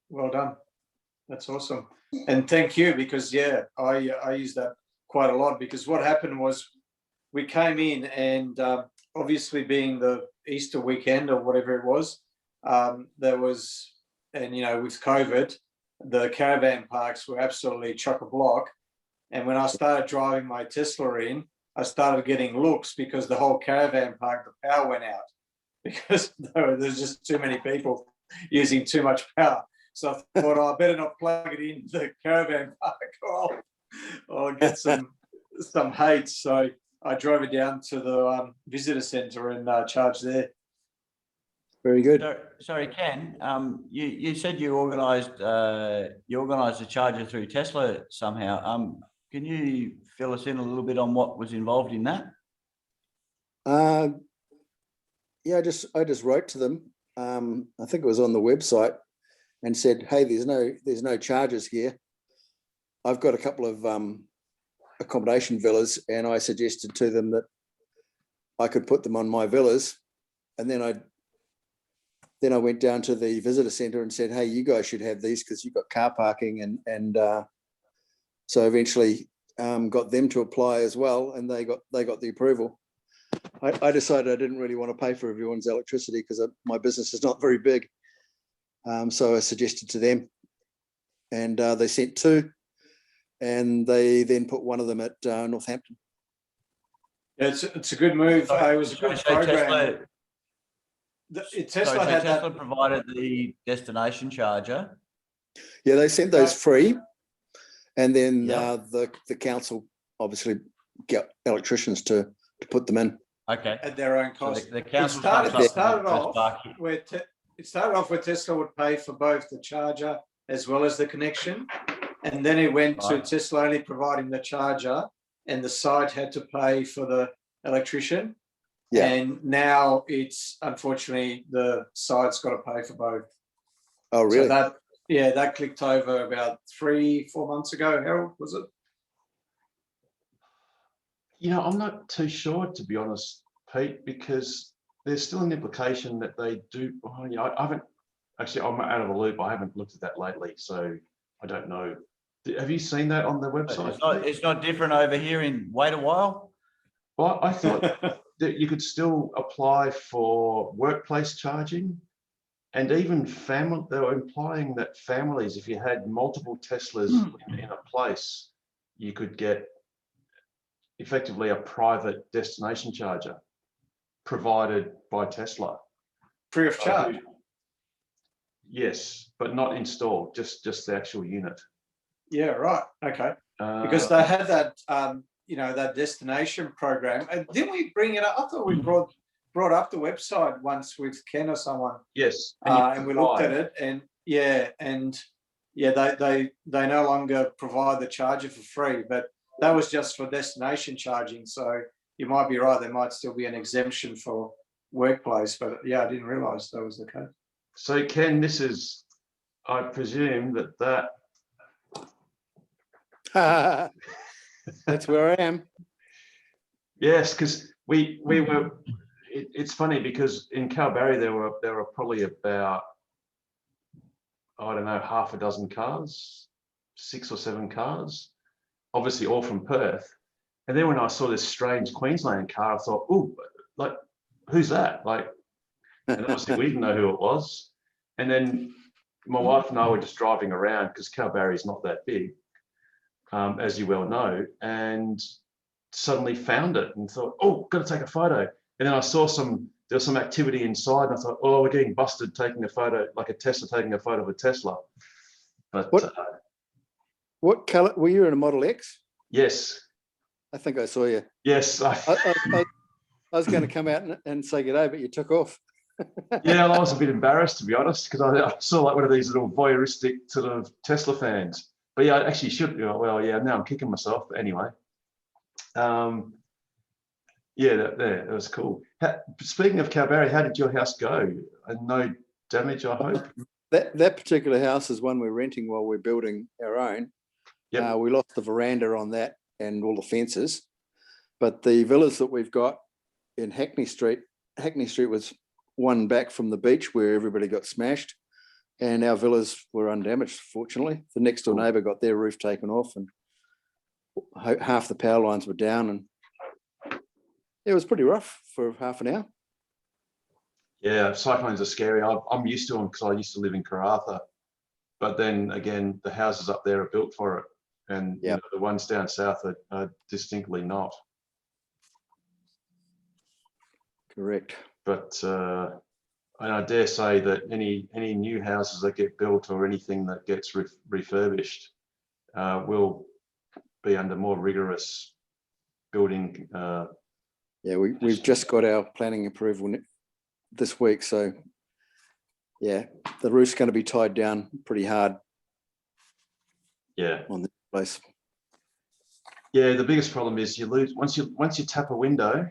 Well done. That's awesome. And thank you, because yeah, I use that quite a lot, because what happened was we came in and obviously being the Easter weekend or whatever it was, there was, and you know, with COVID, the caravan parks were absolutely chock-a-block. And when I started driving my Tesla in, I started getting looks because the whole caravan park, the power went out because there's just too many people using too much power. So I thought, I better not plug it in the caravan park or I'll get some hate. So I drove it down to the visitor centre and charged there. Very good. Sorry, Ken. You said you organised a charger through Tesla somehow. Can you fill us in a little bit on what was involved in that? Yeah, I just wrote to them. I think it was on the website, and said, "Hey, there's no charges here. I've got a couple of accommodation villas, and I suggested to them that I could put them on my villas, and then I went down to the visitor centre and said, hey, you guys should have these because you've got car parking, and so eventually got them to apply as well, and they got the approval. I decided I didn't really want to pay for everyone's electricity because my business is not very big, so I suggested to them, and they sent 2, and they then put one of them at Northampton. Yeah, it's a good move. It was a good program. Tesla provided the destination charger. Yeah, they sent those free, and then the council obviously get electricians to put them in. Okay. At their own cost. So the council it started off where Tesla would pay for both the charger as well as the connection, and then it went to Tesla only providing the charger, and the site had to pay for the electrician. Yeah. And now it's unfortunately the site's got to pay for both. Oh, really? So that clicked over about 3-4 months ago. Harold, was it? You know, I'm not too sure, to be honest, Pete, because there's still an implication that they do. Well, you know, I haven't actually. I'm out of the loop. I haven't looked at that lately, so I don't know. Have you seen that on the website? It's not different over here in Wait a While. Well, I thought that you could still apply for workplace charging, and even family. They were implying that families, if you had multiple Teslas in a place, you could get effectively a private destination charger provided by Tesla. Free of charge? Yes, but not installed, just the actual unit. Yeah, right. Okay. Because they had that, that destination program. And didn't we bring it up? I thought we brought up the website once with Ken or someone. Yes. And we looked at it, and they no longer provide the charger for free, but that was just for destination charging. So you might be right. There might still be an exemption for workplace, but I didn't realise that was the case. So Ken, this is, I presume that. That's where I am. Yes, because we were. It's funny because in Kalbarri there were probably about, I don't know, half a dozen cars, 6 or 7 cars, obviously all from Perth. And then when I saw this strange Queensland car, I thought, oh, like, who's that? Like, and obviously we didn't know who it was. And then my wife and I were just driving around because Kalbarri is not that big, as you well know, and suddenly found it and thought, oh, got to take a photo. And then I saw there was some activity inside, and I thought, oh, we're getting busted taking a photo, like a Tesla taking a photo of a Tesla. But what color were you in, a Model X? Yes. I think I saw you. Yes. I was going to come out and say good day, but you took off. Yeah, I was a bit embarrassed, to be honest, because I saw like one of these little voyeuristic sort of Tesla fans. But yeah, I actually should. Well, yeah, now I'm kicking myself. But anyway, yeah, that was cool. Speaking of Kalbarri, how did your house go? No damage, I hope. That particular house is one we're renting while we're building our own. Yep. We lost the veranda on that and all the fences, but the villas that we've got in Hackney Street was one back from the beach where everybody got smashed, and our villas were undamaged, fortunately. The next door neighbour got their roof taken off and half the power lines were down, and it was pretty rough for half an hour. Yeah, cyclones are scary. I'm used to them because I used to live in Karratha, but then again, the houses up there are built for it, and you know, the ones down south are distinctly not. Correct. But and I dare say that any new houses that get built or anything that gets refurbished will be under more rigorous building. Yeah, we've just got our planning approval this week, so yeah, the roof's going to be tied down pretty hard. Yeah, on this place. Yeah, the biggest problem is you lose once you tap a window.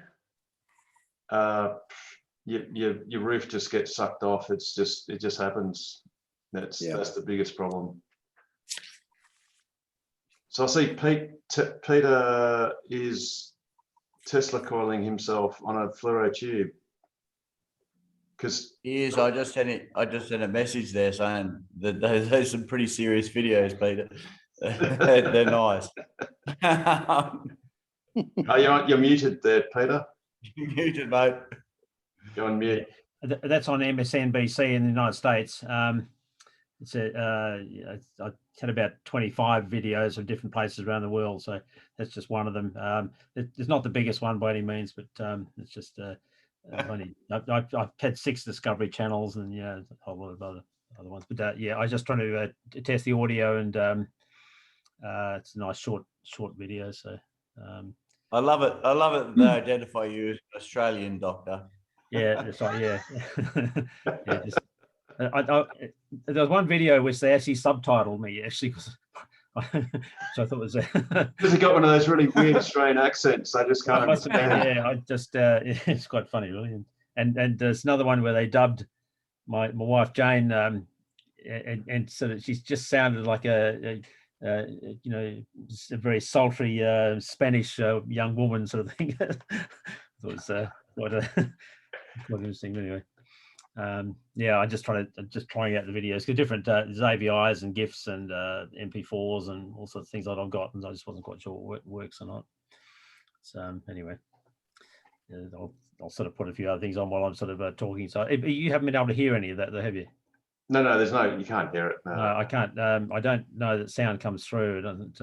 Your roof just gets sucked off. It just happens. That's the biggest problem. So I see Peter is Tesla coiling himself on a fluoro tube. Because he is. I just sent a message there saying that there's some pretty serious videos, Peter. They're nice. You're muted there, Peter. You're muted, mate. Go on mute. That's on MSNBC in the United States. It's I had about 25 videos of different places around the world, so that's just one of them. It's not the biggest one by any means, but it's just funny. I've had 6 Discovery channels and a whole lot of other ones. But yeah, I was just trying to test the audio, and it's a nice short video. So I love it. I love it that they identify you as an Australian doctor. Yeah, that's right. Yeah, there was one video which they actually subtitled me because so I thought it was because he got one of those really weird Australian accents. I just can't understand. Yeah, I just it's quite funny, really. And there's another one where they dubbed my wife Jane, and so that she's just sounded like a very sultry Spanish young woman sort of thing. It was quite interesting. Anyway, I'm just trying out the videos because different there's AVIs and GIFs and MP4s and all sorts of things that I've got, and I just wasn't quite sure what works or not. So anyway, I'll sort of put a few other things on while I'm sort of talking. So you haven't been able to hear any of that, though, have you? No, you can't hear it. No, I can't. I don't know that sound comes through. It doesn't,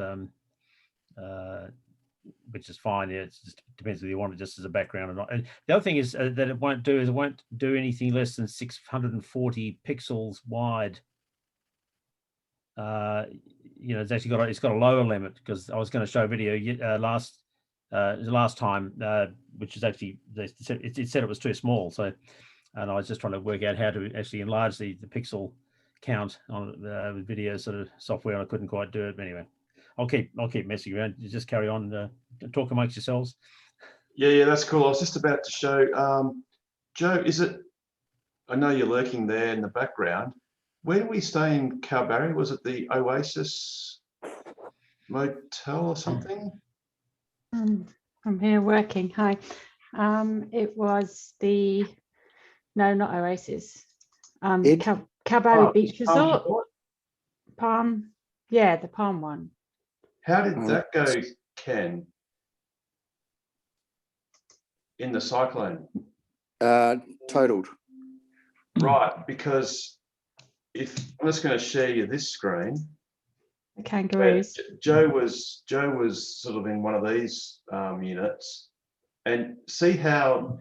which is fine. Yeah, it just depends whether you want it just as a background or not. And the other thing is that it won't do anything less than 640 pixels wide. It's actually got a lower limit, because I was going to show a video last time, which is actually it said it was too small. So. And I was just trying to work out how to actually enlarge the pixel count on with video sort of software, and I couldn't quite do it. But anyway, I'll keep messing around. You just carry on, talk amongst yourselves. Yeah, that's cool. I was just about to show Joe. I know you're lurking there in the background. Where do we stay in Kalbarri? Was it the Oasis Motel or something? I'm here working. Hi. It was the. No, not Oasis. Kalbarri Beach Resort. Palm. Yeah, the Palm one. How did that go, Ken? In the cyclone? Totaled. Right, because if I'm just going to share you this screen. The kangaroos. Joe was sort of in one of these units, and see how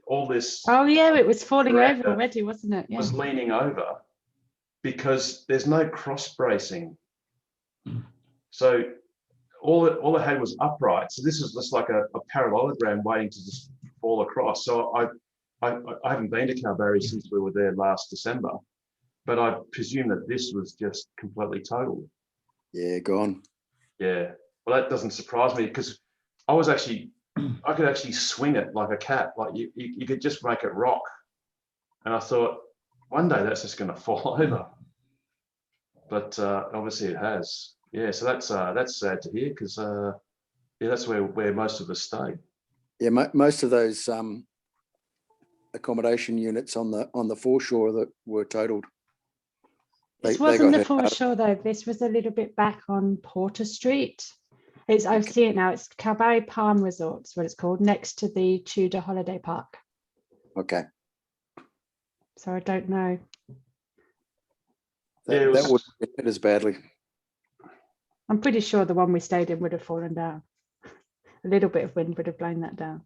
all this. Oh yeah, it was falling over already, wasn't it? Yeah. Was leaning over because there's no cross bracing. So all it had was upright. So this is just like a parallelogram waiting to just fall across. So I haven't been to Kalbarri since we were there last December, but I presume that this was just completely totaled. Yeah, gone. Yeah. Well, that doesn't surprise me because I could actually swing it like a cat. Like you could just make it rock. And I thought one day that's just going to fall over. But obviously it has. Yeah, so that's sad to hear because that's where most of us stay. Yeah, most of those accommodation units on the foreshore that were totaled. This wasn't the foreshore though. This was a little bit back on Porter Street. I see it now. It's Kalbarri Palm Resorts, what it's called, next to the Tudor Holiday Park. Okay. So I don't know. That would hit as badly. I'm pretty sure the one we stayed in would have fallen down. A little bit of wind would have blown that down.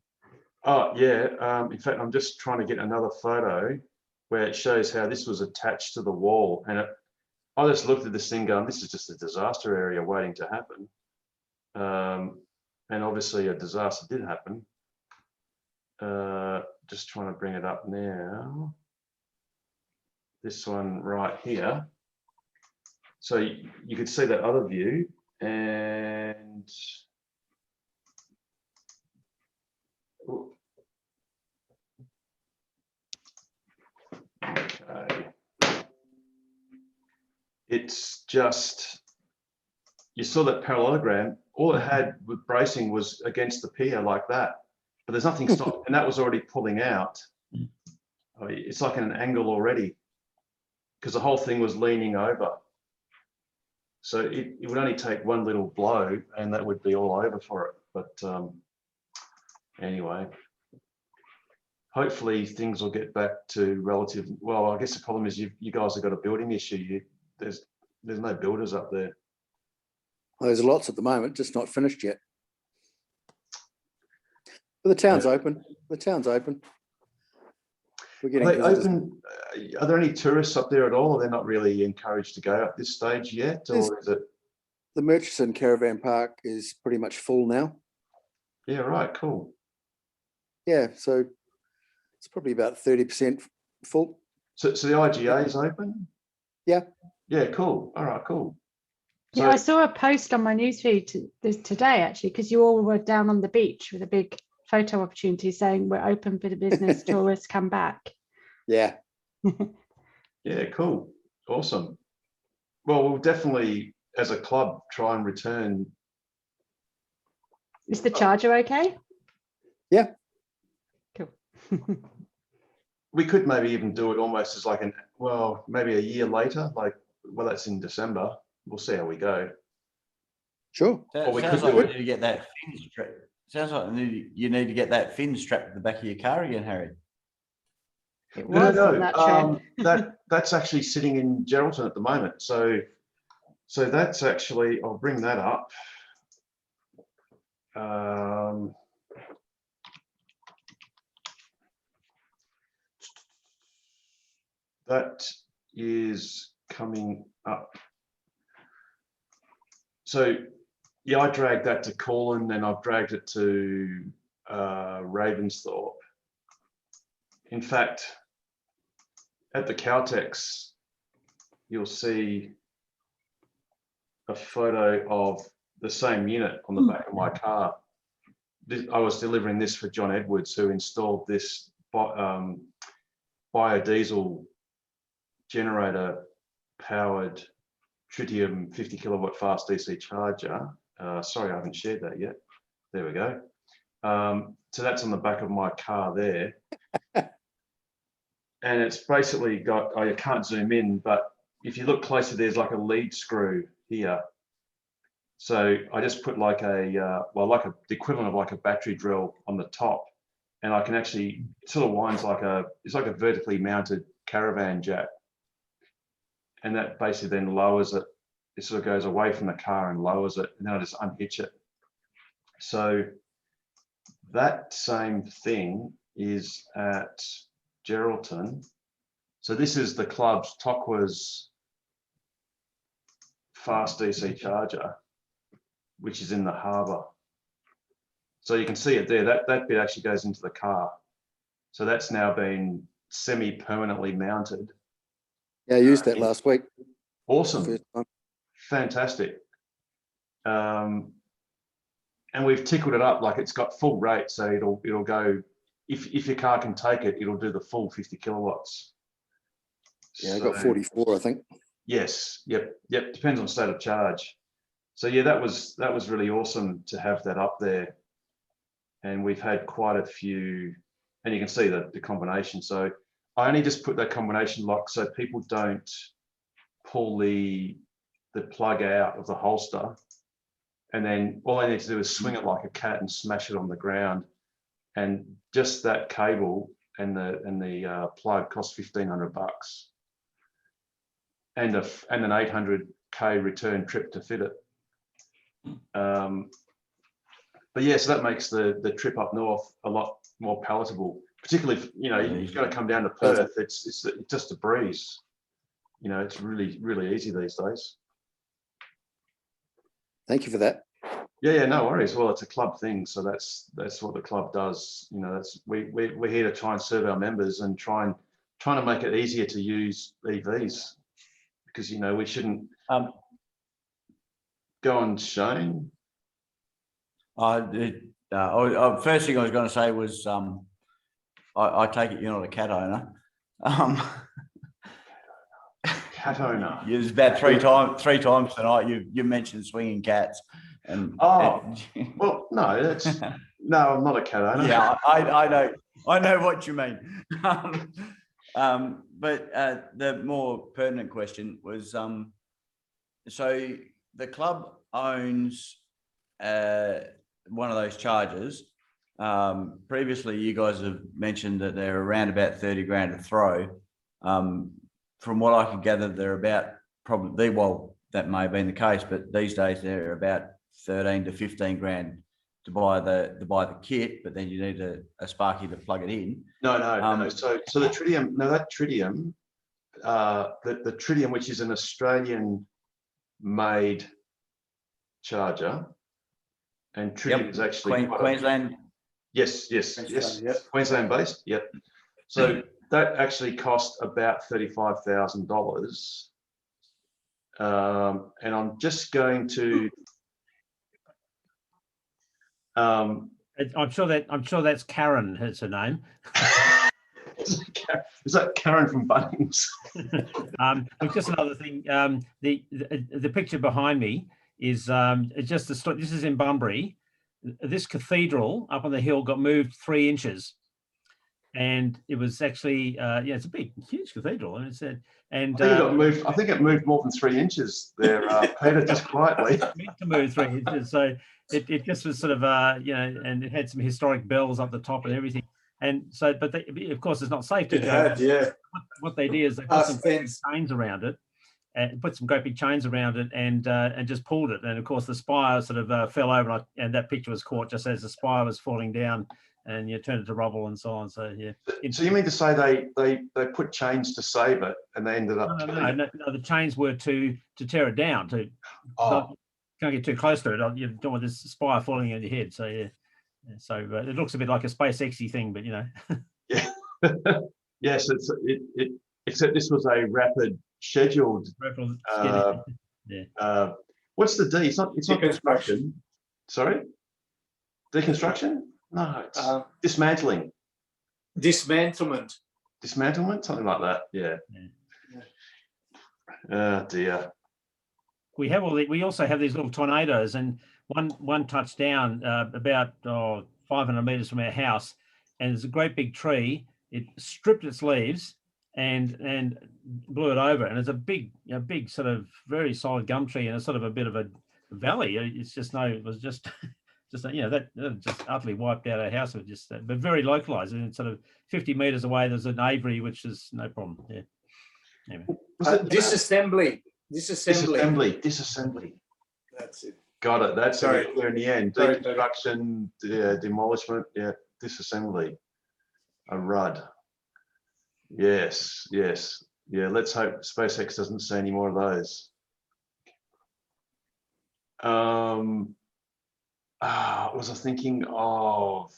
Oh yeah. In fact, I'm just trying to get another photo where it shows how this was attached to the wall, and I just looked at this thing going, this is just a disaster area waiting to happen. And obviously a disaster did happen. Just trying to bring it up now. This one right here. So you could see that other view, and okay. It's just, you saw that parallelogram, all it had with bracing was against the pier like that, but there's nothing stopped, and that was already pulling out. It's like an angle already because the whole thing was leaning over. So it would only take one little blow and that would be all over for it. But anyway, hopefully things will get back to relative. Well, I guess the problem is you guys have got a building issue. There's no builders up there. Well, there's lots at the moment, just not finished yet. But the town's open. The town's open. We're getting open. Are there any tourists up there at all? Or they're not really encouraged to go at this stage yet, or is it? The Murchison Caravan Park is pretty much full now. Yeah, right. Cool. Yeah, so it's probably about 30% full. So the IGA is open? Yeah. Yeah, cool. All right, cool. Yeah, I saw a post on my newsfeed today actually, because you all were down on the beach with a big photo opportunity saying we're open for the business, tourists come back. Yeah. Yeah, cool. Awesome. Well, we'll definitely, as a club, try and return. Is the charger okay? Yeah. Cool. We could maybe even do it almost as like maybe a year later, well, that's in December. We'll see how we go. Sure. Sounds like we need to get that fin strapped. Sounds like you need to get that fin strapped to the back of your car again, Harry. It was on that trip. That's actually sitting in Geraldton at the moment. So that's actually, I'll bring that up. That is coming up. So yeah, I dragged that to Corlin, and I've dragged it to Ravensthorpe. In fact, at the Caltex, you'll see a photo of the same unit on the back of my car. I was delivering this for John Edwards, who installed this biodiesel generator powered tritium 50 kilowatt fast DC charger. Sorry, I haven't shared that yet. There we go. So that's on the back of my car there. And it's basically got, you can't zoom in, but if you look closer, there's like a lead screw here. So I just put like the equivalent of like a battery drill on the top, and I can actually, it sort of winds like it's like a vertically mounted caravan jack. and that basically then lowers it. It sort of goes away from the car and lowers it, and then I just unhitch it. So that same thing is at Geraldton. So this is the club's Tokwa's fast DC charger, which is in the harbour. So you can see it there, that bit actually goes into the car. So that's now been semi-permanently mounted. Yeah, I used that last week. Awesome. Fantastic. And we've tickled it up, like it's got full rate, so it'll go, if your car can take it, it'll do the full 50 kilowatts. Yeah, I got 44, I think. Yes, yep, depends on state of charge. So yeah, that was really awesome to have that up there. And we've had quite a few, and you can see the combination. So I only just put that combination lock so people don't pull the plug out of the holster, and then all they need to do is swing it like a cat and smash it on the ground. And just that cable and the plug costs $1,500, and an 800K return trip to fit it. But yeah, so that makes the trip up north a lot more palatable, particularly if, you know, you've got to come down to Perth. It's just a breeze. You know, it's really, really easy these days. Thank you for that. Yeah, no worries. Well, it's a club thing, so that's what the club does. You know, we're here to try and serve our members and trying to make it easier to use EVs, because, you know, we shouldn't go on, Shane. First thing I was going to say was, I take it you're not a cat owner. Cat owner. It's about three times tonight you mentioned swinging cats. And well, no, that's no, I'm not a cat owner. Yeah, I know what you mean. But the more pertinent question was, so the club owns one of those chargers. Previously, you guys have mentioned that they're around about 30 grand a throw. From what I can gather, they're about probably, well, that may have been the case, but these days they're about 13 to 15 grand to buy the kit, but then you need a Sparky to plug it in. No. So the Tritium, that Tritium, the Tritium, which is an Australian made charger, and Tritium is actually Queensland. Yes, Queensland based. Yep. So that actually cost about $35,000. And I'm just going to. I'm sure that's Karen. Is her name. Is that Karen from Bunnings? Just another thing. The picture behind me is just the. This is in Bunbury. This cathedral up on the hill got moved 3 inches, and it was actually it's a big, huge cathedral, and I think it moved more than 3 inches there, Peter. Just quietly. Meant to move 3 inches, so it just was sort of and it had some historic bells up the top and everything, and so but of course it's not safe to go. What they did is they put some chains around it. And put some great big chains around it, and just pulled it. And of course, the spire sort of fell over, and that picture was caught just as the spire was falling down, and you turned it to rubble and so on. So yeah. So you mean to say they put chains to save it, and they ended up? No. The chains were to tear it down. Can't get too close to it. You don't want this spire falling on your head. So yeah. So it looks a bit like a SpaceX-y thing, but you know. Yeah. Yes, except this was a rapid. Scheduled. What's the D? It's not construction. Sorry? Deconstruction? No, it's dismantling. Dismantlement. Dismantlement? Something like that. Yeah. Oh dear. We also have these little tornadoes, and one touched down about 500 meters from our house, and there's a great big tree. It stripped its leaves and blew it over, and it's a big sort of very solid gum tree, and it's sort of a bit of a valley. It's just it was just that just utterly wiped out our house. It just but very localized, and it's sort of 50 meters away there's an aviary, which is no problem. Yeah. Disassembly. Disassembly. That's it. Got it. That's Sorry. it. We're in the end. Sorry, Deconstruction, demolishment. Yeah, disassembly. A RUD. Yes, yes. Yeah, let's hope SpaceX doesn't see any more of those. Was I thinking of?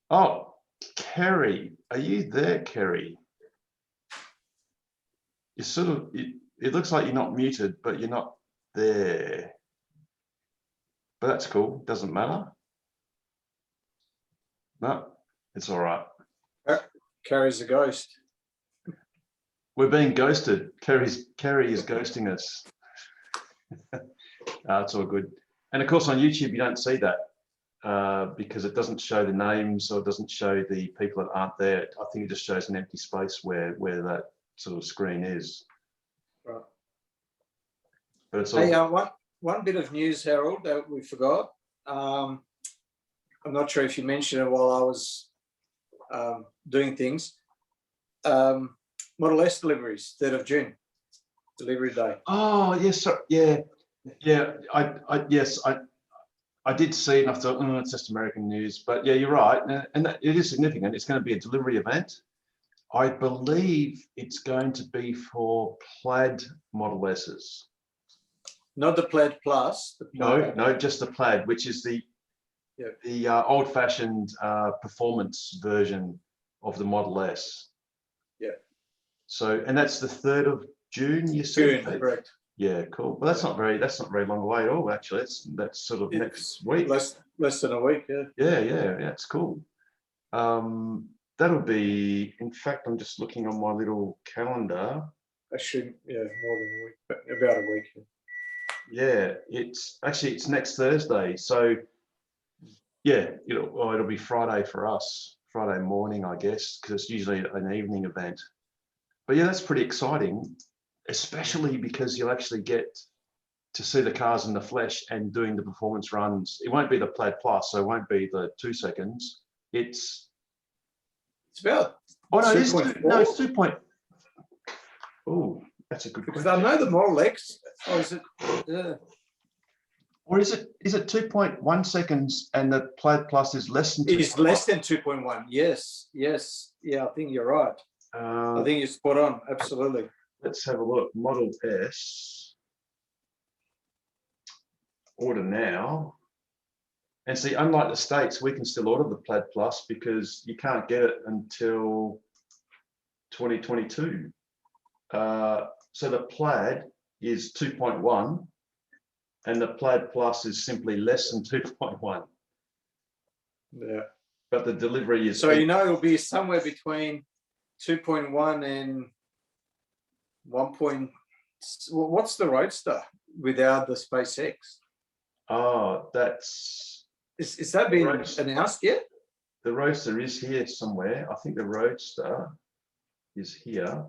Oh, Kerry. Are you there, Kerry? You sort of, it looks like you're not muted, but you're not there. But that's cool. Doesn't matter. No, it's all right. Carries a ghost. We're being ghosted. Kerry is ghosting us. It's all good. And of course, on YouTube, you don't see that because it doesn't show the names or it doesn't show the people that aren't there. I think it just shows an empty space where that sort of screen is. Right. But it's all. Hey, one bit of news, Harold, that we forgot. I'm not sure if you mentioned it while I was doing things. Model S deliveries, 3rd of June, delivery day. Oh yes, sir. Yeah. I did see it and I thought, oh, it's just American news. But yeah, you're right, and it is significant. It's going to be a delivery event. I believe it's going to be for Plaid Model S's. Not the Plaid Plus. The Plaid. No, just the Plaid, which is the old-fashioned performance version of the Model S. Yeah. So, and that's the 3rd of June. You said? June, correct. Yeah, cool. Well, that's not very long away at all. Actually, that's sort of next week. Less than a week. Yeah. Yeah, it's cool. That'll be. In fact, I'm just looking on my little calendar. Actually, yeah, more than a week, but about a week. Yeah, it's next Thursday. So, yeah, it'll be Friday for us. Friday morning, I guess, because it's usually an evening event. But yeah, that's pretty exciting, especially because you'll actually get to see the cars in the flesh and doing the performance runs. It won't be the Plaid Plus, so it won't be the 2 seconds. It's about. Oh no, it's 2 point. Oh, that's a good question. Because I know the Model X. Or is it? Or is it 2.1 seconds and the Plaid Plus is less than 2.1? It's less than 2.1. Yes. Yeah, I think you're right. I think you're spot on. Absolutely. Let's have a look. Model S. Order now. And see, unlike the States, we can still order the Plaid Plus because you can't get it until 2022. So the Plaid is 2.1 and the Plaid Plus is simply less than 2.1. Yeah. But the delivery is... So it'll be somewhere between 2.1 and 1. What's the Roadster without the SpaceX? Oh, that's... Is that been announced yet? The Roadster is here somewhere. I think the Roadster is here.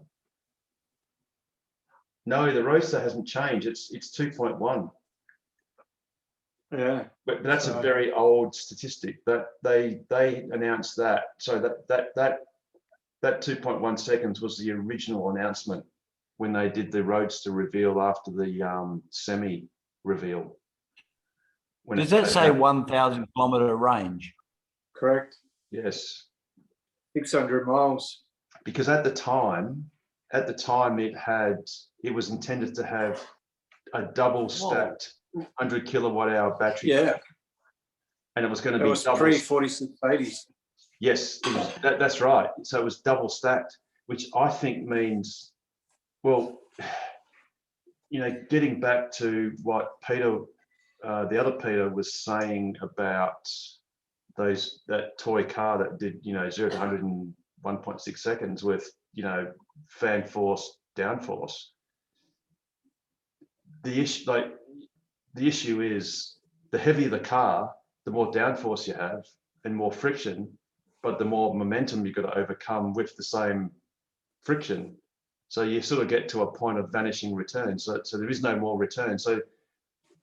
No, the Roadster hasn't changed. It's 2.1. Yeah. But that's a very old statistic. That they announced that. So that 2.1 seconds was the original announcement when they did the Roadster reveal after the Semi reveal. Does that say 1,000 kilometre range? Correct. Yes. 600 miles. Because at the time it was intended to have a double stacked 100 kilowatt hour battery. Yeah. And it was going to be double. pre-4680s. Yes, that's right. So it was double stacked, which I think means, well, getting back to what Peter, the other Peter was saying about that toy car that did 0 to 100 in 1.6 seconds with fan force downforce. The issue is the heavier the car, the more downforce you have and more friction, but the more momentum you've got to overcome with the same friction. So you sort of get to a point of vanishing return. So there is no more return. So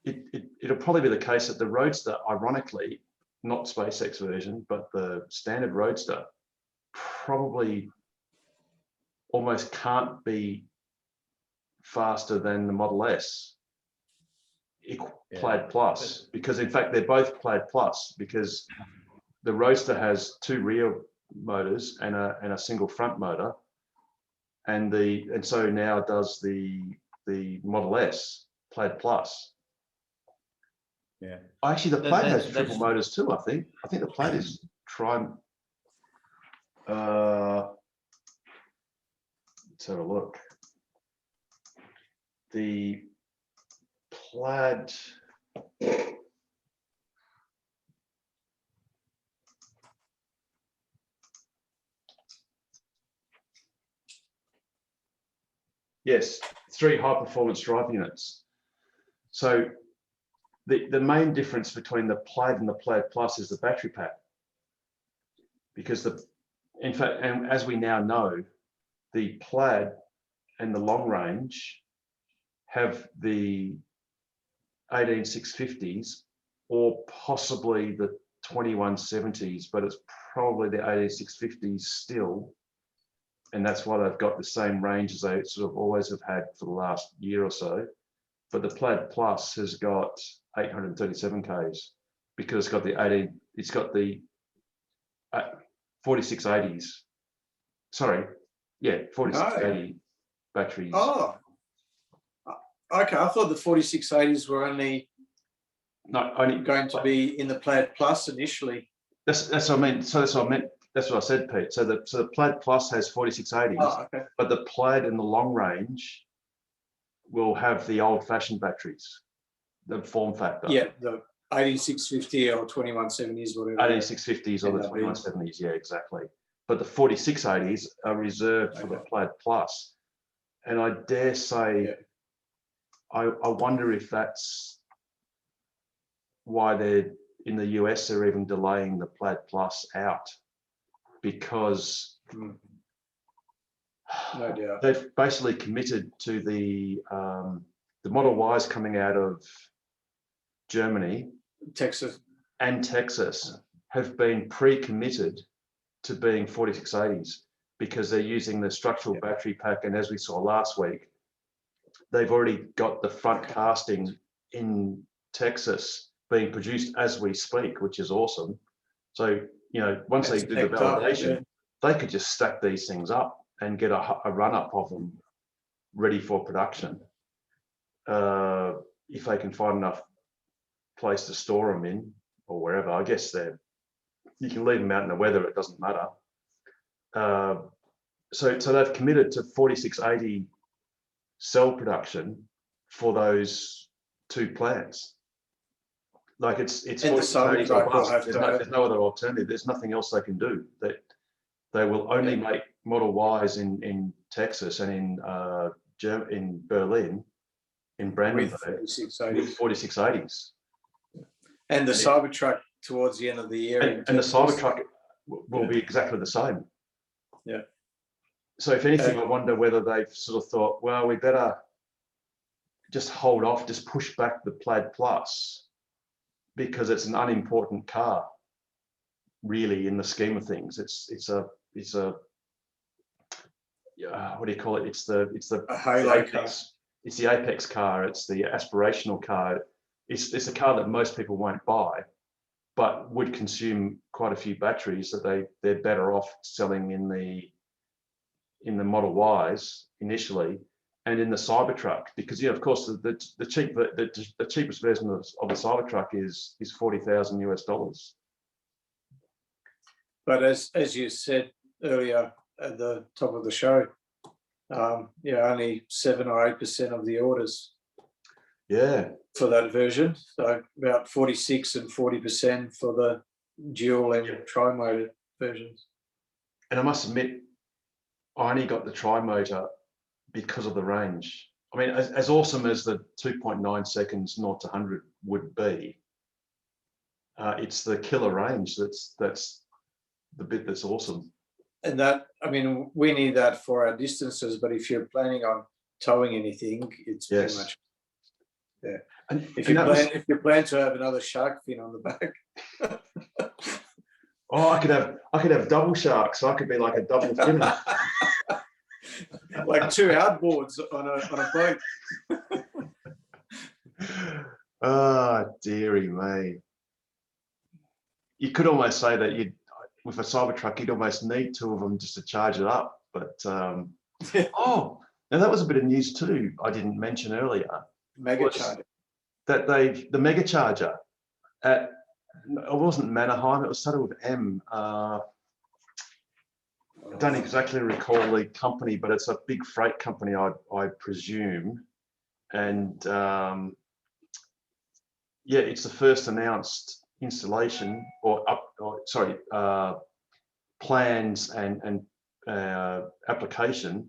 it'll probably be the case that the Roadster, ironically, not SpaceX version, but the standard Roadster, probably almost can't be faster than the Model S Plaid Plus, because in fact they're both Plaid Plus, because the Roadster has 2 rear motors and a single front motor, and so now does the Model S Plaid Plus. Yeah. Actually, the Plaid has triple motors too. I think the Plaid is let's have a look. The Plaid. Yes, 3 high-performance drive units. So the main difference between the Plaid and the Plaid Plus is the battery pack, because in fact, and as we now know, the Plaid and the long range have the 18650s or possibly the 2170s, but it's probably the 18650s still. And that's why they've got the same range as they sort of always have had for the last year or so. But the Plaid Plus has got 837 Ks because it's got the 4680s. Sorry, yeah, 4680 batteries. Oh, okay. I thought the 4680s were only going to be in the Plaid Plus initially. That's what I mean. So that's what I meant. That's what I said, Pete. So the Plaid Plus has 4680s, okay. But the Plaid in the long range will have the old-fashioned batteries, the form factor. Yeah, the 18650 or 2170s, whatever. 18650s or the 2170s, yeah, exactly. But the 4680s are reserved for the Plaid Plus. And I dare say, I wonder if that's why they're in the US, they're even delaying the Plaid Plus out, because no doubt they've basically committed to the Model Ys coming out of Germany, Texas have been pre-committed to being 4680s because they're using the structural battery pack, and as we saw last week, they've already got the front casting in Texas being produced as we speak, which is awesome. So, you know, once they do the validation, they could just stack these things up and get a run-up of them ready for production. If they can find enough place to store them in, or wherever. I guess you can leave them out in the weather, it doesn't matter. So they've committed to 4680 cell production for those 2 plants. Like it's 4680 or bust. There's no other alternative. There's nothing else they can do. They will only make Model Ys in Texas and in Berlin, in Brandenburg, with 4680s. And the Cybertruck towards the end of the year. And the Cybertruck will be exactly the same. Yeah. So if anything, I wonder whether they've sort of thought, well, we better just hold off, just push back the Plaid Plus, because it's an unimportant car, really, in the scheme of things. It's a what do you call it? It's the Apex. It's the Apex car. It's the aspirational car. It's a car that most people won't buy, but would consume quite a few batteries that they're better off selling in the Model Ys initially, and in the Cybertruck, because of course the cheapest version of the Cybertruck is $40,000 US. But as you said earlier at the top of the show, only 7 or 8% of the orders. Yeah. For that version, so about 46 and 40% for the dual and tri-motor versions. And I must admit, I only got the tri-motor because of the range. I mean, as awesome as the 2.9 seconds 0 to 100 would be, it's the killer range that's the bit that's awesome. And that, I mean, we need that for our distances, but if you're planning on towing anything, it's pretty much, yeah. And if you plan to have another shark fin on the back. Oh, I could have double sharks, so I could be like a double finner. like 2 outboards on a boat. Ah, dearie me. You could almost say that with a Cybertruck, you'd almost need 2 of them just to charge it up. But oh, now that was a bit of news too. I didn't mention earlier. Mega charger. That the mega charger at, it wasn't Mannerheim. It was started with M. I don't exactly recall the company, but it's a big freight company, I presume. And yeah, it's the first announced installation plans and application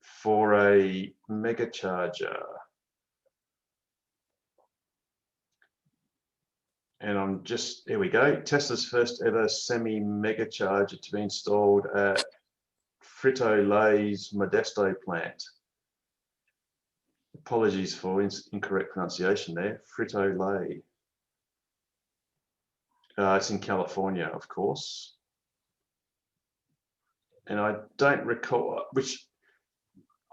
for a mega charger. And I'm just, here we go. Tesla's first ever semi mega charger to be installed at Frito-Lay's Modesto plant. Apologies for incorrect pronunciation there. Frito-Lay. It's in California, of course. And I don't recall,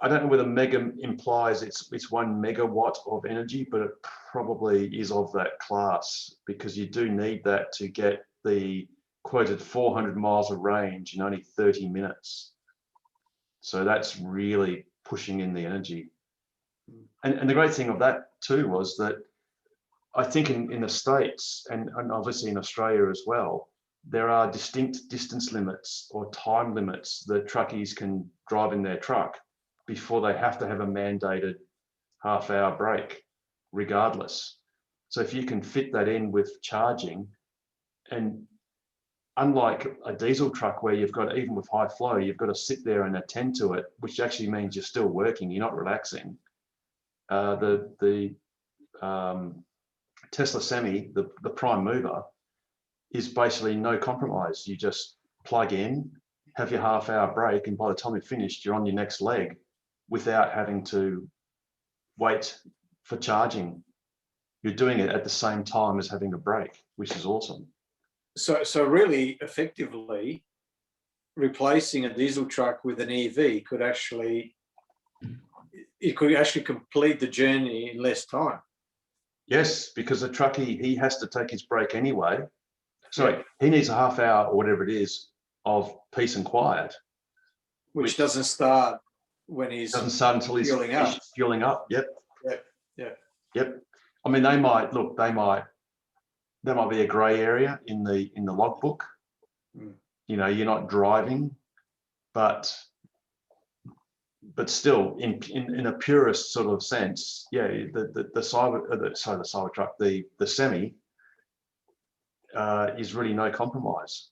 I don't know whether mega implies it's 1 megawatt of energy, but it probably is of that class, because you do need that to get the quoted 400 miles of range in only 30 minutes. So that's really pushing in the energy. And the great thing of that too was that I think in the States and obviously in Australia as well, there are distinct distance limits or time limits that truckies can drive in their truck before they have to have a mandated half-hour break, regardless. So if you can fit that in with charging, and unlike a diesel truck where you've got, even with high flow, you've got to sit there and attend to it, which actually means you're still working, you're not relaxing. The Tesla Semi, the prime mover, is basically no compromise. You just plug in, have your half-hour break, and by the time you're finished, you're on your next leg without having to wait for charging. You're doing it at the same time as having a break, which is awesome. So really, effectively, replacing a diesel truck with an EV could actually complete the journey in less time. Yes, because the truckie, he has to take his break anyway. Sorry, he needs a half hour or whatever it is of peace and quiet. Which doesn't start when he's doesn't start until he's fueling up. Yep. Yep. I mean, they might be a grey area in the logbook. You know, you're not driving, but still, in a purist sort of sense, yeah, the Cybertruck, the Semi, is really no compromise.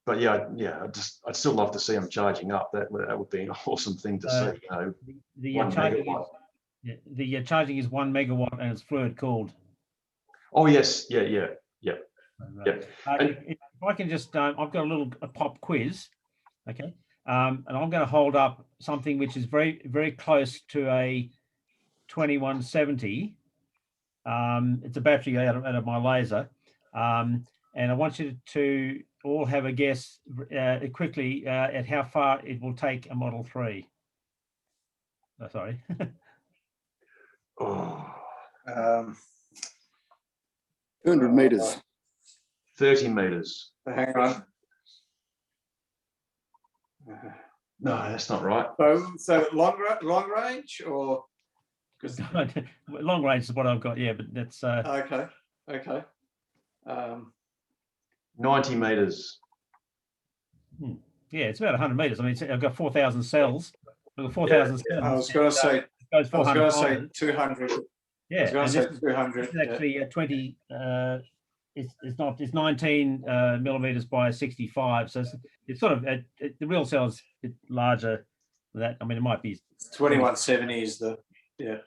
But yeah, I'd still love to see them charging up. That would be an awesome thing to see. You know, the charging is 1 megawatt and it's fluid cooled. Oh yes, yeah. If I can just, I've got a pop quiz, okay, and I'm going to hold up something which is very, very close to a 2170. It's a battery out of my laser, and I want you to all have a guess quickly at how far it will take a Model 3. Oh, sorry. 200 meters. 30 meters. Hang on. No, that's not right. So long range, or because long range is what I've got. Yeah, but that's okay. 90 meters. Yeah, it's about 100 meters. I mean, I've got 4,000 cells. I've got 4,000 cells. I was going to say. I was going to say 200. Yeah, I was going to say 200. It's actually 20. It's 19 millimeters by 65. So it's sort of the real cell is larger than that. I mean, it might be 2170 is the yeah.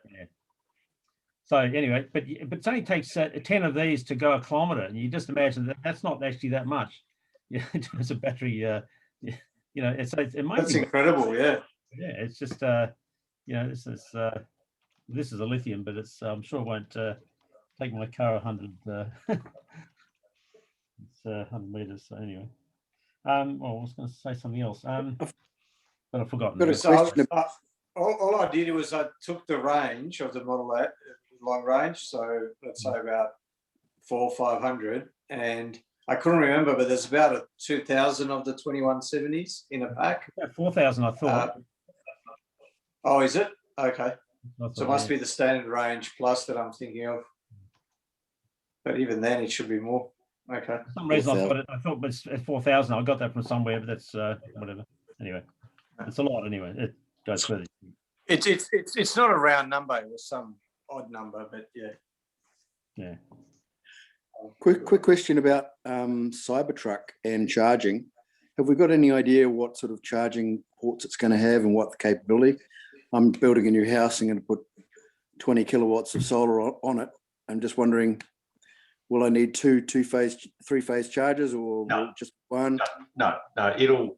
So anyway, but it only takes 10 of these to go a kilometer, and you just imagine that's not actually that much. Yeah, it's a battery. You know, it's amazing. That's incredible. Yeah. Yeah, it's just you know, this is a lithium, but it's I'm sure it won't take my car 100. It's 100 meters. So anyway, well, I was going to say something else. but I've forgotten. Got a So question. all I did was I took the range of the Model 8, long range, so let's say about 400 or 500, and I couldn't remember, but there's about a 2,000 of the 2170s in a pack. Yeah, 4,000, I thought. Oh, is it? Okay. That's So it what must be the standard range plus that I'm thinking of. But even then, it should be more. Okay. For some reason I thought it's 4,000. I got that from somewhere, but that's whatever. Anyway, it's a lot anyway. It goes further. It's not a round number. It was some odd number, but yeah. Yeah. Quick question about Cybertruck and charging. Have we got any idea what sort of charging ports it's going to have and what the capability? I'm building a new house and going to put 20 kilowatts of solar on it. I'm just wondering, will I need three-phase chargers or just one? No, it'll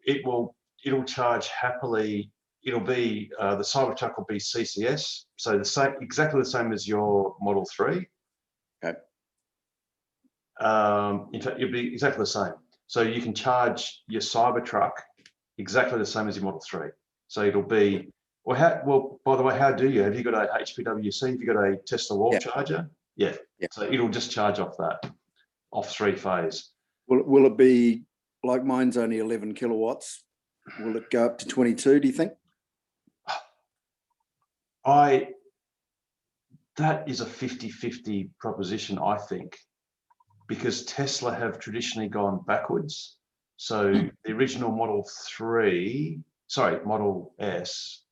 charge happily. It'll be the Cybertruck will be CCS, so exactly the same as your Model 3. Okay. In fact, it'll be exactly the same. So you can charge your Cybertruck exactly the same as your Model 3. So it'll be, well, by the way, have you got a HPWC? Have you got a Tesla wall charger? Yeah. So it'll just charge off that, off three-phase. Will it be, like mine's only 11 kilowatts, will it go up to 22, do you think? That is a 50-50 proposition, I think, because Tesla have traditionally gone backwards. So the original Model S,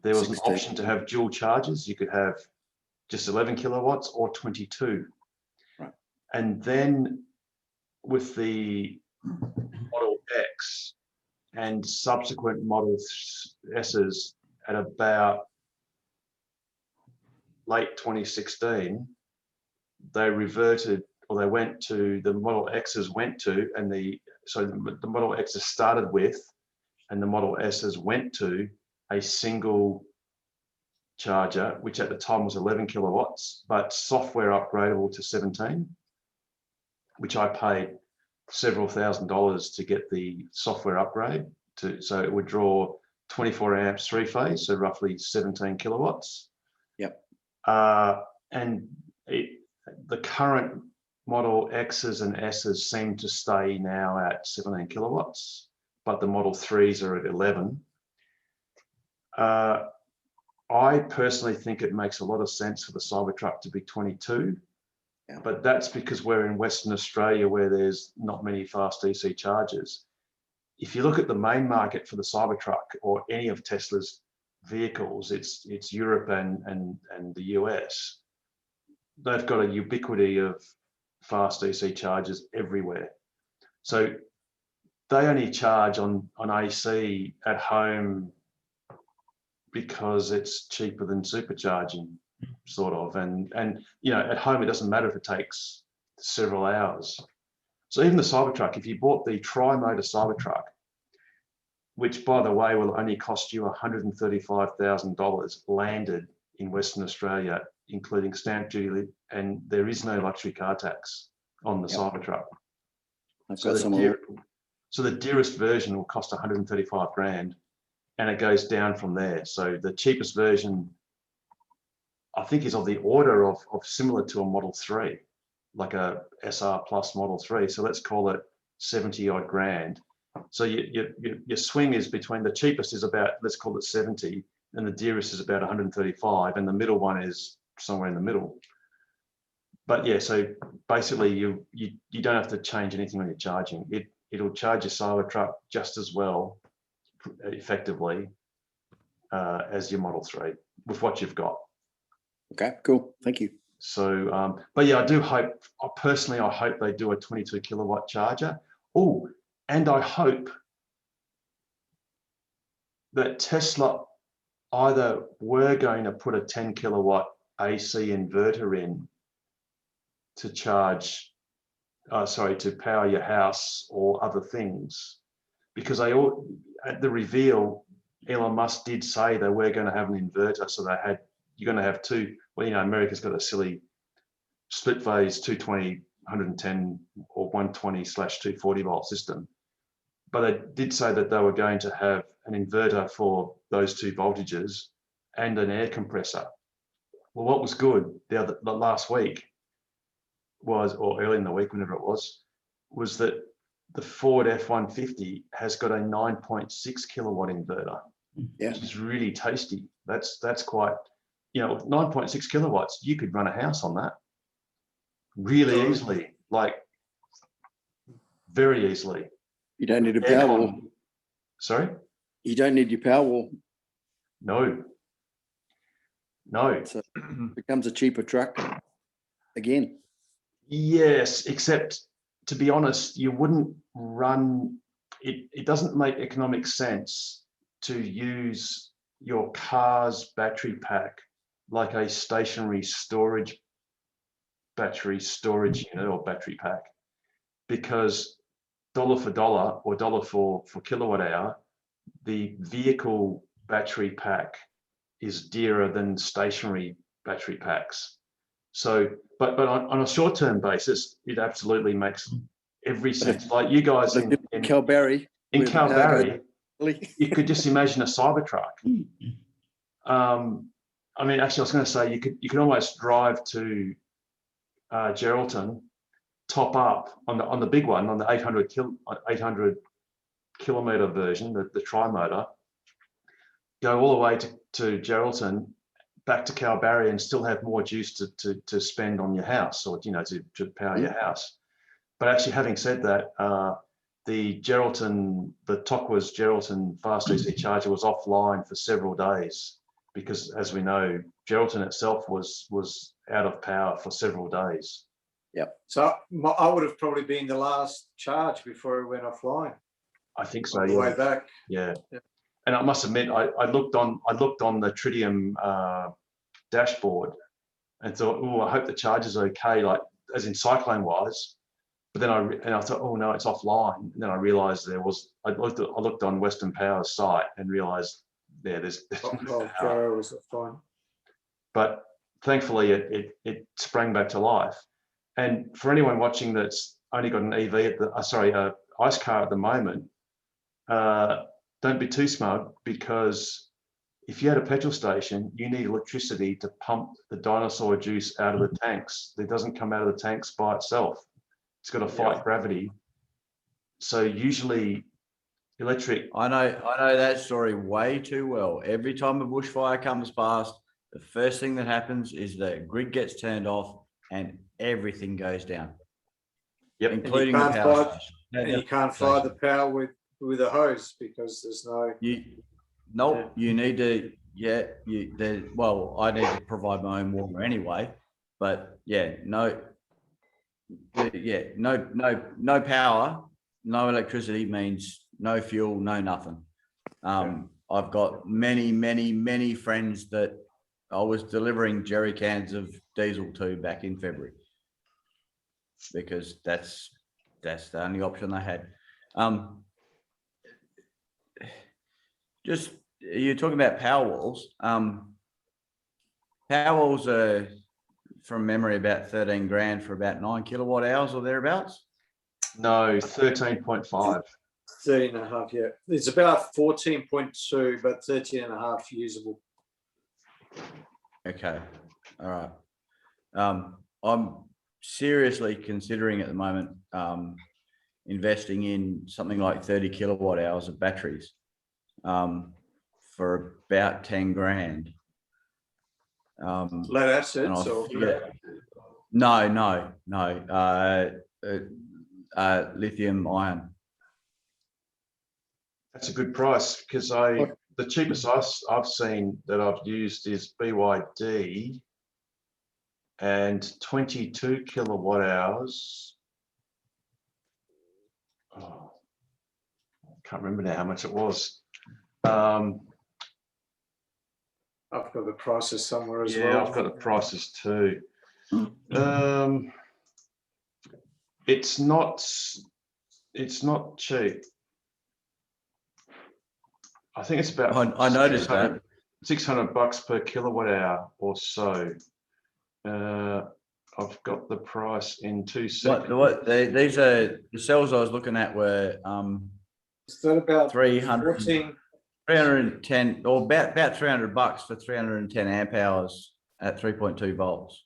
there was 16. an option to have dual chargers. You could have just 11 kilowatts or 22. Right. And then with the Model X and subsequent Model S's at about late 2016, they reverted, or they went to, the Model X's went to, and the Model X's started with, and the Model S's went to a single charger, which at the time was 11 kilowatts, but software upgradable to 17, which I paid several $1,000s to get the software upgrade to, so it would draw 24 amps three-phase, so roughly 17 kilowatts. Yep. And the current Model X's and S's seem to stay now at 17 kilowatts, but the Model 3s are at 11. I personally think it makes a lot of sense for the Cybertruck to be 22, but that's because we're in Western Australia where there's not many fast DC chargers. If you look at the main market for the Cybertruck or any of Tesla's vehicles, it's Europe and the US. They've got a ubiquity of fast DC chargers everywhere. So they only charge on AC at home because it's cheaper than supercharging, sort of. And you know, at home it doesn't matter if it takes several hours. So even the Cybertruck, if you bought the tri-motor Cybertruck, which by the way will only cost you $135,000 landed in Western Australia, including stamp duty, and there is no luxury car tax on the Cybertruck. So the dearest version will cost 135 grand, and it goes down from there. So the cheapest version, I think, is of the order of similar to a Model 3, like a SR Plus Model 3. So let's call it 70 odd grand. So your swing is between, the cheapest is about, let's call it 70, and the dearest is about 135, and the middle one is somewhere in the middle. But yeah, so basically you don't have to change anything when you're charging. It'll charge your Cybertruck just as well, effectively, as your Model 3 with what you've got. Okay, cool. Thank you. So, but yeah, I do hope, personally, I hope they do a 22 kilowatt charger. Oh, and I hope that Tesla either were going to put a 10 kilowatt AC inverter in to charge, to power your house or other things, because they all, at the reveal, Elon Musk did say they were going to have an inverter, so you're going to have two. Well, you know, America's got a silly split phase 220, 110 or 120/240 volt system, but they did say that they were going to have an inverter for those two voltages and an air compressor. Well, what was good the last week was, or early in the week, whenever it was that the Ford F-150 has got a 9.6 kilowatt inverter, which is really tasty. That's quite, 9.6 kilowatts, you could run a house on that really easily, like very easily. You don't need a power wall. Sorry? You don't need your power wall. No. So it becomes a cheaper truck again. Yes, except to be honest, you wouldn't run it. It doesn't make economic sense to use your car's battery pack like a stationary storage battery storage unit or battery pack, because dollar for dollar or dollar for kilowatt hour, the vehicle battery pack is dearer than stationary battery packs. So, but on a short-term basis, it absolutely makes every sense. Like you guys in Kalbarri, you could just imagine a Cybertruck. I mean, actually, I was going to say you could almost drive to Geraldton, top up on the big one, on the 800 kilometer version, the tri-motor, go all the way to Geraldton, back to Kalbarri, and still have more juice to spend on your house, or to power your house. But actually, having said that, the Tokwas Geraldton fast DC charger was offline for several days because, as we know, Geraldton itself was out of power for several days. Yep. So I would have probably been the last charge before it went offline. I think so. On the way back. Yeah. And I must admit, I looked on the Tritium dashboard and thought, oh, I hope the charger's okay, like as in cyclone wise. But then I thought, oh no, it's offline. And then I realised I looked on Western Power's site and realised there's no power. Was offline. But thankfully it sprang back to life. And for anyone watching that's only got an EV ice car at the moment, don't be too smug, because if you had a petrol station, you need electricity to pump the dinosaur juice out of the tanks. It doesn't come out of the tanks by itself. It's got to fight gravity. So usually electric. I know that story way too well. Every time a bushfire comes past, the first thing that happens is the grid gets turned off and everything goes down. Yep, including the power station. And you can't fire the power with a hose because there's no. You need to. Well, I need to provide my own water anyway, but no power, no electricity means no fuel, no nothing. I've got many friends that I was delivering jerry cans of diesel to back in February, because that's the only option they had. Just, you're talking about power walls. Power walls are, from memory, about 13 grand for about 9 kilowatt hours or thereabouts. No, 13.5. 13.5, yeah. It's about 14.2, but 13.5 usable. Okay, all right. I'm seriously considering at the moment investing in something like 30 kilowatt hours of batteries for about 10 grand. Lead acids or? No. Lithium ion. That's a good price, because the cheapest I've seen that I've used is BYD, and 22 kilowatt hours. Oh, I can't remember now how much it was. I've got the prices somewhere as well. Yeah, I've got the prices too. It's not cheap. I think it's about. I noticed that $600 per kilowatt hour or so. I've got the price in 2 seconds. These are the cells I was looking at were Is that about 300, 14? 310 or about $300 for 310 amp hours at 3.2 volts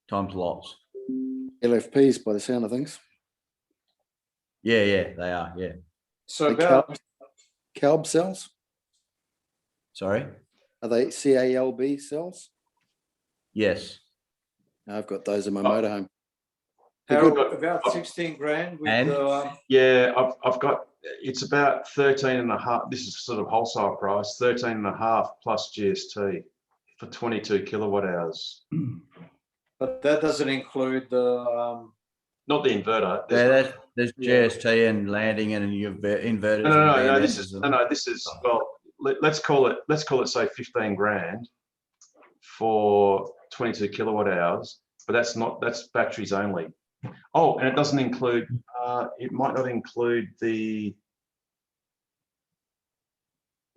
times lots. LFPs by the sound of things. Yeah, they are. Yeah. So The about CALB cells, Sorry. are they CALB cells? Yes. I've got those in my motorhome. Harold, about 16 grand with And? the Yeah, I've got, it's about 13 and a half. This is sort of wholesale price, 13 and a half plus GST for 22 kilowatt hours. but that doesn't include the Not the inverter. Yeah, there's GST and landing and your inverters. No, and this is, this is, well, let's call it say 15 grand for 22 kilowatt hours, but that's batteries only. Oh, and it doesn't include, it might not include the,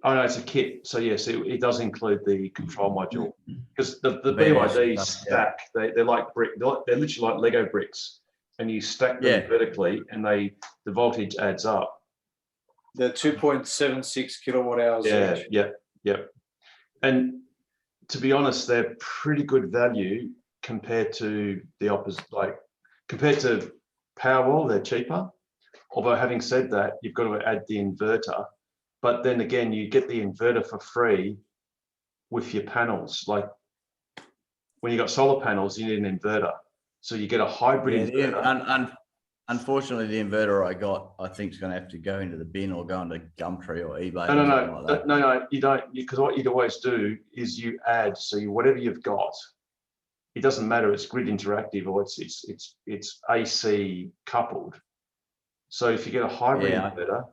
oh no, it's a kit. So yes, it does include the control module, because the BYD stack, they're like brick, they're literally like Lego bricks, and you stack them vertically and the voltage adds up. They're 2.76 kilowatt hours each. Yeah. And to be honest, they're pretty good value compared to the opposite, like compared to Powerwall, they're cheaper. Although having said that, you've got to add the inverter, but then again, you get the inverter for free with your panels. Like when you got solar panels, you need an inverter. So you get a hybrid inverter. Unfortunately, the inverter I got, I think, is going to have to go into the bin or go into Gumtree or eBay. No, you don't, because what you'd always do is you add, so whatever you've got, it doesn't matter, it's grid interactive or it's AC coupled. So if you get a hybrid inverter,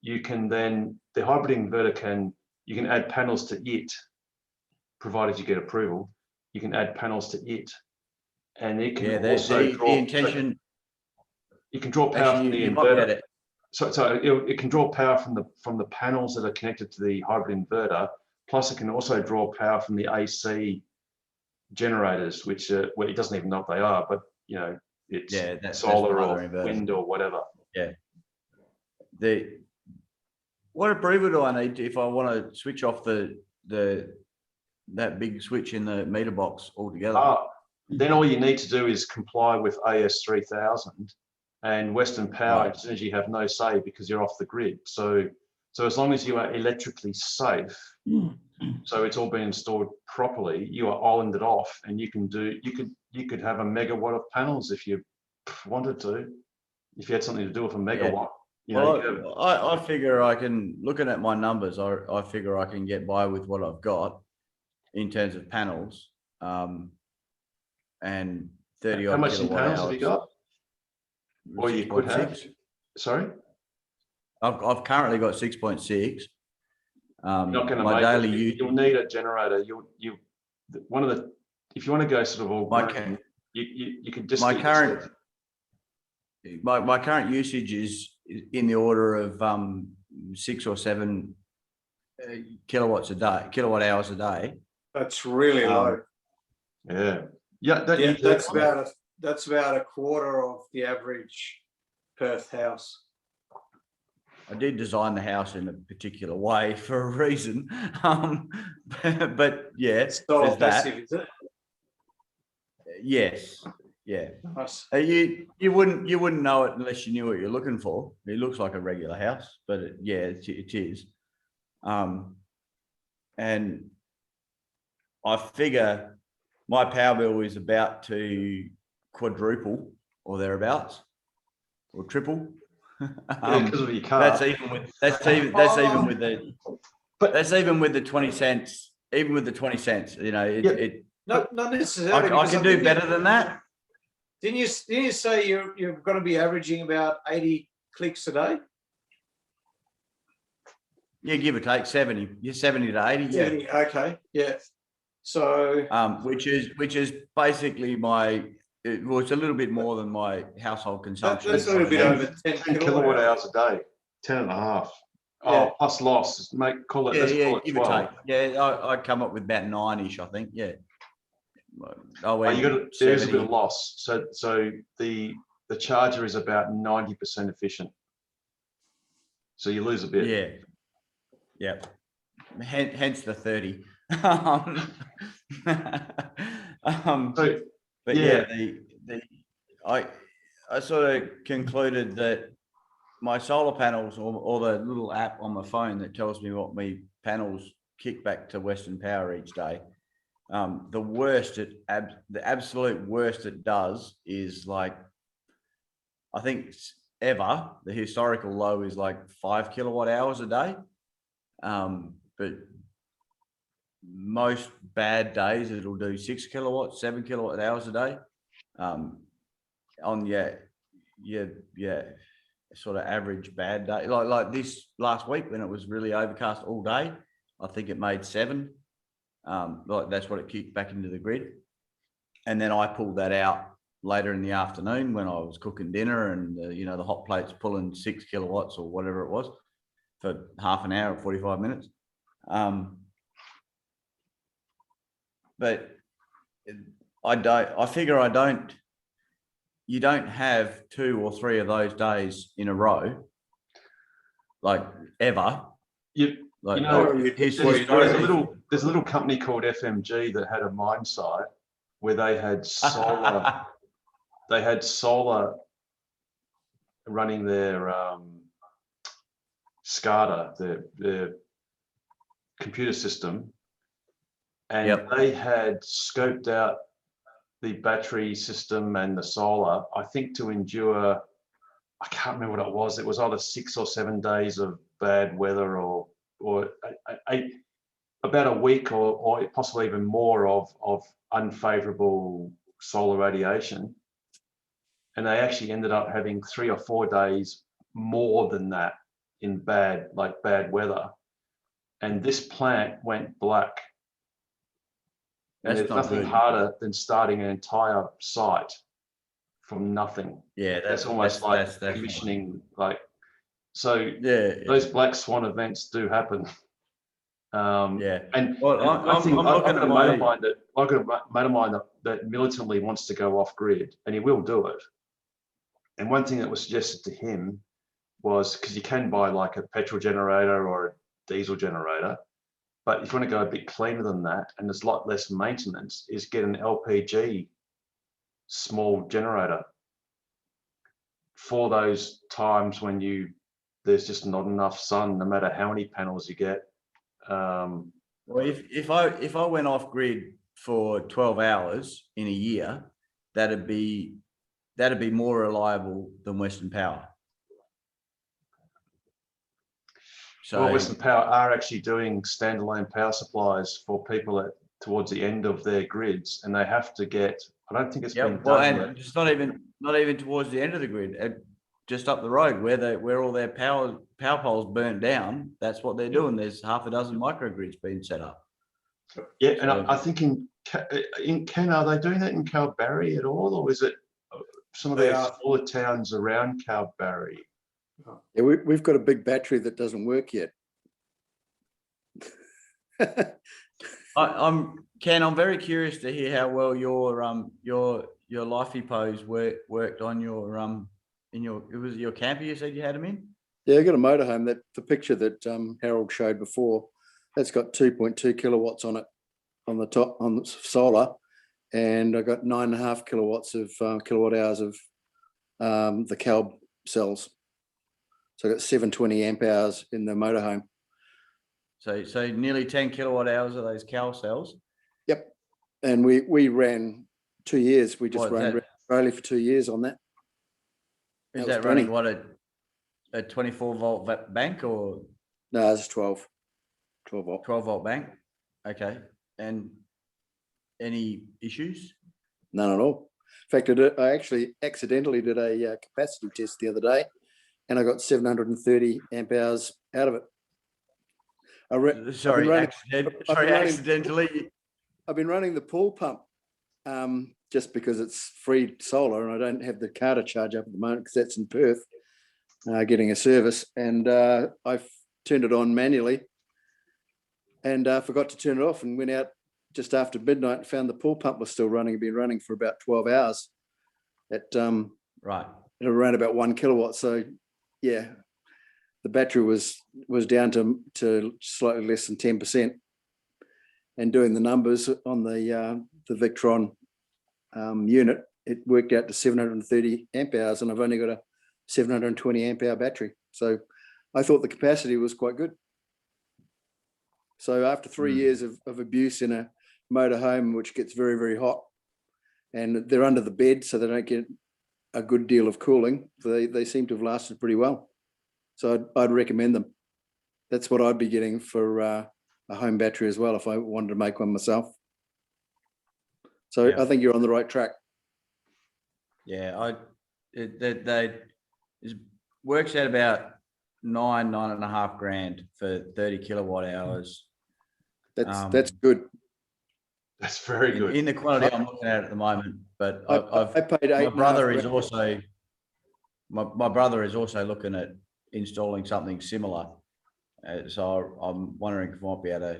you can then, the hybrid inverter you can add panels to it, provided you get approval. You can add panels to it, and it can also draw. The intention. You can draw power from the inverter. So it can draw power from the panels that are connected to the hybrid inverter. Plus, it can also draw power from the AC generators, which well, it doesn't even know what they are, but you know, it's solar or wind or whatever. Yeah. What approval do I need if I want to switch off that big switch in the meter box altogether? Then all you need to do is comply with AS 3000. And Western Power and Synergy have no say because you're off the grid. So as long as you are electrically safe, so it's all been installed properly, you are islanded off, and you could have a megawatt of panels if you wanted to, if you had something to do with a megawatt. I figure I can, looking at my numbers, I figure I can get by with what I've got in terms of panels, and 30 odd. How much in panels have you got? Or you could have. Sorry? I've currently got 6.6. You're not going to make daily it. You'll need a generator. If you want to go sort of all you can just my current usage is in the order of 6 or 7 kilowatt hours a day. That's really low. That's about a quarter of the average Perth house. I did design the house in a particular way for a reason, but yeah, it's so passive, is it? Yes, yeah. Nice. You wouldn't know it unless you knew what you're looking for. It looks like a regular house, but it is. And I figure my power bill is about to quadruple or thereabouts, or triple. Because of your car. That's even with the 20 cents. Even with the 20 cents, you know, not necessarily. I can do better than that. Didn't you say you're going to be averaging about 80 clicks a day? Yeah, give or take 70. You're 70 to 80. 70, yeah. Okay. Yeah. So which is basically it's a little bit more than my household consumption. That's a little bit over 10 kilowatt hours a day, 10 and a half. Yeah. Plus loss, call it give or take. Yeah, I come up with about 9-ish, I think. Yeah. There's a bit of loss. So the charger is about 90% efficient. So you lose a bit. Yeah. Yep. Hence the 30. But yeah. I sort of concluded that my solar panels or the little app on my phone that tells me what my panels kick back to Western Power each day. The absolute worst it does is like, I think ever the historical low is like 5 kilowatt hours a day. But most bad days it'll do 6 kilowatts, 7 kilowatt hours a day. On sort of average bad day, like this last week when it was really overcast all day, I think it made 7. Like that's what it kicked back into the grid. And then I pulled that out later in the afternoon when I was cooking dinner, and the hot plate's pulling 6 kilowatts or whatever it was for half an hour or 45 minutes. But you don't have 2 or 3 of those days in a row, like ever. There's a little company called FMG that had a mine site where they had solar. They had solar running their SCADA, their computer system, and they had scoped out the battery system and the solar, I think, to endure, I can't remember what it was. It was either 6 or 7 days of bad weather or about a week or possibly even more of unfavorable solar radiation. And they actually ended up having 3 or 4 days more than that in bad weather. And this plant went black. And there's nothing harder than starting an entire site from nothing. Yeah, that's almost like commissioning. Those black swan events do happen. And I've got a mate of mine that militantly wants to go off grid, and he will do it. And one thing that was suggested to him was, because you can buy like a petrol generator or a diesel generator, but if you want to go a bit cleaner than that, and there's a lot less maintenance, is get an LPG small generator for those times when there's just not enough sun, no matter how many panels you get. Well, if I went off grid for 12 hours in a year, that'd be more reliable than Western Power. So Western Power are actually doing standalone power supplies for people towards the end of their grids, and they have to get. I don't think it's been done and it's not even towards the end of the grid. Just up the road where all their power poles burnt down. That's what they're doing. There's half a dozen microgrids being set up. Yeah, and I think in Ken, are they doing that in Kalbarri at all, or is it some of the smaller towns around Kalbarri? Yeah, we've got a big battery that doesn't work yet. Ken, I'm very curious to hear how well your lifey pose worked on your it was your camper you said you had them in? Yeah, I got a motorhome. That the picture that Harold showed before, that's got 2.2 kilowatts on it on the top on the solar, and I got 9.5 kilowatts of kilowatt hours of the Calb cells. So I got 720 amp hours in the motorhome. So nearly 10 kilowatt hours of those Cal cells. Yep, and we ran 2 years. We just ran Australia for 2 years on that. Is that running what a 24 volt bank or? No, it's 12 volt. 12 volt bank. Okay, and any issues? None at all. In fact, I actually accidentally did a capacity test the other day, and I got 730 amp hours out of it. Accidentally. I've been running the pool pump just because it's free solar, and I don't have the car to charge up at the moment because that's in Perth, getting a service. And I've turned it on manually and forgot to turn it off, and went out just after midnight and found the pool pump was still running. It'd been running for about 12 hours at around about 1 kilowatt. So yeah, the battery was down to slightly less than 10%. And doing the numbers on the Victron unit, it worked out to 730 amp hours, and I've only got a 720 amp hour battery. So I thought the capacity was quite good. So after 3 years of abuse in a motorhome, which gets very, very hot, and they're under the bed, so they don't get a good deal of cooling, they seem to have lasted pretty well. So I'd recommend them. That's what I'd be getting for a home battery as well if I wanted to make one myself. So I think you're on the right track. Yeah, it works out about nine and a half grand for 30 kilowatt hours. That's good. That's very good. In the quantity I'm looking at the moment, but I paid my brother is $8.5 also my brother is also looking at installing something similar. So I'm wondering if I might be able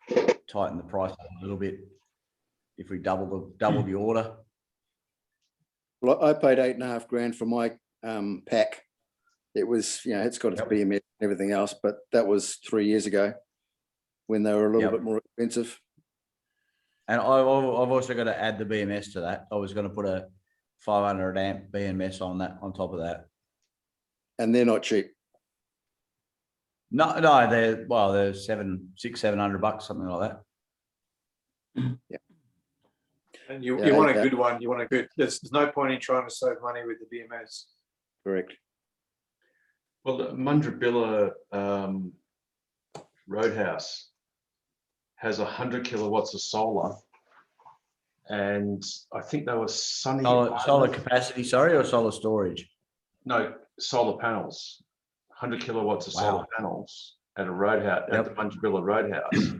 to tighten the price up a little bit if we double the order. Well, I paid $8.5 grand for my pack. It was, it's got its BMS and everything else, but that was 3 years ago when they were a little bit more expensive. And I've also got to add the BMS to that. I was going to put a 500 amp BMS on top of that. And they're not cheap. No, they're $700, something like that. Yeah. And you want a good one. You want a good. There's no point in trying to save money with the BMS. Correct. Well, the Mundribilla Roadhouse has 100 kilowatts of solar, and I think they were sunny. Solar capacity, sorry, or solar storage? No, solar panels. 100 kilowatts of solar panels at a roadhouse, at the Mundribilla Roadhouse.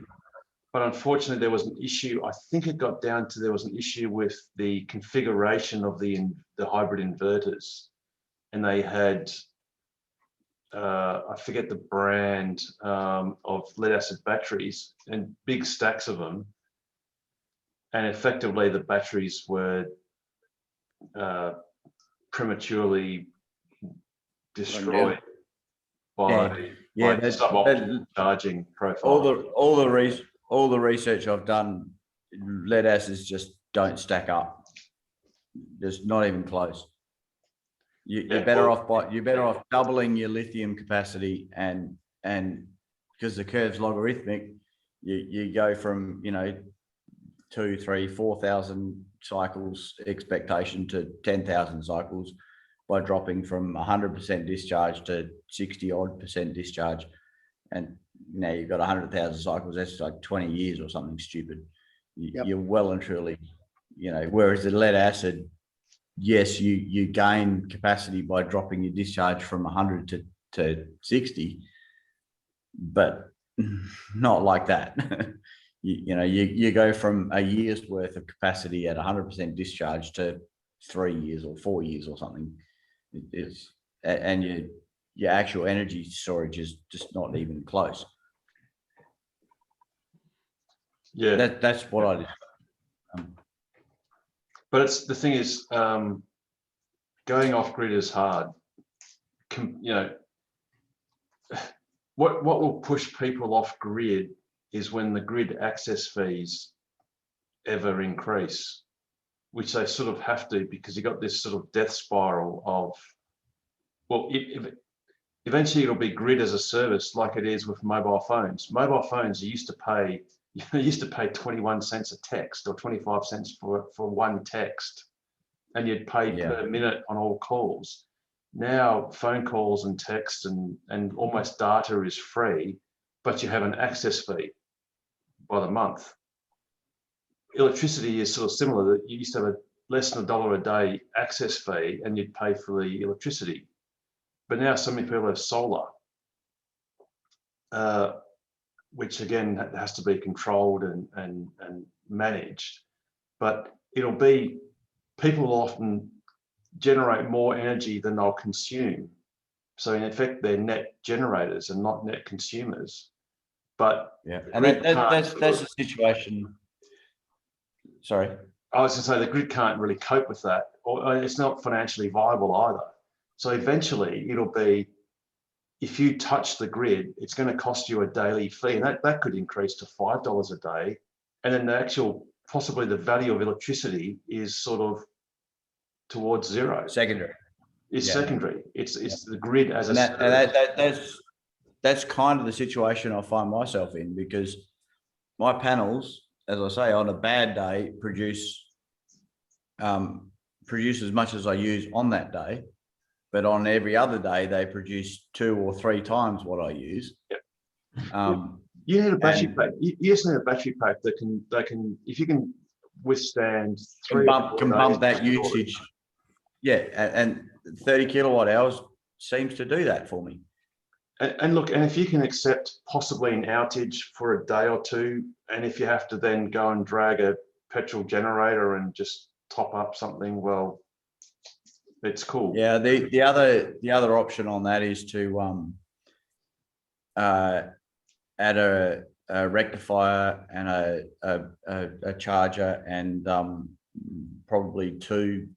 But unfortunately, there was an issue. I think it got down to there was an issue with the configuration of the hybrid inverters, and they had I forget the brand of lead acid batteries and big stacks of them, and effectively the batteries were prematurely destroyed by suboptimal charging profile. All the research I've done, lead acids just don't stack up. Just not even close. You're better off doubling your lithium capacity, and because the curve's logarithmic, you go from 2, 3, 4,000 cycles expectation to 10,000 cycles by dropping from 100% discharge to 60-odd% discharge, and now you've got 100,000 cycles. That's like 20 years or something stupid. You're well and truly, whereas the lead acid, yes, you gain capacity by dropping your discharge from 100 to 60, but not like that. you go from a year's worth of capacity at 100% discharge to 3 years or 4 years or something. And your actual energy storage is just not even close. Yeah, that's what I did. But the thing is, going off grid is hard. What will push people off grid is when the grid access fees ever increase, which they sort of have to, because you got this sort of death spiral of, well, eventually it'll be grid as a service like it is with mobile phones. Mobile phones, you used to pay 21 cents a text or 25 cents for one text, and you'd pay per minute on all calls. Now phone calls and text and almost data is free, but you have an access fee by the month. Electricity is sort of similar. You used to have less than $1 a day access fee, and you'd pay for the electricity. But now so many people have solar, which again has to be controlled and managed. But people will often generate more energy than they'll consume. So in effect, they're net generators and not net consumers. But and that's the situation. Sorry, I was going to say the grid can't really cope with that, or it's not financially viable either. So eventually, it'll be if you touch the grid, it's going to cost you a daily fee, and that could increase to $5 a day. And then the actual, possibly the value of electricity is sort of towards zero. Secondary. It's Yeah. secondary. It's the grid as And a that's kind of the situation I find myself in, because my panels, as I say, on a bad day produce as much as I use on that day, but on every other day they produce 2 or 3 times what I use. Yep. You need a battery pack. You just need a battery pack that can if you can withstand can bump that usage. Yeah, and 30 kilowatt hours seems to do that for me. And look, and if you can accept possibly an outage for a day or two, and if you have to then go and drag a petrol generator and just top up something, well, it's cool. Yeah, the other option on that is to add a rectifier and a charger and probably 2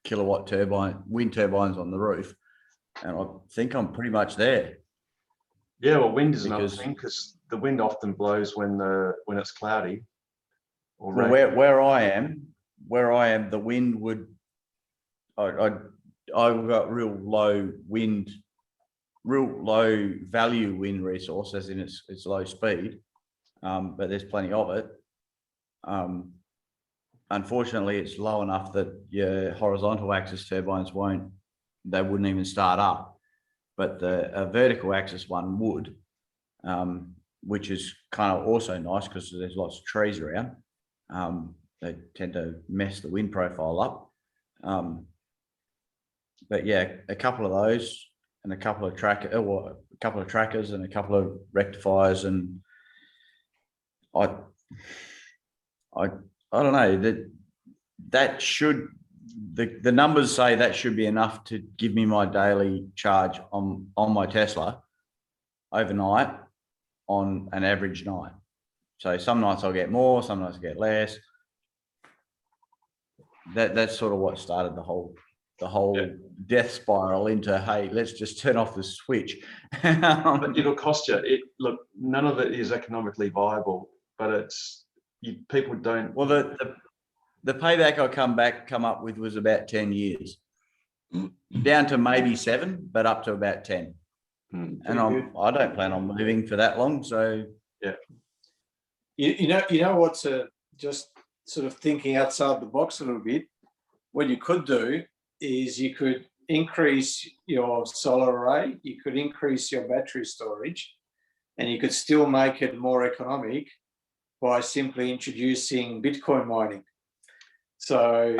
kilowatt wind turbines on the roof, and I think I'm pretty much there. Yeah, well, wind is another thing, because the wind often blows when it's cloudy. Or well, where I am, the wind would. I've got real low value wind resource, as in it's low speed, but there's plenty of it. Unfortunately, it's low enough that your horizontal axis turbines wouldn't even start up. But a vertical axis one would, which is kind of also nice because there's lots of trees around. They tend to mess the wind profile up. But yeah, a couple of those and a couple of trackers and a couple of rectifiers, and I don't know, that should. The numbers say that should be enough to give me my daily charge on my Tesla overnight on an average night. So some nights I'll get more, some nights I get less. That's sort of what started the whole death spiral into, hey, let's just turn off the switch. But it'll cost you. Look, none of it is economically viable, but people don't. Well, the payback I come up with was about 10 years, down to maybe 7, but up to about 10. And I don't plan on moving for that long. So yeah, you know what's just sort of thinking outside the box a little bit. What you could do is you could increase your solar array, you could increase your battery storage, and you could still make it more economic by simply introducing Bitcoin mining. So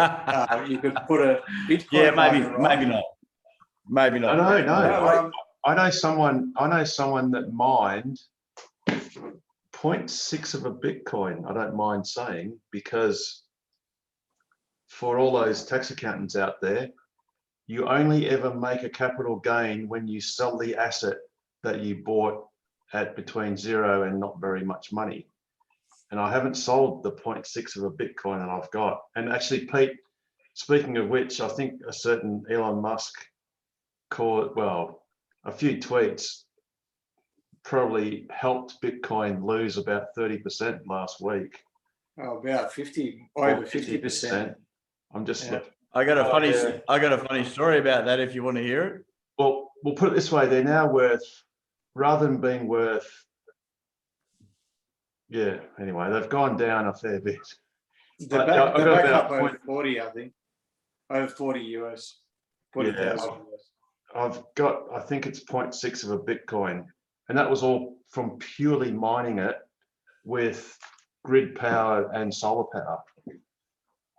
you could put a Bitcoin. Yeah, maybe not. Maybe not. No. I know someone that mined 0.6 of a Bitcoin. I don't mind saying, because for all those tax accountants out there, you only ever make a capital gain when you sell the asset that you bought at between 0 and not very much money. And I haven't sold the 0.6 of a Bitcoin that I've got. And actually, Pete, speaking of which, I think a certain Elon Musk a few tweets probably helped Bitcoin lose about 30% last week. Oh, about 50%. I'm just. Yeah. I got a funny story about that if you want to hear it. Well, we'll put it this way: they're now worth, rather than being worth. Yeah. Anyway, they've gone down a fair bit. They're back up over 40, I think. Over 40 US. 40,000. I've got, I think it's 0.6 of a Bitcoin, and that was all from purely mining it with grid power and solar power.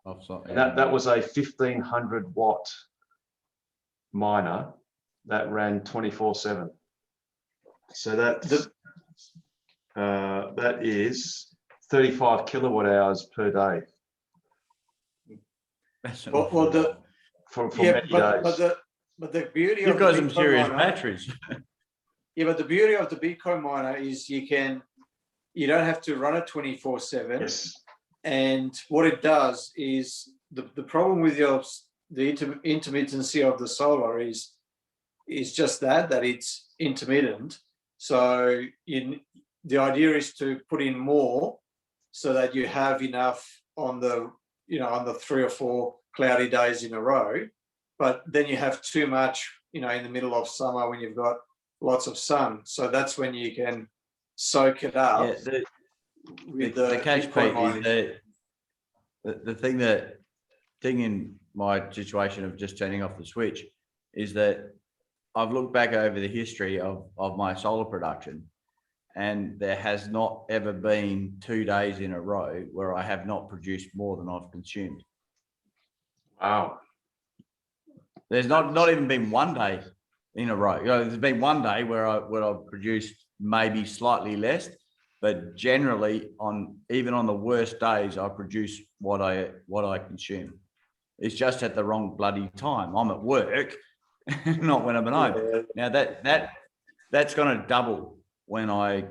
That was a 1500 watt miner that ran 24/7. So that is 35 kilowatt hours per day. For many days. But the beauty You've of got the some Bitcoin serious miner, batteries. Yeah, but the beauty of the Bitcoin miner is you don't have to run it 24/7. Yes. And what it does is the problem with the intermittency of the solar is just that it's intermittent. So the idea is to put in more so that you have enough on the, on the 3 or 4 cloudy days in a row. But then you have too much, in the middle of summer when you've got lots of sun. So that's when you can soak it up. Yeah, with the catch, Pete, lining. is the thing in my situation of just turning off the switch is that I've looked back over the history of my solar production, and there has not ever been 2 days in a row where I have not produced more than I've consumed. Wow. There's not even been 1 day in a row. There's been 1 day where I've produced maybe slightly less, but generally even on the worst days, I produce what I consume. It's just at the wrong bloody time. I'm at work, not when I'm at home. Now that's going to double when my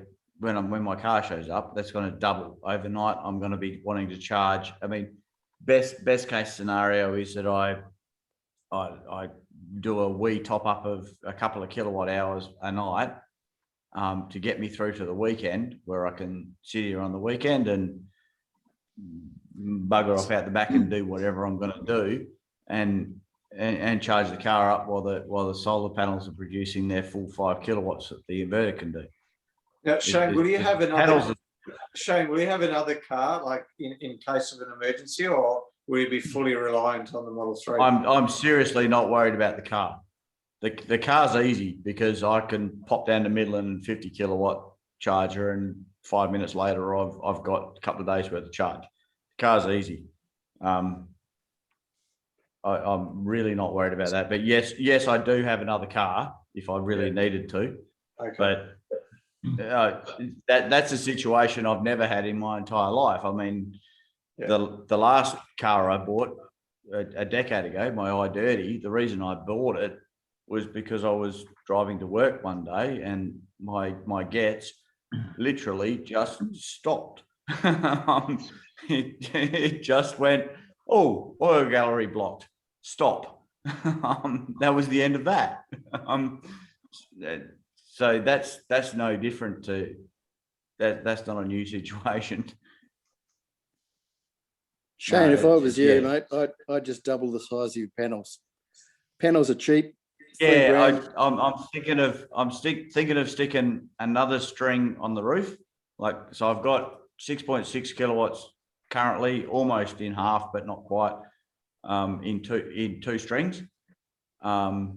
car shows up. That's going to double overnight. I'm going to be wanting to charge. I mean, best case scenario is that I do a wee top up of a couple of kilowatt hours a night to get me through to the weekend, where I can sit here on the weekend and bugger off out the back and do whatever I'm going to do, and charge the car up while the solar panels are producing their full 5 kilowatts that the inverter can do. Now, Shane, will you have another? Shane, will you have another car, like in case of an emergency, or will you be fully reliant on the Model 3? I'm seriously not worried about the car. The car's easy because I can pop down to Midland and 50 kilowatt charger, and 5 minutes later I've got a couple of days worth of charge. The car's easy. I'm really not worried about that. But yes, I do have another car if I really needed to. Okay. But that's a situation I've never had in my entire life. I mean, the last car I bought a decade ago, my i30, the reason I bought it was because I was driving to work one day and my Getz literally just stopped. It just went, oh, oil gallery blocked, stop. That was the end of that. So that's no different to that. That's not a new situation. Shane, if I was you, mate, I'd just double the size of your panels. Panels are cheap. Yeah, I'm thinking of sticking another string on the roof. So I've got 6.6 kilowatts currently, almost in half, but not quite, in two strings. The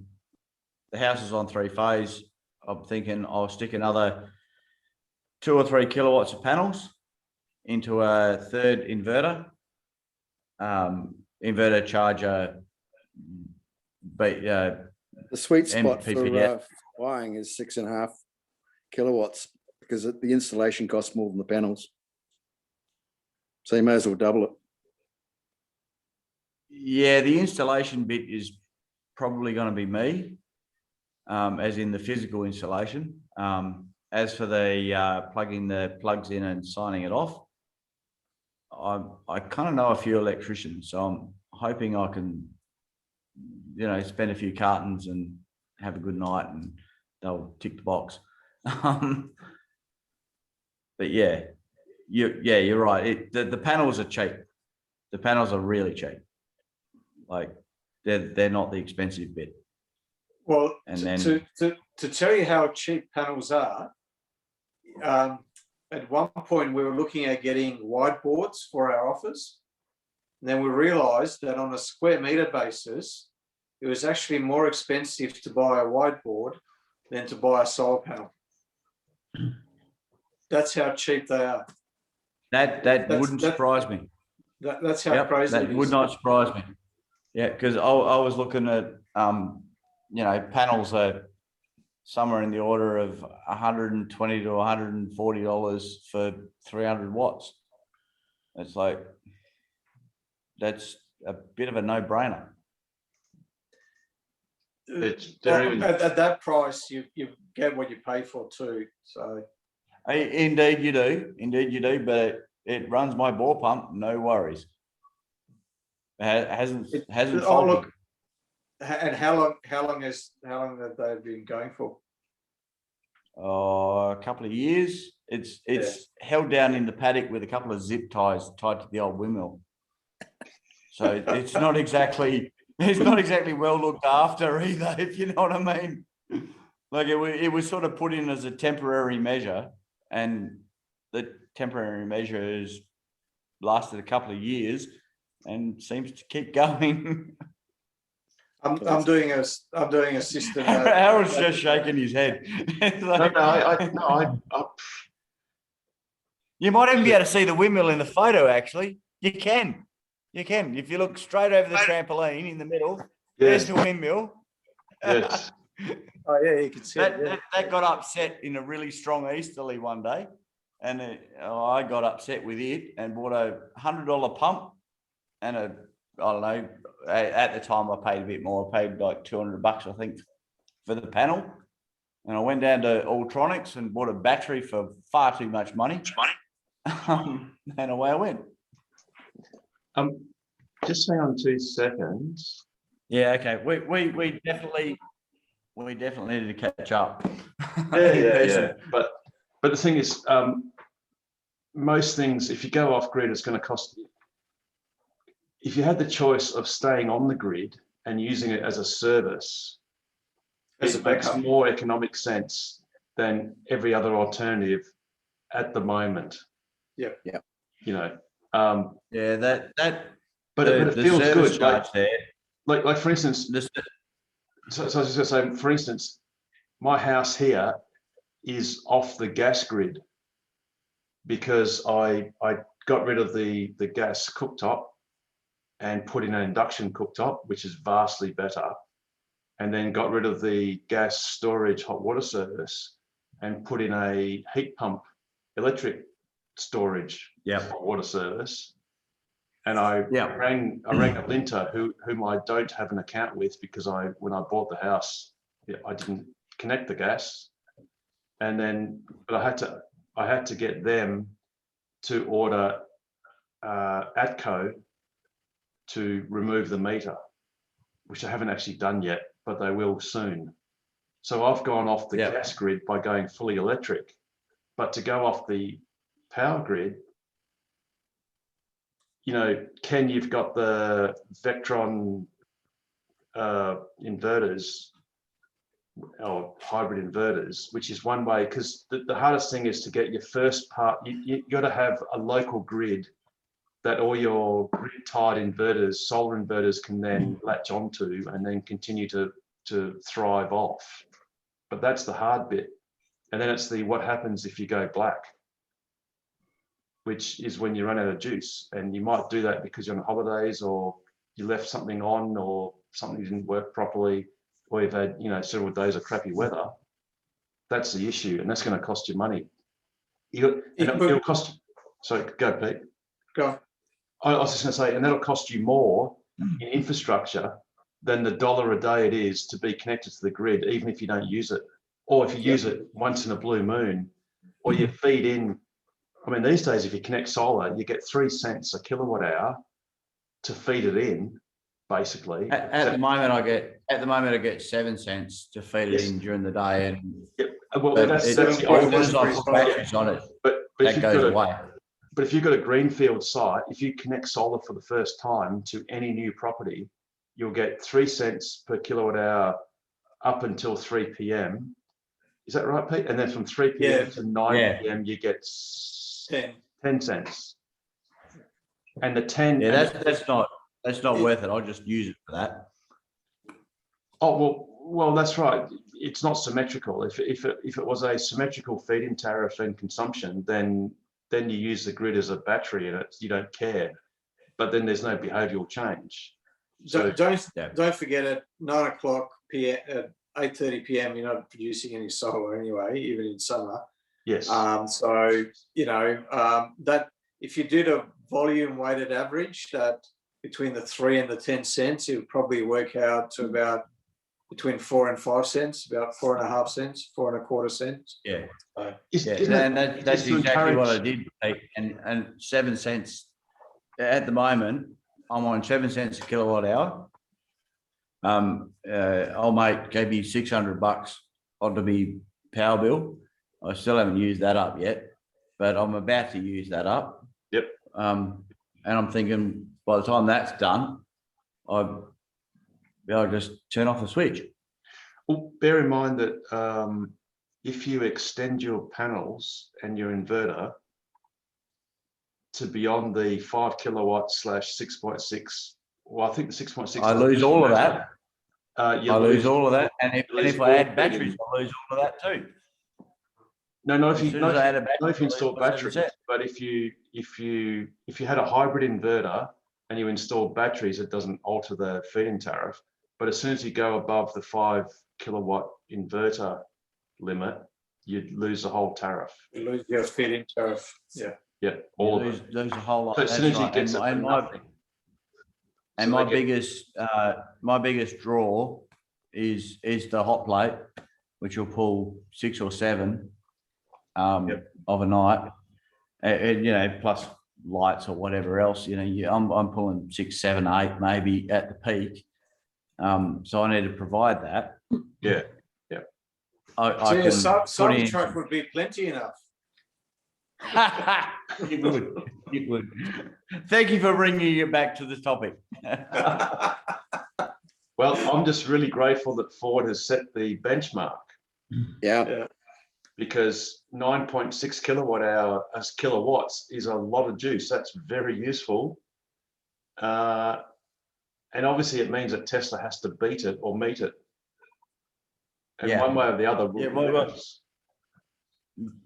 house is on 3-phase. I'm thinking I'll stick another 2 or 3 kilowatts of panels into a third inverter. Inverter charger. The sweet spot for MPPT. wiring is 6.5 kilowatts because the installation costs more than the panels. So you may as well double it. Yeah, the installation bit is probably going to be me, as in the physical installation. As for the plugging the plugs in and signing it off, I kind of know a few electricians, so I'm hoping I can, spend a few cartons and have a good night, and they'll tick the box. But yeah, you're right. The panels are cheap. The panels are really cheap. Like they're not the expensive bit. Well, and then to tell you how cheap panels are, at one point we were looking at getting whiteboards for our office. And then we realized that on a square meter basis, it was actually more expensive to buy a whiteboard than to buy a solar panel. That's how cheap they are. That wouldn't surprise me. That's how crazy it is. That would not surprise me. Yeah, because I was looking at, panels are somewhere in the order of $120 to $140 for 300 watts. It's like, that's a bit of a no-brainer. At that price, you get what you pay for too. So, indeed you do. But it runs my bore pump, no worries. It hasn't faulted. And how long have they been going for? a couple of years. It's held down in the paddock with a couple of zip ties tied to the old windmill. So it's not exactly well looked after either, if you know what I mean. Like it was sort of put in as a temporary measure, and the temporary measure has lasted a couple of years and seems to keep going. I'm doing a system. Harold's just shaking his head. You might even be able to see the windmill in the photo. Actually, you can. If you look straight over the trampoline in the middle, there's the windmill. Yes. Oh yeah, you can see that got upset in a really strong easterly one day, and I got upset with it and bought a $100 pump and I don't know. At the time, I paid a bit more. I paid like $200, I think, for the panel. And I went down to Alltronics and bought a battery for far too much money. And away I went. Just hang on 2 seconds. Yeah, okay. We definitely need to catch up. Yeah. But the thing is, most things, if you go off grid, it's going to cost you. If you had the choice of staying on the grid and using it as a service, it makes more economic sense than every other alternative at the moment. Yeah. You know. But it feels good. There. Like for instance, so I was just going to say, for instance, my house here is off the gas grid because I got rid of the gas cooktop and put in an induction cooktop, which is vastly better, and then got rid of the gas storage hot water service and put in a heat pump electric storage hot water service. And I rang a linter whom I don't have an account with because when I bought the house, I didn't connect the gas, and then but I had to get them to order ATCO to remove the meter, which I haven't actually done yet, but they will soon. So I've gone off the gas grid by going fully electric, but to go off the power grid, you know, Ken, you've got the Vectron inverters or hybrid inverters, which is one way, because the hardest thing is to get your first part. You got to have a local grid that all your grid-tied inverters, solar inverters, can then latch onto and then continue to thrive off. But that's the hard bit. And then it's what happens if you go black, which is when you run out of juice. And you might do that because you're on holidays, or you left something on, or something didn't work properly, or you've had, several days of crappy weather. That's the issue, and that's going to cost you money. It'll cost. So go, Pete. Go. I was just going to say, and that'll cost you more in infrastructure than the $1 a day it is to be connected to the grid, even if you don't use it, or if you use it once in a blue moon, or you feed in. I mean, these days, if you connect solar, you get 3 cents a kilowatt hour to feed it in, basically. At the moment, I get 7 cents to feed it in during the day, and well, that's the old batteries on it. But that goes away. But if you've got a greenfield site, if you connect solar for the first time to any new property, you'll get 3 cents per kilowatt hour up until 3 p.m. Is that right, Pete? And then from 3 p.m. to 9 p.m. you get 10 cents. And the 10. Yeah, that's not worth it. I'll just use it for that. Oh well, that's right. It's not symmetrical. If it was a symmetrical feed-in tariff and consumption, then you use the grid as a battery and you don't care. But then there's no behavioural change. So don't forget at 9 o'clock p.m. at 8:30 p.m. you're not producing any solar anyway, even in summer. Yes. So that if you did a volume weighted average, that between the 3 and the 10 cents, it would probably work out to about between 4 and 5 cents, about 4.5 cents, 4.25 cents. Yeah. And that's exactly what I did. And 7 cents at the moment. I'm on 7 cents a kilowatt hour. I'll make maybe $600 onto me power bill, I still haven't used that up yet, but I'm about to use that up. Yep. And I'm thinking by the time that's done, I'll just turn off the switch. Well, bear in mind that if you extend your panels and your inverter to beyond the 5 kilowatt / 6.6, well, I think the 6.6. I lose all of that. I lose all of that, and if I add batteries, I lose all of that too. No, if you battery, install batteries, but if you had a hybrid inverter and you install batteries, it doesn't alter the feed-in tariff. But as soon as you go above the 5 kilowatt inverter limit, you'd lose the whole tariff. You lose your feed-in tariff. Yeah. Yeah, all of it. Lose a whole lot. So as soon as you get to my biggest draw is the hot plate, which will pull 6 or 7 of a night, and plus lights or whatever else. I'm pulling 6, 7, 8 maybe at the peak. So I need to provide that. Yeah. So your Cybertruck would be plenty enough. It would. Thank you for bringing it back to the topic. Well, I'm just really grateful that Ford has set the benchmark. Yeah. Because 9.6 kilowatts is a lot of juice. That's very useful. And obviously it means that Tesla has to beat it or meet it. And one way or the other.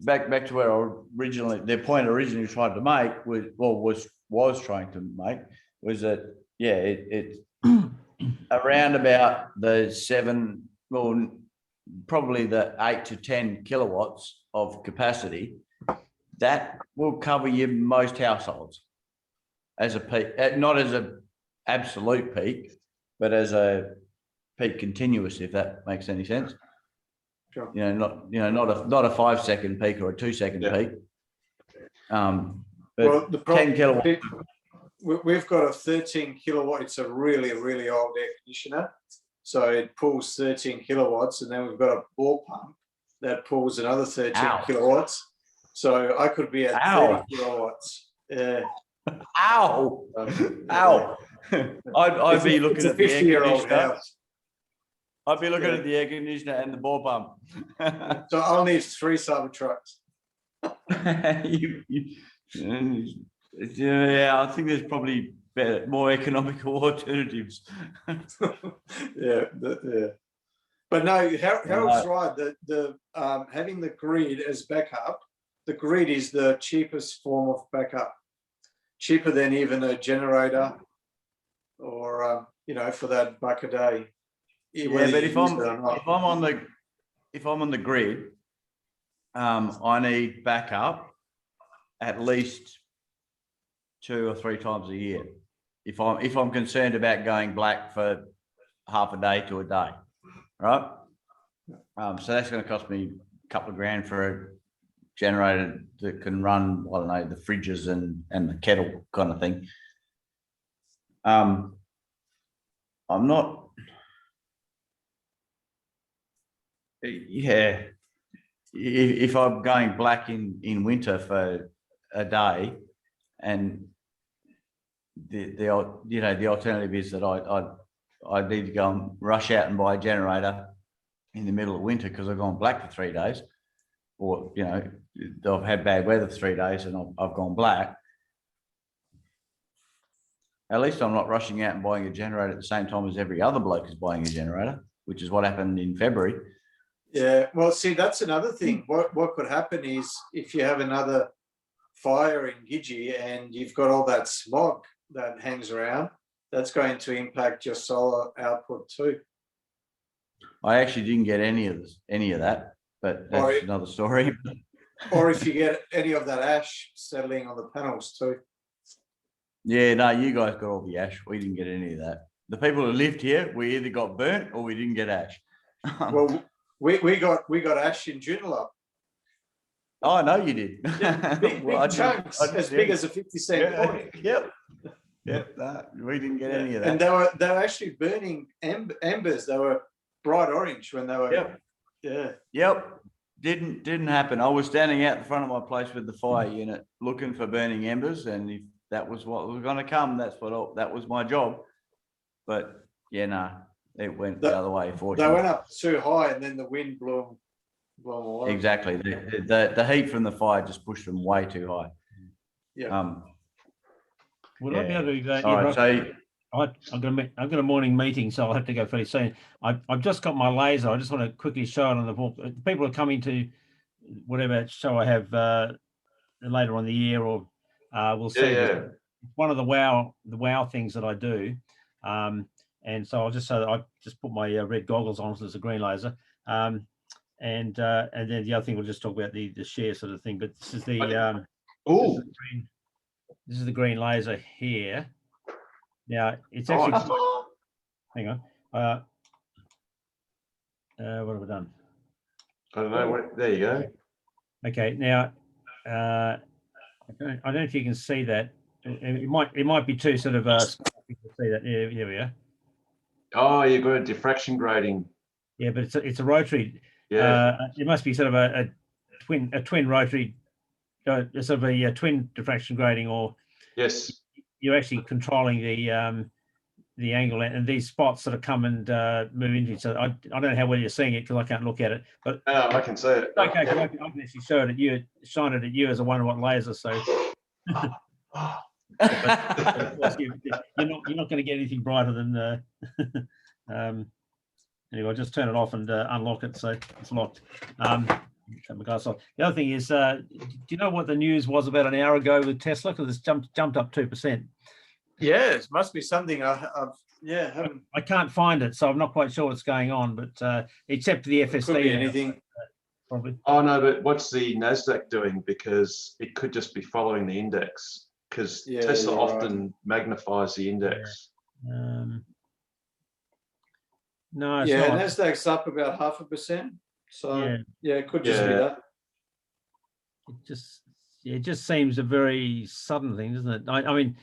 Back to where the point originally tried to make was trying to make was that it's around about the 7, well, probably the 8 to 10 kilowatts of capacity that will cover you most households as a peak, not as a absolute peak, but as a peak continuous, if that makes any sense. Sure. Not a 5-second peak or a 2-second peak. But Well, the problem, 10 kilowatts. we've got a 13 kilowatt. It's a really, really old air conditioner. So it pulls 13 kilowatts, and then we've got a ball pump that pulls another 13 kilowatts. So I could be at 30 kilowatts. Yeah. Ow! Ow! I'd be looking at the air conditioner. I'd be looking at the air conditioner and the ball pump. So I'll need 3 Cybertrucks. Yeah, I think there's probably more economical alternatives. Yeah. But no, Harold's right. The having the grid as backup, the grid is the cheapest form of backup, cheaper than even a generator, or for that $1 a day. Yeah, but if I'm on the grid, I need backup at least 2 or 3 times a year. If I'm concerned about going black for half a day to a day, right? So that's going to cost me a couple of grand for a generator that can run, I don't know, the fridges and the kettle kind of thing. I'm not. Yeah, if I'm going black in winter for a day, and the alternative is that I need to go and rush out and buy a generator in the middle of winter because I've gone black for 3 days, or I've had bad weather for 3 days and I've gone black. At least I'm not rushing out and buying a generator at the same time as every other bloke is buying a generator, which is what happened in February. Yeah, well, see, that's another thing. What could happen is if you have another fire in Gidgee and you've got all that smog that hangs around, that's going to impact your solar output too. I actually didn't get any of that, but that's another story. Or if you get any of that ash settling on the panels too. Yeah, no, you guys got all the ash. We didn't get any of that. The people who lived here, we either got burnt or we didn't get ash. Well, we got ash in Joondalup. Oh, I know you did. Yeah, big chunks, as big as a 50-cent coin. Yep. No, we didn't get any of that. And they were actually burning embers. They were bright orange when they were. Yep. didn't happen. I was standing out the front of my place with the fire unit looking for burning embers, and if that was what was going to come, that was my job. But yeah, no, it went the other way. They Fortunately, went up too high, and then the wind blew them away. exactly. The heat from the fire just pushed them way too high. Yeah. Will I be able to? All right, so I've got a morning meeting, so I'll have to go fairly soon. I've just got my laser. I just want to quickly show it on the book. People are coming to whatever show I have later on in the year, or we'll see. Yeah. One of the wow things that I do, and so I'll just say that I just put my red goggles on, so it's a green laser, and then the other thing we'll just talk about the share sort of thing. But this is the this is the green laser here. Now it's actually hang on. What have I done? I don't know. There you go. Okay, now I don't know if you can see that. It might be too sort of you can see that. Yeah, here we are. Oh, you've got a diffraction grating. Yeah, but it's a rotary. Yeah. It must be sort of a twin rotary, sort of a twin diffraction grating, or yes, you're actually controlling the angle, and these spots sort of come and move into it. So I don't know how well you're seeing it because I can't look at it, but I can see it. Okay, I can actually show it at you, shine it at you as a 1-watt laser. So you're not going to get anything brighter than. Anyway, I'll just turn it off and unlock it, so it's locked. Turn my glass off. The other thing is, do you know what the news was about an hour ago with Tesla? Because it's jumped up 2%. Yeah, it must be something haven't. I can't find it, so I'm not quite sure what's going on. But except the FSD, could be anything. Probably. Oh no, but what's the Nasdaq doing? Because it could just be following the index. Because Tesla often magnifies the index. No, it's yeah, not. Nasdaq's up about 0.5%. So yeah, it could just be that. It just seems a very sudden thing, doesn't it? I mean,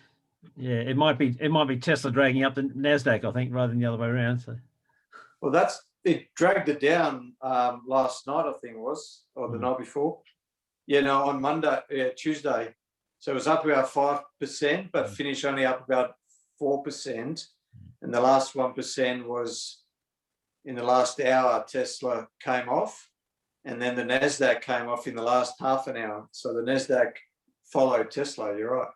yeah, it might be Tesla dragging up the Nasdaq, I think, rather than the other way around. So, well, it dragged it down last night, I think it was, or the night before. Yeah, no, on Tuesday. So it was up about 5%, but finished only up about 4%. And the last 1% was in the last hour. Tesla came off, and then the Nasdaq came off in the last half an hour. So the Nasdaq followed Tesla. You're right.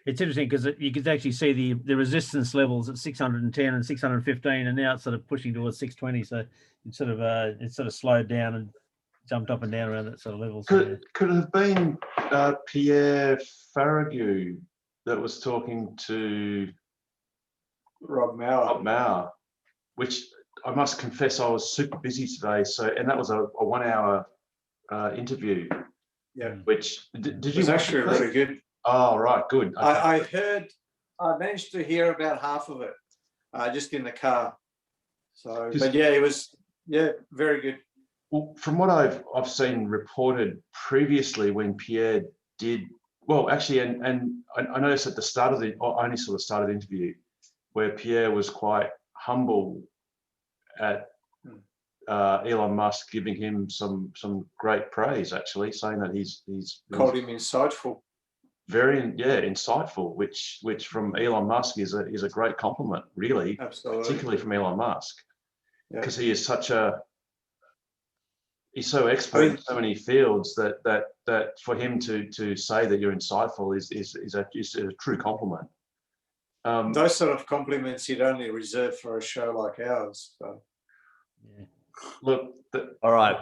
It's interesting because you could actually see the resistance levels at 610 and 615, and now it's sort of pushing towards 620. So it's sort of slowed down and jumped up and down around that sort of level. Could it have been Pierre Farragut that was talking to Rob Mauer, which I must confess I was super busy today. So, and that was a 1 hour interview. Yeah. Which did you? It was actually really good. Oh, right, good. Okay. I managed to hear about half of it, just in the car. So, but yeah, it was very good. Well, from what I've seen reported previously, when Pierre did well, actually, and I noticed at the start of the only sort of start of the interview, where Pierre was quite humble at Elon Musk giving him some great praise, actually, saying that he's called him insightful. Very insightful, which from Elon Musk is a great compliment, really. Absolutely. Particularly from Elon Musk, because he is he's so expert in so many fields that for him to say that you're insightful is a true compliment. Those sort of compliments you'd only reserve for a show like ours. So. Yeah. Look, all right.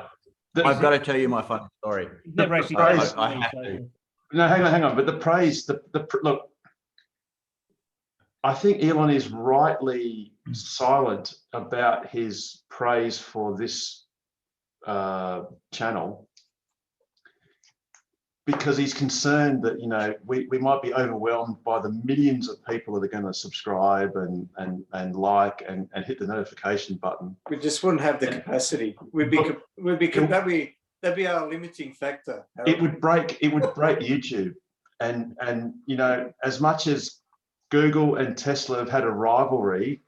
I've got to tell you my funny story. Never actually I have to. No, hang on. But the praise, look, I think Elon is rightly silent about his praise for this channel, because he's concerned that we might be overwhelmed by the millions of people that are going to subscribe and like and hit the notification button. We just wouldn't have the capacity. That'd be our limiting factor. It would break YouTube, and as much as Google and Tesla have had a rivalry,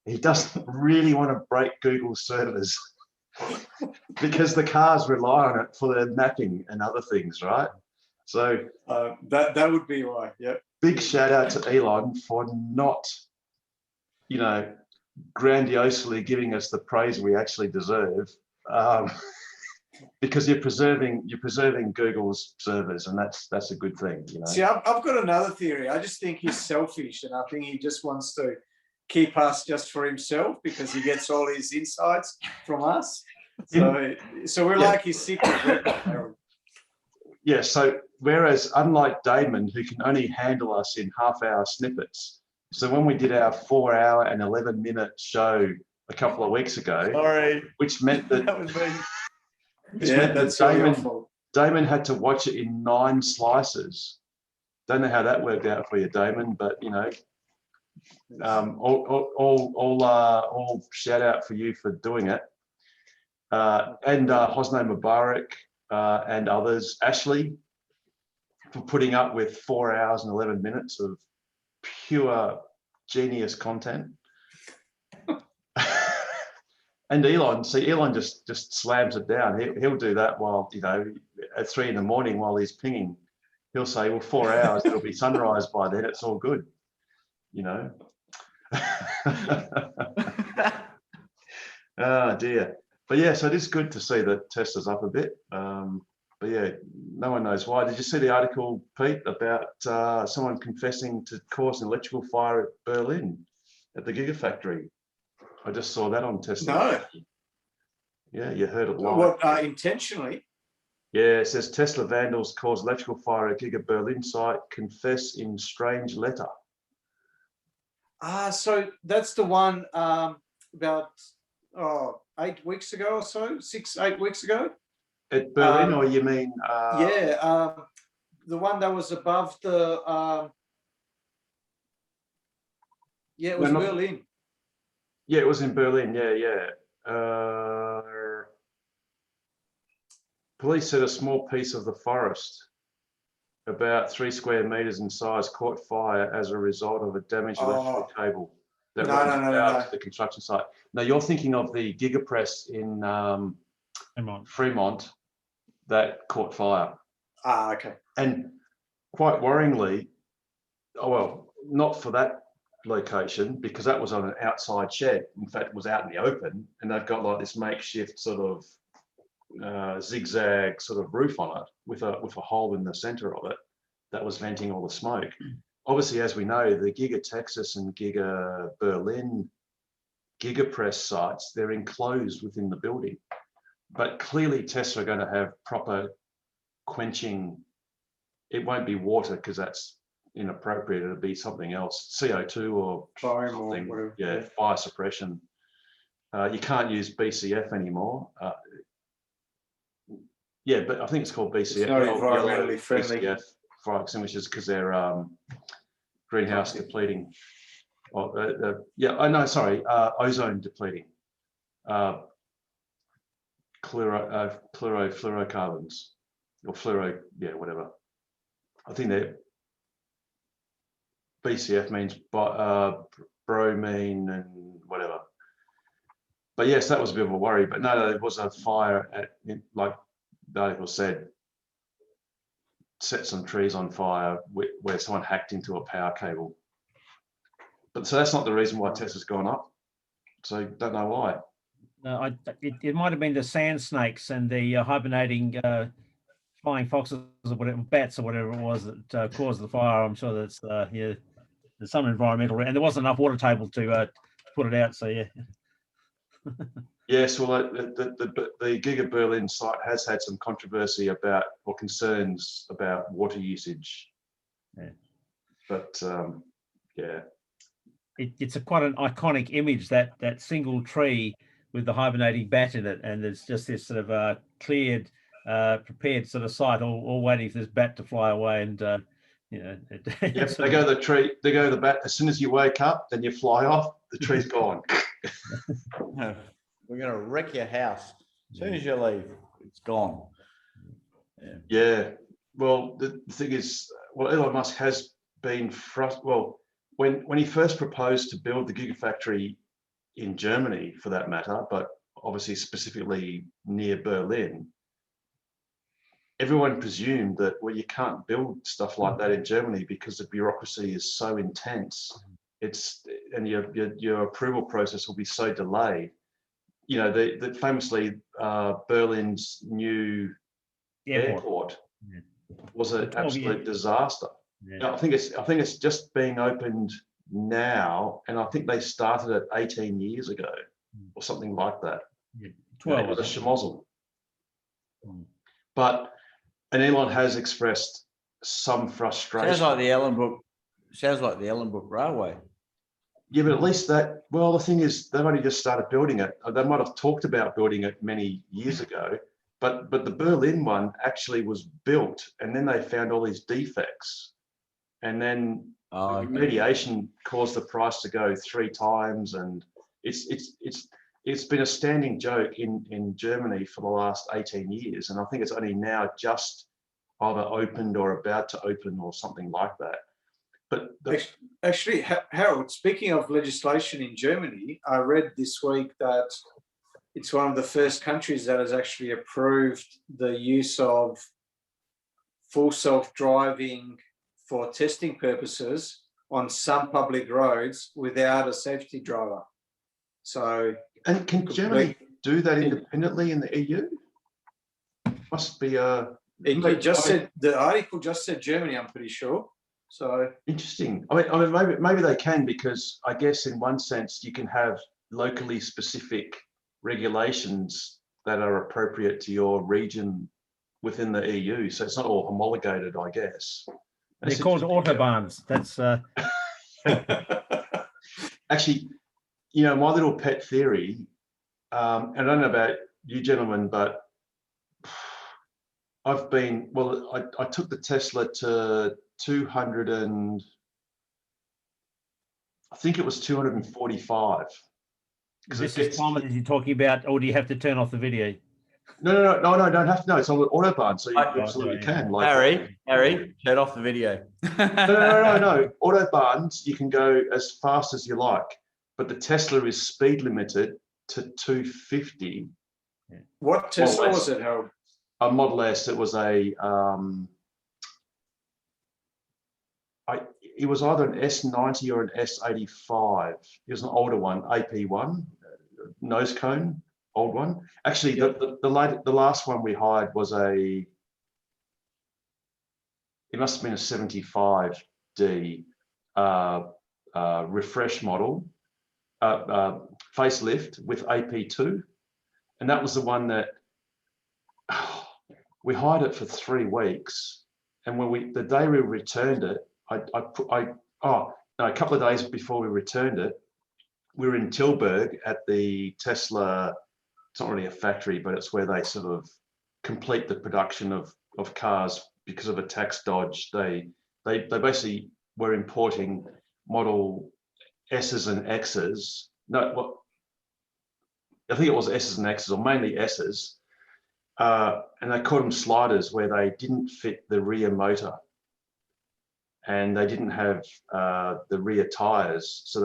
he doesn't really want to break Google's servers. because the cars rely on it for their mapping and other things, right? So that would be why. Yep. big shout out to Elon for not, you know, grandiosely giving us the praise we actually deserve, because you're preserving Google's servers, and that's a good thing, you know. See, I've got another theory. I just think he's selfish, and I think he just wants to keep us just for himself because he gets all his insights from us. So we're like his secret weapon. Yeah. So whereas unlike Damon, who can only handle us in half-hour snippets, so when we did our 4 hour and 11-minute show a couple of weeks ago, which meant that, Damon had to watch it in 9 slices. Don't know how that worked out for you, Damon, but you know, all shout out for you for doing it. And Hosni Mubarak and others, Ashley, for putting up with 4 hours and 11 minutes of pure genius content. And Elon, see, Elon just slams it down. He'll do that while, you know, at 3 in the morning while he's pinging. He'll say, well, 4 hours, it'll be sunrise by then, it's all good, you know. Oh dear. But yeah, so it is good to see that Tesla's up a bit. But yeah, no one knows why. Did you see the article, Pete, about someone confessing to cause an electrical fire at Berlin at the Gigafactory? I just saw that on Tesla. No. Yeah, you heard it live. What, intentionally? Yeah, it says Tesla vandals cause electrical fire at Giga Berlin site, confess in strange letter. So that's the one about 8 weeks ago or so, 6-8 weeks ago. At Berlin, or you mean? Yeah, the one that was above the. Yeah, it was Berlin. Yeah, it was in Berlin. Yeah. Police said a small piece of the forest, about 3 square meters in size, caught fire as a result of a damaged electrical cable that runs out to the construction site. Now you're thinking of the Gigapress in Fremont that caught fire. Okay. And quite worryingly, not for that location, because that was on an outside shed. In fact, it was out in the open, and they've got like this makeshift sort of zigzag sort of roof on it with a hole in the center of it that was venting all the smoke. Obviously, as we know, the Giga Texas and Giga Berlin Gigapress sites, they're enclosed within the building. But clearly Tesla are going to have proper quenching. It won't be water because that's inappropriate. It'll be something else, CO2 or something. Or fire suppression. You can't use BCF anymore. But I think it's called BCF. It's not environmentally friendly. BCF fire extinguishers because they're greenhouse depleting. Ozone depleting. Chlorofluorocarbons or fluoro, whatever. I think they're BCF means bromine and whatever. But yes, that was a bit of a worry. But no, it was a fire like the article said, set some trees on fire where someone hacked into a power cable. But so that's not the reason why Tesla's gone up. So don't know why. No, it might have been the sand snakes and the hibernating flying foxes or whatever, bats or whatever it was that caused the fire. I'm sure that's there's some environmental, and there wasn't enough water table to put it out. So yeah. Yes, well, the Giga Berlin site has had some controversy about or concerns about water usage. Yeah. But it's quite an iconic image, that single tree with the hibernating bat in it, and there's just this sort of cleared, prepared sort of site, all waiting for this bat to fly away, and yep, they go to the tree, they go to the bat. As soon as you wake up, then you fly off. The tree's gone. We're going to wreck your house. As soon as you leave, it's gone. Yeah. Well, the thing is, Elon Musk has been when he first proposed to build the Gigafactory in Germany, for that matter, but obviously specifically near Berlin, everyone presumed that, well, you can't build stuff like that in Germany because the bureaucracy is so intense. And your approval process will be so delayed. You know, the famously Berlin's new airport was an absolute disaster. Yeah. I think it's just being opened now, and I think they started it 18 years ago or something like that. 12. It was a schmozzle. But and Elon has expressed some frustration. Sounds like the Ellenbrook Railway. Yeah, but at least that, well, the thing is, they've only just started building it. They might have talked about building it many years ago, but the Berlin one actually was built, and then they found all these defects, and then remediation caused the price to go 3 times, and it's been a standing joke in Germany for the last 18 years, and I think it's only now just either opened or about to open or something like that. But actually, Harold, speaking of legislation in Germany, I read this week that it's one of the first countries that has actually approved the use of full self-driving for testing purposes on some public roads without a safety driver. So, and can Germany do that independently in the EU? Must be a. It just said, the article just said Germany, I'm pretty sure. So interesting. I mean, maybe they can, because I guess in one sense you can have locally specific regulations that are appropriate to your region within the EU. So it's not all homologated, I guess. They're called autobahns. That's actually, you know, my little pet theory. And I don't know about you gentlemen, but I took the Tesla to 200 and I think it was 245. This is kilometers you're talking about, or do you have to turn off the video? No, don't have to. No, it's on Autobahn, so you absolutely can. Like, Harry, turn off the video. No. Autobahns, you can go as fast as you like, but the Tesla is speed limited to 250. What Tesla was it, Harold? A Model S. It was a it was either an S90 or an S85. It was an older one, AP1, nose cone, old one. Actually, the last one we hired was it must have been a 75D refresh model, facelift with AP2. And that was the one that we hired it for 3 weeks. And when the day we returned it, a couple of days before we returned it, we were in Tilburg at the Tesla. It's not really a factory, but it's where they sort of complete the production of cars because of a tax dodge. They basically were importing Model S's and X's. No, I think it was S's and X's, or mainly S's. And they called them sliders, where they didn't fit the rear motor. And they didn't have the rear tires, so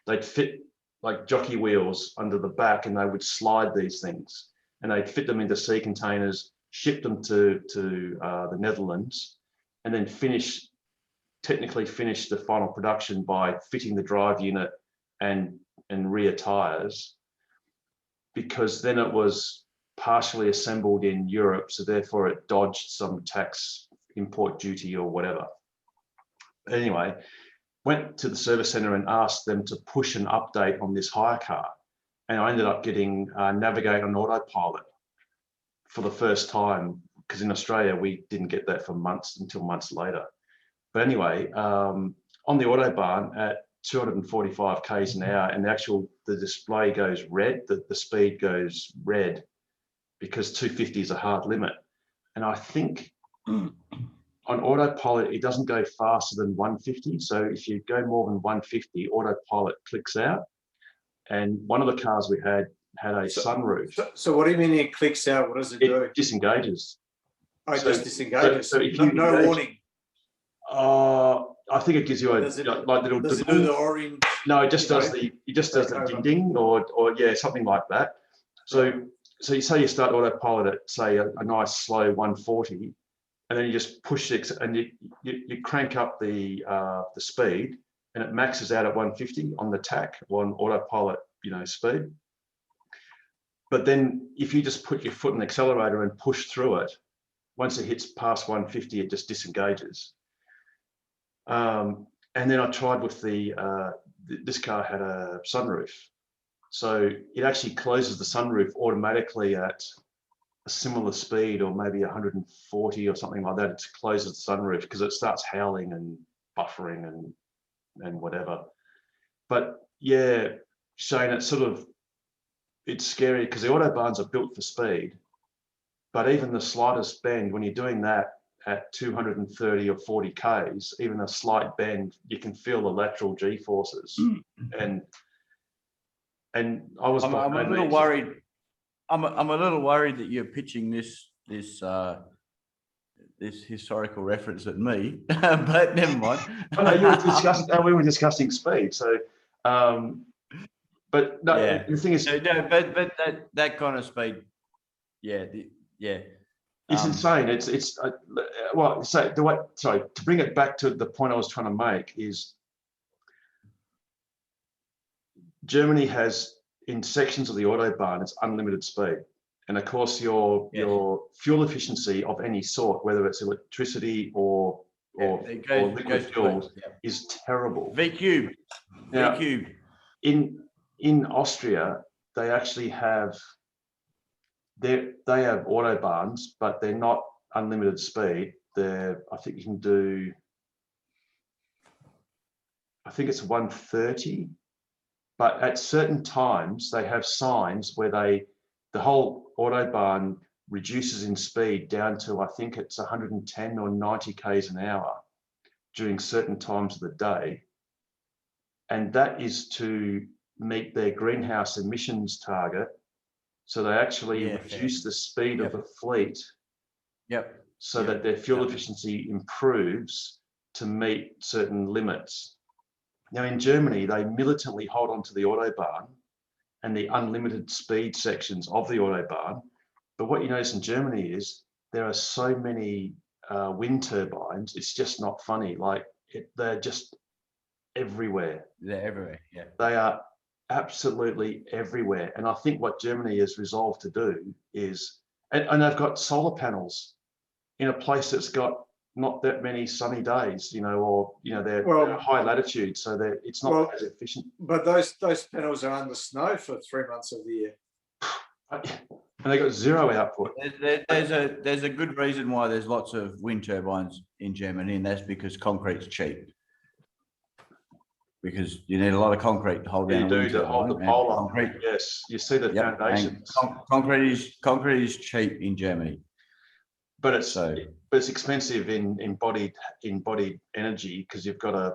they'd fit like jockey wheels under the back, and they would slide these things, and they'd fit them into sea containers, ship them to the Netherlands, and then technically finish the final production by fitting the drive unit and rear tires, because then it was partially assembled in Europe, so therefore it dodged some tax, import duty or whatever. Anyway, went to the service center and asked them to push an update on this hire car, and I ended up getting Navigate on Autopilot for the first time, because in Australia we didn't get that for months until months later. But anyway, on the Autobahn at 245 k's an hour, and the display goes red, the speed goes red, because 250 is a hard limit. And I think on Autopilot, it doesn't go faster than 150. So if you go more than 150, Autopilot clicks out. And one of the cars we had a sunroof. So what do you mean it clicks out? What does it do? It disengages. Oh, it just disengages. So if no warning. I think it gives you a Does it- like little. Does it do the orange? No, it just you does know, it just does the over? ding ding or yeah, something like that. So so you say you start autopilot at say a nice slow 140, and then you just push it and you crank up the speed, and it maxes out at 150 on the tack or on autopilot, speed. But then if you just put your foot on the accelerator and push through it, once it hits past 150, it just disengages. And then I tried with this car had a sunroof. So it actually closes the sunroof automatically at a similar speed, or maybe 140 or something like that. It closes the sunroof because it starts howling and buffering and whatever. But yeah, Shane, it's scary because the autobahns are built for speed. But even the slightest bend, when you're doing that at 230 or 40 Ks, even a slight bend, you can feel the lateral G forces. And I was. I'm a little worried. I'm a little worried that you're pitching this historical reference at me, but never mind. Oh, no, we were discussing speed. So, but no, yeah. the thing is, no, but that kind of speed, yeah. It's insane. It's well, so sorry, to bring it back to the point I was trying to make is Germany has, in sections of the Autobahn, it's unlimited speed. And of course, your fuel efficiency of any sort, whether it's electricity or liquid fuels, is terrible. V cubed. Now, V cubed. In Austria, they actually have they have Autobahns, but they're not unlimited speed. I think you can do, I think it's 130. But at certain times, they have signs where the whole Autobahn reduces in speed down to, I think it's 110 or 90 Ks an hour during certain times of the day. And that is to meet their greenhouse emissions target. So they actually reduce the speed of the fleet so that their fuel efficiency improves to meet certain limits. Now, in Germany, they militantly hold on to the Autobahn and the unlimited speed sections of the Autobahn. But what you notice in Germany is there are so many wind turbines, it's just not funny. Like, they're just everywhere. They're everywhere, yeah. They are absolutely everywhere. And I think what Germany has resolved to do is, and they've got solar panels in a place that's got not that many sunny days, they're at a high latitude, so it's not as efficient. But those panels are under snow for 3 months of the year. And they got zero output. There's a good reason why there's lots of wind turbines in Germany, and that's because concrete's cheap. Because you need a lot of concrete to hold down. You do to hold the pole on. Yes, you see the foundations. Concrete is cheap in Germany. But it's expensive in embodied energy because you've got a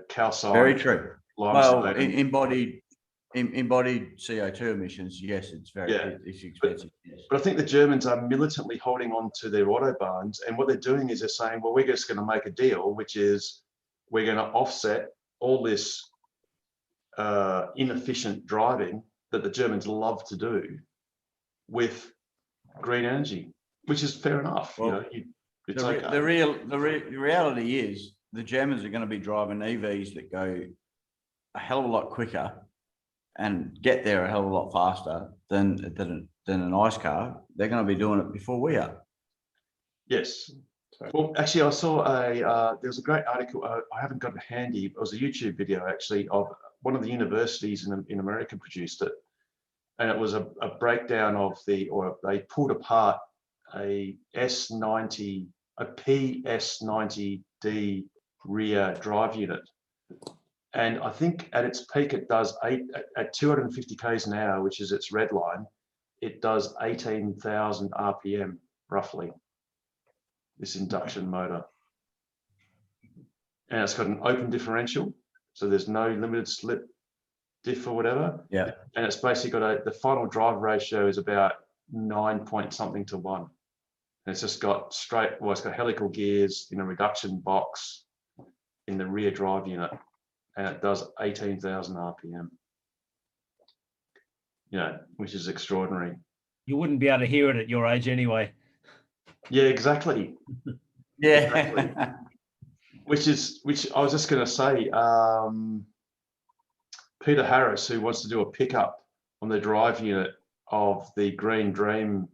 calcite. Very true. Well, limestone. embodied CO2 emissions, yes, it's it's expensive. Yes. But I think the Germans are militantly holding on to their Autobahns, and what they're doing is they're saying, well, we're just going to make a deal, which is we're going to offset all this inefficient driving that the Germans love to do with green energy. Which is fair enough. Well, the reality is the Germans are going to be driving EVs that go a hell of a lot quicker and get there a hell of a lot faster than an ICE car. They're going to be doing it before we are. Yes. Well, actually, I saw there was a great article. I haven't got it handy. It was a YouTube video actually of one of the universities in America produced it, and it was a breakdown of they pulled apart a S90, a PS90D rear drive unit. And I think at its peak, it does at 250 Ks an hour, which is its red line, it does 18,000 RPM roughly, this induction motor. And it's got an open differential, so there's no limited slip diff or whatever. Yeah. And it's basically got the final drive ratio is about 9 point something to 1. And it's just got it's got helical gears in a reduction box. in the rear drive unit, and it does 18,000 RPM. You know, which is extraordinary. You wouldn't be able to hear it at your age anyway. Yeah, exactly. Yeah. Exactly. Which I was just going to say, Peter Harris, who wants to do a pickup on the drive unit of the Green Dream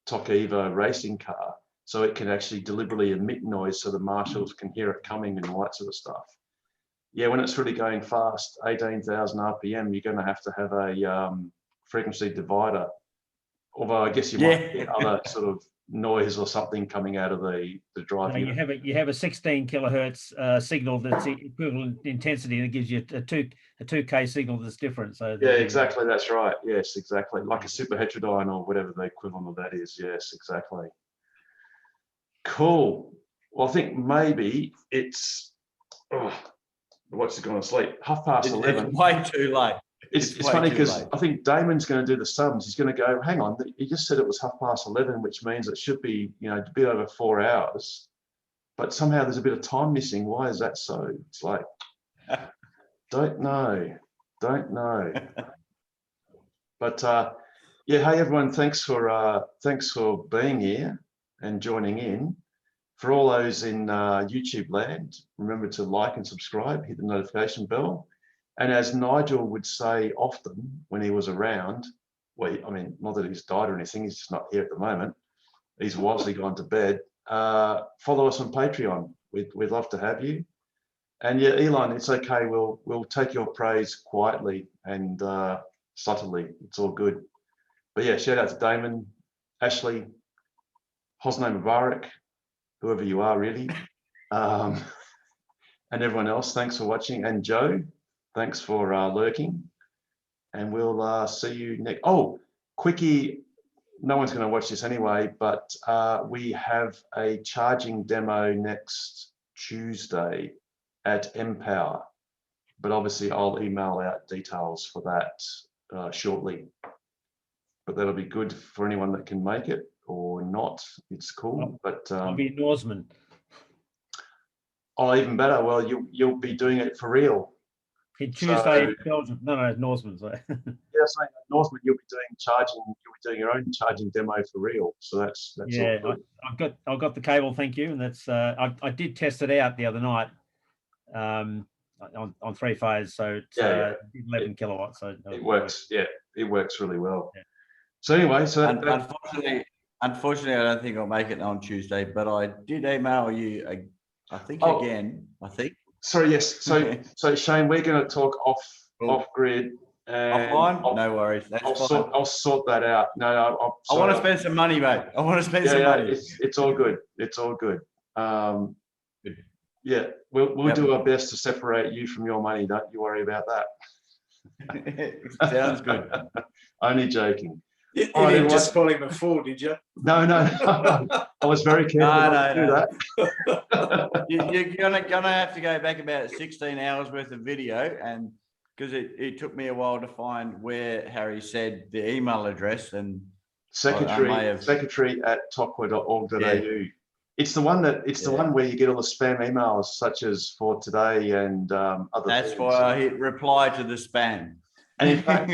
Tokiva racing car, so it can actually deliberately emit noise so the marshals can hear it coming and all that sort of stuff. Yeah, when it's really going fast, 18,000 RPM, you're going to have a frequency divider. Although I guess you might get other sort of noise or something coming out of the drive No, unit. you have a 16 kilohertz signal that's equivalent intensity, and it gives you a 2K signal that's different. So Yeah, exactly. That's right. Yes, exactly. Like a super heterodyne or whatever the equivalent of that is. Yes, exactly. Cool. Well, I think maybe it's what's it going to sleep? 11:30. It's way too late. It's way funny too because late. I think Damon's going to do the sums. He's going to go, hang on, he just said it was 11:30, which means it should be, you know, a bit over 4 hours. But somehow there's a bit of time missing. Why is that so? It's like, don't know. But yeah, hey everyone, thanks for being here and joining in. For all those in YouTube land, remember to like and subscribe, hit the notification bell. And as Nigel would say often when he was around, well, I mean, not that he's died or anything, he's just not here at the moment. He's wisely gone to bed. Follow us on Patreon. We'd love to have you. And yeah, Elon, it's okay. We'll take your praise quietly and subtly. It's all good. But yeah, shout out to Damon, Ashley, Hosni Mubarak, whoever you are really, and everyone else. Thanks for watching. And Joe, thanks for lurking. And we'll see you next. Oh, quickie. No one's going to watch this anyway, but we have a charging demo next Tuesday at Empower. But obviously I'll email out details for that shortly. But that'll be good for anyone that can make it or not. It's cool. But I'll be Norseman. Oh, even better. Well, you'll be doing it for real. Tuesday in Belgium. No, Norseman. Sorry. Yeah, so Northman, you'll be doing charging. You'll be doing your own charging demo for real. So that's yeah. all good. I've got the cable. Thank you. And that's I did test it out the other night on 3-phase. So it's 11 kilowatts. So it works. Yeah, it works really well. Yeah. So anyway, so unfortunately, I don't think I'll make it on Tuesday. But I did email you. I think again. I think. Sorry. Yes. So Shane, we're going to talk off grid. Offline? No worries. I'll sort that out. No, I want to spend some money, mate. I want to spend some money. It's all good. It's all good. Yeah, we'll do our best to separate you from your money. Don't you worry about that. Sounds good. Only joking. You didn't just call him a fool, did you? No. I was very careful not to do that. You're gonna have to go back about 16 hours worth of video, and because it took me a while to find where Harry said the email address, and secretary at tokwa.org.au. Yeah. It's the one the one where you get all the spam emails, such as for today and other. That's things. why I hit reply to the spam. And in fact,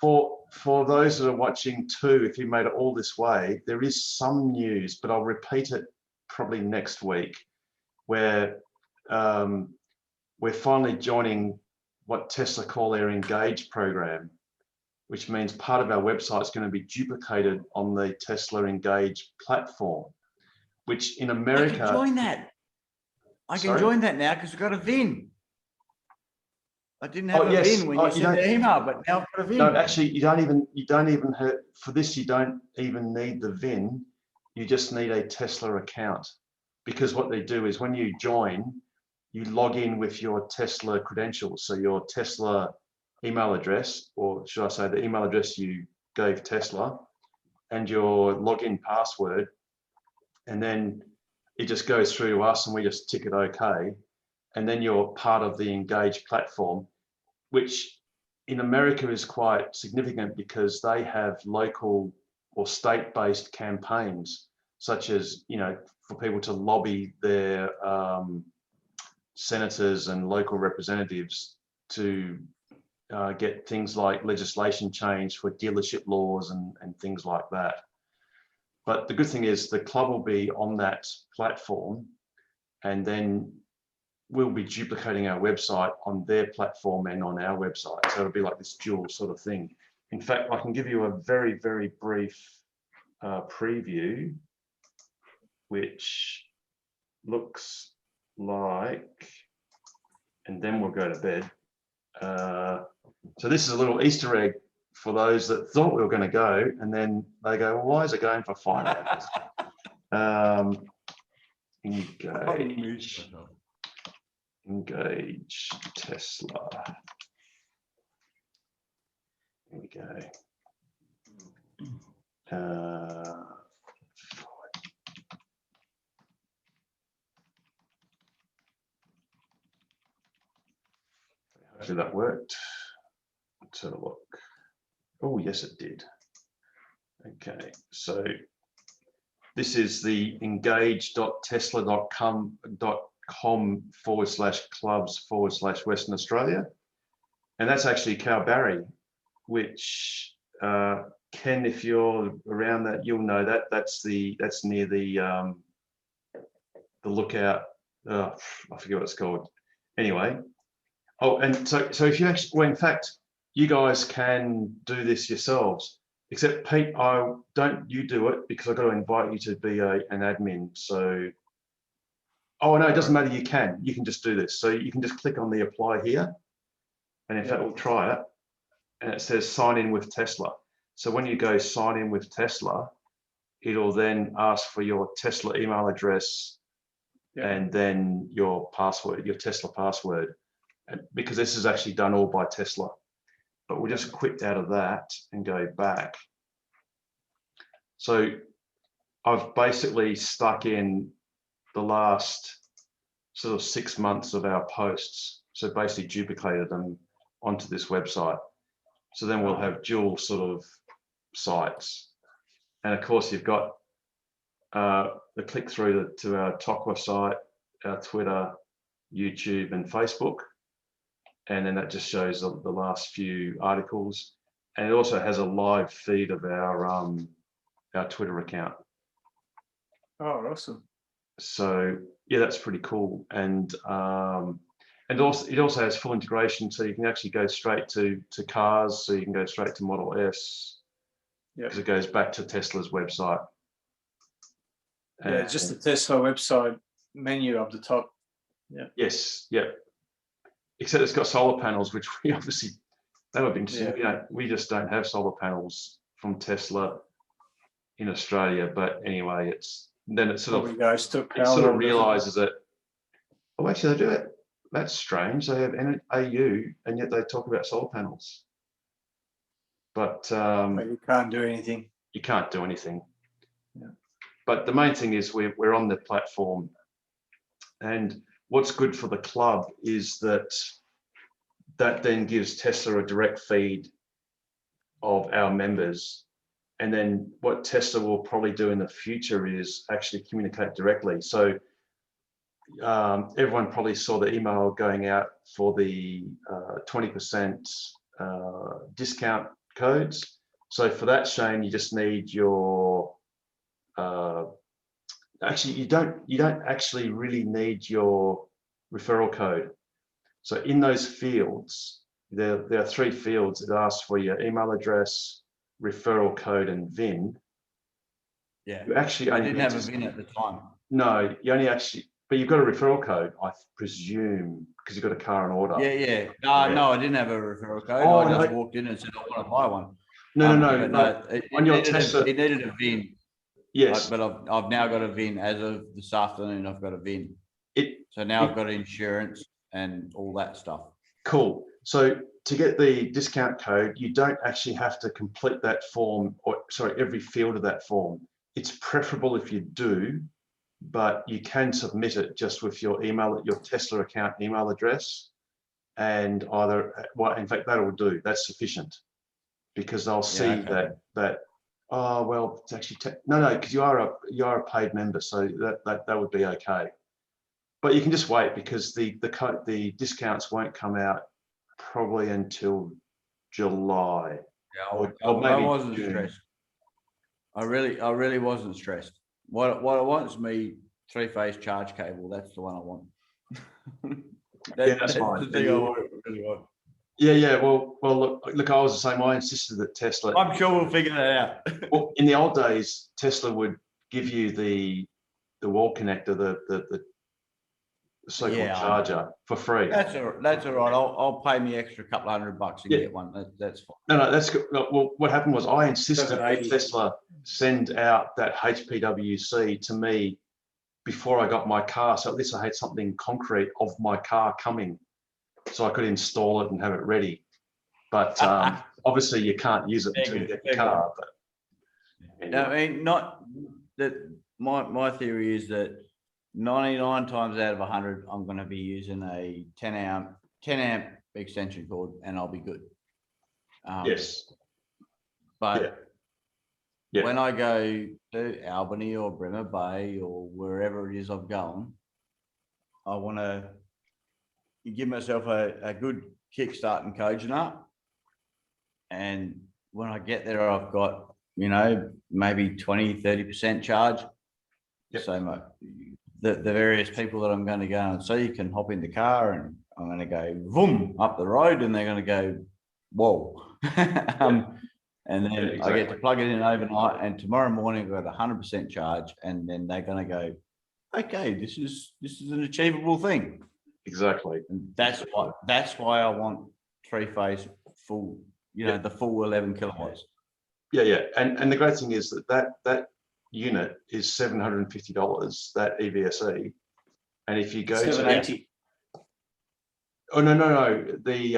for those that are watching too, if you made it all this way, there is some news, but I'll repeat it probably next week, where we're finally joining what Tesla call their Engage program, which means part of our website is going to be duplicated on the Tesla Engage platform, which in America. I can join that. I can join that now because we've got a VIN. I didn't have a VIN when you sent the email, but now I've got a VIN. No, actually, you don't even for this. You don't even need the VIN. You just need a Tesla account, because what they do is when you join, you log in with your Tesla credentials. So your Tesla email address, or should I say the email address you gave Tesla, and your login password, and then it just goes through to us and we just tick it okay. And then you're part of the Engage platform, which in America is quite significant because they have local or state-based campaigns, such as, for people to lobby their senators and local representatives to get things like legislation changed for dealership laws and things like that. But the good thing is the club will be on that platform, and then we'll be duplicating our website on their platform and on our website. So it'll be like this dual sort of thing. In fact, I can give you a very, very brief preview, which looks like, and then we'll go to bed. So this is a little Easter egg for those that thought we were going to go, and then they go, well, why is it going for 5 hours? Engage Tesla. Here we go. Hopefully that worked. Let's have a look. Oh, yes, it did. Okay, so this is the engage.tesla.com/clubs/Western Australia. And that's actually Cowbarry, which Ken, if you're around that, you'll know that that's near the lookout. I forget what it's called. Anyway, oh, and so if you actually, well, in fact, you guys can do this yourselves. Except Pete, don't you do it, because I've got to invite you to be an admin. So, oh no, it doesn't matter. You can just do this. So you can just click on the apply here, and in fact, we'll try it. And it says sign in with Tesla. So when you go sign in with Tesla, it'll then ask for your Tesla email address and then your password, your Tesla password, because this is actually done all by Tesla. But we'll just quit out of that and go back. So I've basically stuck in the last sort of 6 months of our posts. So basically duplicated them onto this website. So then we'll have dual sort of sites. And of course, you've got the click through to our TOCWA site, our Twitter, YouTube, and Facebook. And then that just shows the last few articles. And it also has a live feed of our Twitter account. Oh, awesome. So yeah, that's pretty cool. And also it also has full integration, so you can actually go straight to cars. So you can go straight to Model S, because it goes back to Tesla's website. Yeah, just the Tesla website menu up the top. Yeah. Yes. Yeah. Except it's got solar panels, which we obviously, that would be interesting. Yeah. We just don't have solar panels from Tesla in Australia. But anyway, it sort of realizes that, oh, actually they do it. That's strange. They have AU and yet they talk about solar panels. But you can't do anything. You can't do anything. Yeah. But the main thing is we're on the platform, and what's good for the club is that then gives Tesla a direct feed of our members. And then what Tesla will probably do in the future is actually communicate directly. So everyone probably saw the email going out for the 20% discount codes. So for that, Shane, you just need your actually you don't actually really need your referral code. So in those fields, there are 3 fields. It asks for your email address, referral code, and VIN. Yeah, you actually I didn't have a VIN at the time. No, you only actually, but you've got a referral code, I presume, because you've got a car in order. Yeah. No, I didn't have a referral code. Oh, I just walked in and said I want to buy one. No. On your Tesla, it needed a VIN. Yes, but I've now got a VIN. As of this afternoon, I've got a VIN. So now I've got insurance and all that stuff. Cool. So to get the discount code, you don't actually have to complete that form, or sorry, every field of that form. It's preferable if you do, but you can submit it just with your email, your Tesla account email address, and either, well, in fact, that'll do. That's sufficient, because they'll see that. Oh well, it's actually no, because you are a paid member, so that would be okay. But you can just wait because the discounts won't come out probably until July. Yeah, or I maybe wasn't June. stressed. I really wasn't stressed. What I want is me 3-phase charge cable. That's the one I want. Yeah, that's fine. the thing I really want. Yeah. Well, look. I was the same. I insisted that Tesla. I'm sure we'll figure that out. Well, in the old days, Tesla would give you the wall connector, the so-called charger for free. That's all right. I'll pay me extra couple $100 and get one. That's fine. No, that's good. No, well, what happened was I insisted that 780. Tesla send out that HPWC to me before I got my car. So at least I had something concrete of my car coming, so I could install it and have it ready. But obviously you can't use it until you get the car. But anyway. No, I mean, not that. My theory is that 99 times out of 100, I'm going to be using a 10 amp extension cord, and I'll be good. Yes. But when I go to Albany or Bremer Bay or wherever it is I'm going, I want to give myself a good kickstart and coaching up. And when I get there, I've got, maybe 20-30% charge. So the various people that I'm going to go and see can hop in the car, and I'm going to go boom up the road, and they're going to go, whoa. And then I get to plug it in overnight, and tomorrow morning I've got 100% charge, and then they're going to go, okay, this is an achievable thing. Exactly. And that's why I want 3-phase full, the full 11 kilowatts. Yeah. And the great thing is that unit is $750, that EVSE. And if you go $780. Oh, no. The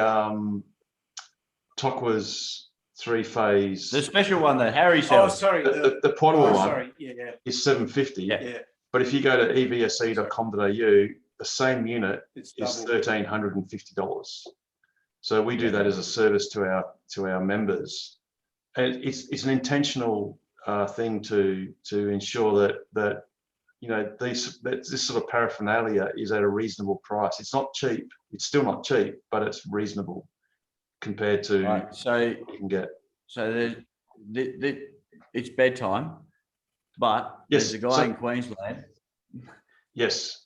Tokwa's 3-phase. The special one that Harry sells. Oh, sorry. The portable one sorry. Yeah. is $750. Yeah. But if you go to evse.com.au, the same unit It's is double. $1,350. So we do that as a service to our members. And it's an intentional thing to ensure that this sort of paraphernalia is at a reasonable price. It's not cheap. It's still not cheap, but it's reasonable compared to what you can get. So it's bedtime, but there's a guy in Queensland. Yes.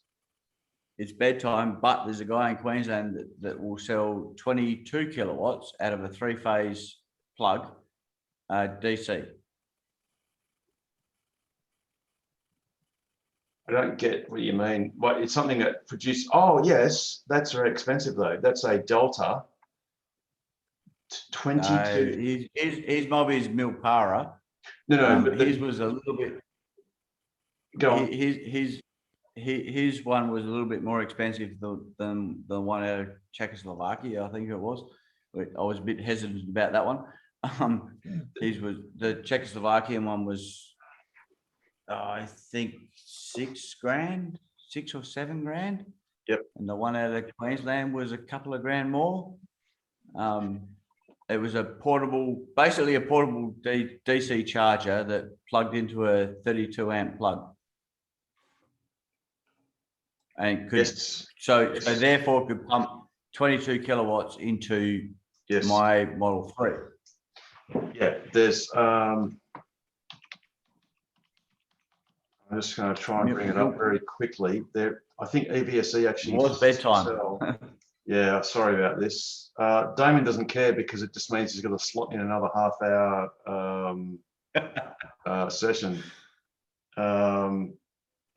It's bedtime, but there's a guy in Queensland that will sell 22 kilowatts out of a 3-phase plug DC. I don't get what you mean. But it's something that produces. Oh yes, that's very expensive though. That's a Delta. 22. His mob is Milpara. No, but his was a little bit. Go on. His one was a little bit more expensive than the one out of Czechoslovakia, I think it was. I was a bit hesitant about that one. His was the Czechoslovakian one was, I think $6,000, $6 or $7,000. Yep. And the one out of Queensland was a couple of grand more. It was basically a portable DC charger that plugged into a 32 amp plug. And could, so therefore could pump 22 kilowatts into my Model 3. Yeah, there's I'm just going to try and bring it up very quickly. There, I think EVSE actually was bedtime. Yeah, sorry about this. Damon doesn't care because it just means he's got to slot in another half-hour session.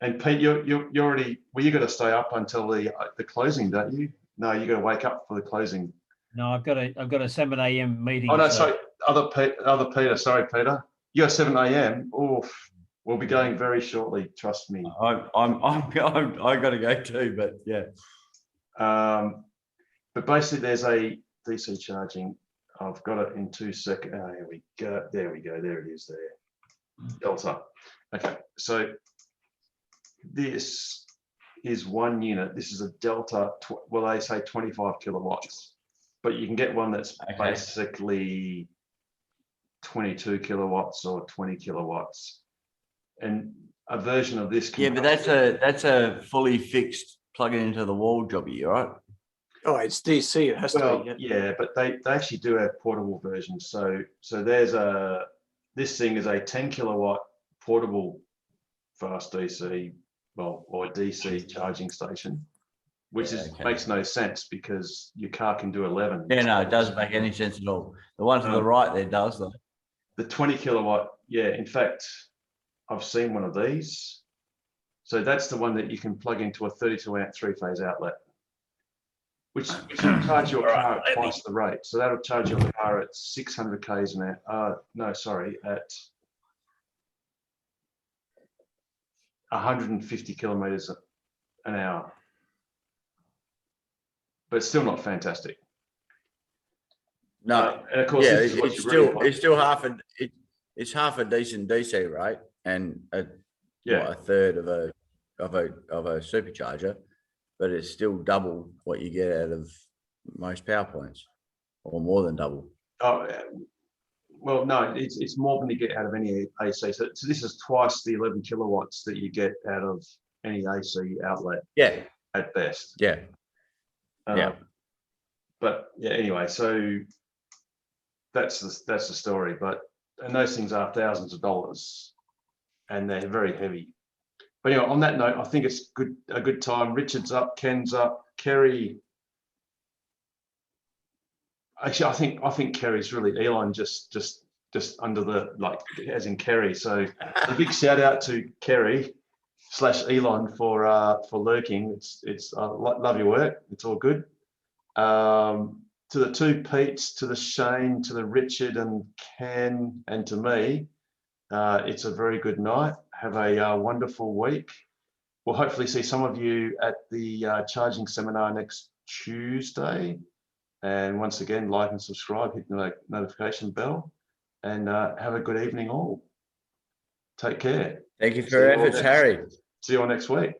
And Pete, you already you got to stay up until the closing, don't you? No, you got to wake up for the closing. No, I've got a 7 a.m. meeting. Oh no, sorry, other Peter. Sorry, Peter. You got 7 a.m. Oof. We'll be going very shortly. Trust me. I got to go too, but yeah. But basically, there's a DC charging. I've got it in 2 seconds. Oh, here we go. There we go. There it is. There. Delta. Okay. So this is one unit. This is a Delta. Well, they say 25 kilowatts, but you can get one that's basically 22 kilowatts or 20 kilowatts. And a version of this. Yeah, but that's a fully fixed plug it into the wall jobby, right? Oh, it's DC. It has Well, to be. yeah, but they actually do have portable versions. So there's this thing is a 10 kilowatt portable fast DC, well, or DC charging station, which makes no sense because your car can do 11. Yeah, no, it doesn't make any sense at all. The one to the right there does though. The 20 kilowatt, yeah. In fact, I've seen one of these. So that's the one that you can plug into a 32 amp 3-phase outlet, which will charge your car at twice the rate. So that'll charge your car at 600 k's an hour. No, sorry, at 150 kilometers an hour. But it's still not fantastic. No, and of course, yeah, this is what it's you really still want. it's still half a decent DC rate and Yeah. a third of a supercharger, but it's still double what you get out of most power points, or more than double. Oh, well, no, it's more than you get out of any AC. So this is twice the 11 kilowatts that you get out of any AC outlet. Yeah, at best. Yeah. Yeah. But yeah, anyway, so that's the story. And those things are thousands of dollars, and they're very heavy. But anyway, on that note, I think it's a good time. Richard's up, Ken's up, Kerry. Actually, I think Kerry's really Elon just under the, like, as in Kerry. So a big shout out to Kerry / Elon for lurking. It's I love your work. It's all good. To the two Petes, to the Shane, to the Richard and Ken, and to me, it's a very good night. Have a wonderful week. We'll hopefully see some of you at the charging seminar next Tuesday. And once again, like and subscribe, hit the notification bell, and have a good evening all. Take care. Thank you for your efforts, Harry. See you all next week.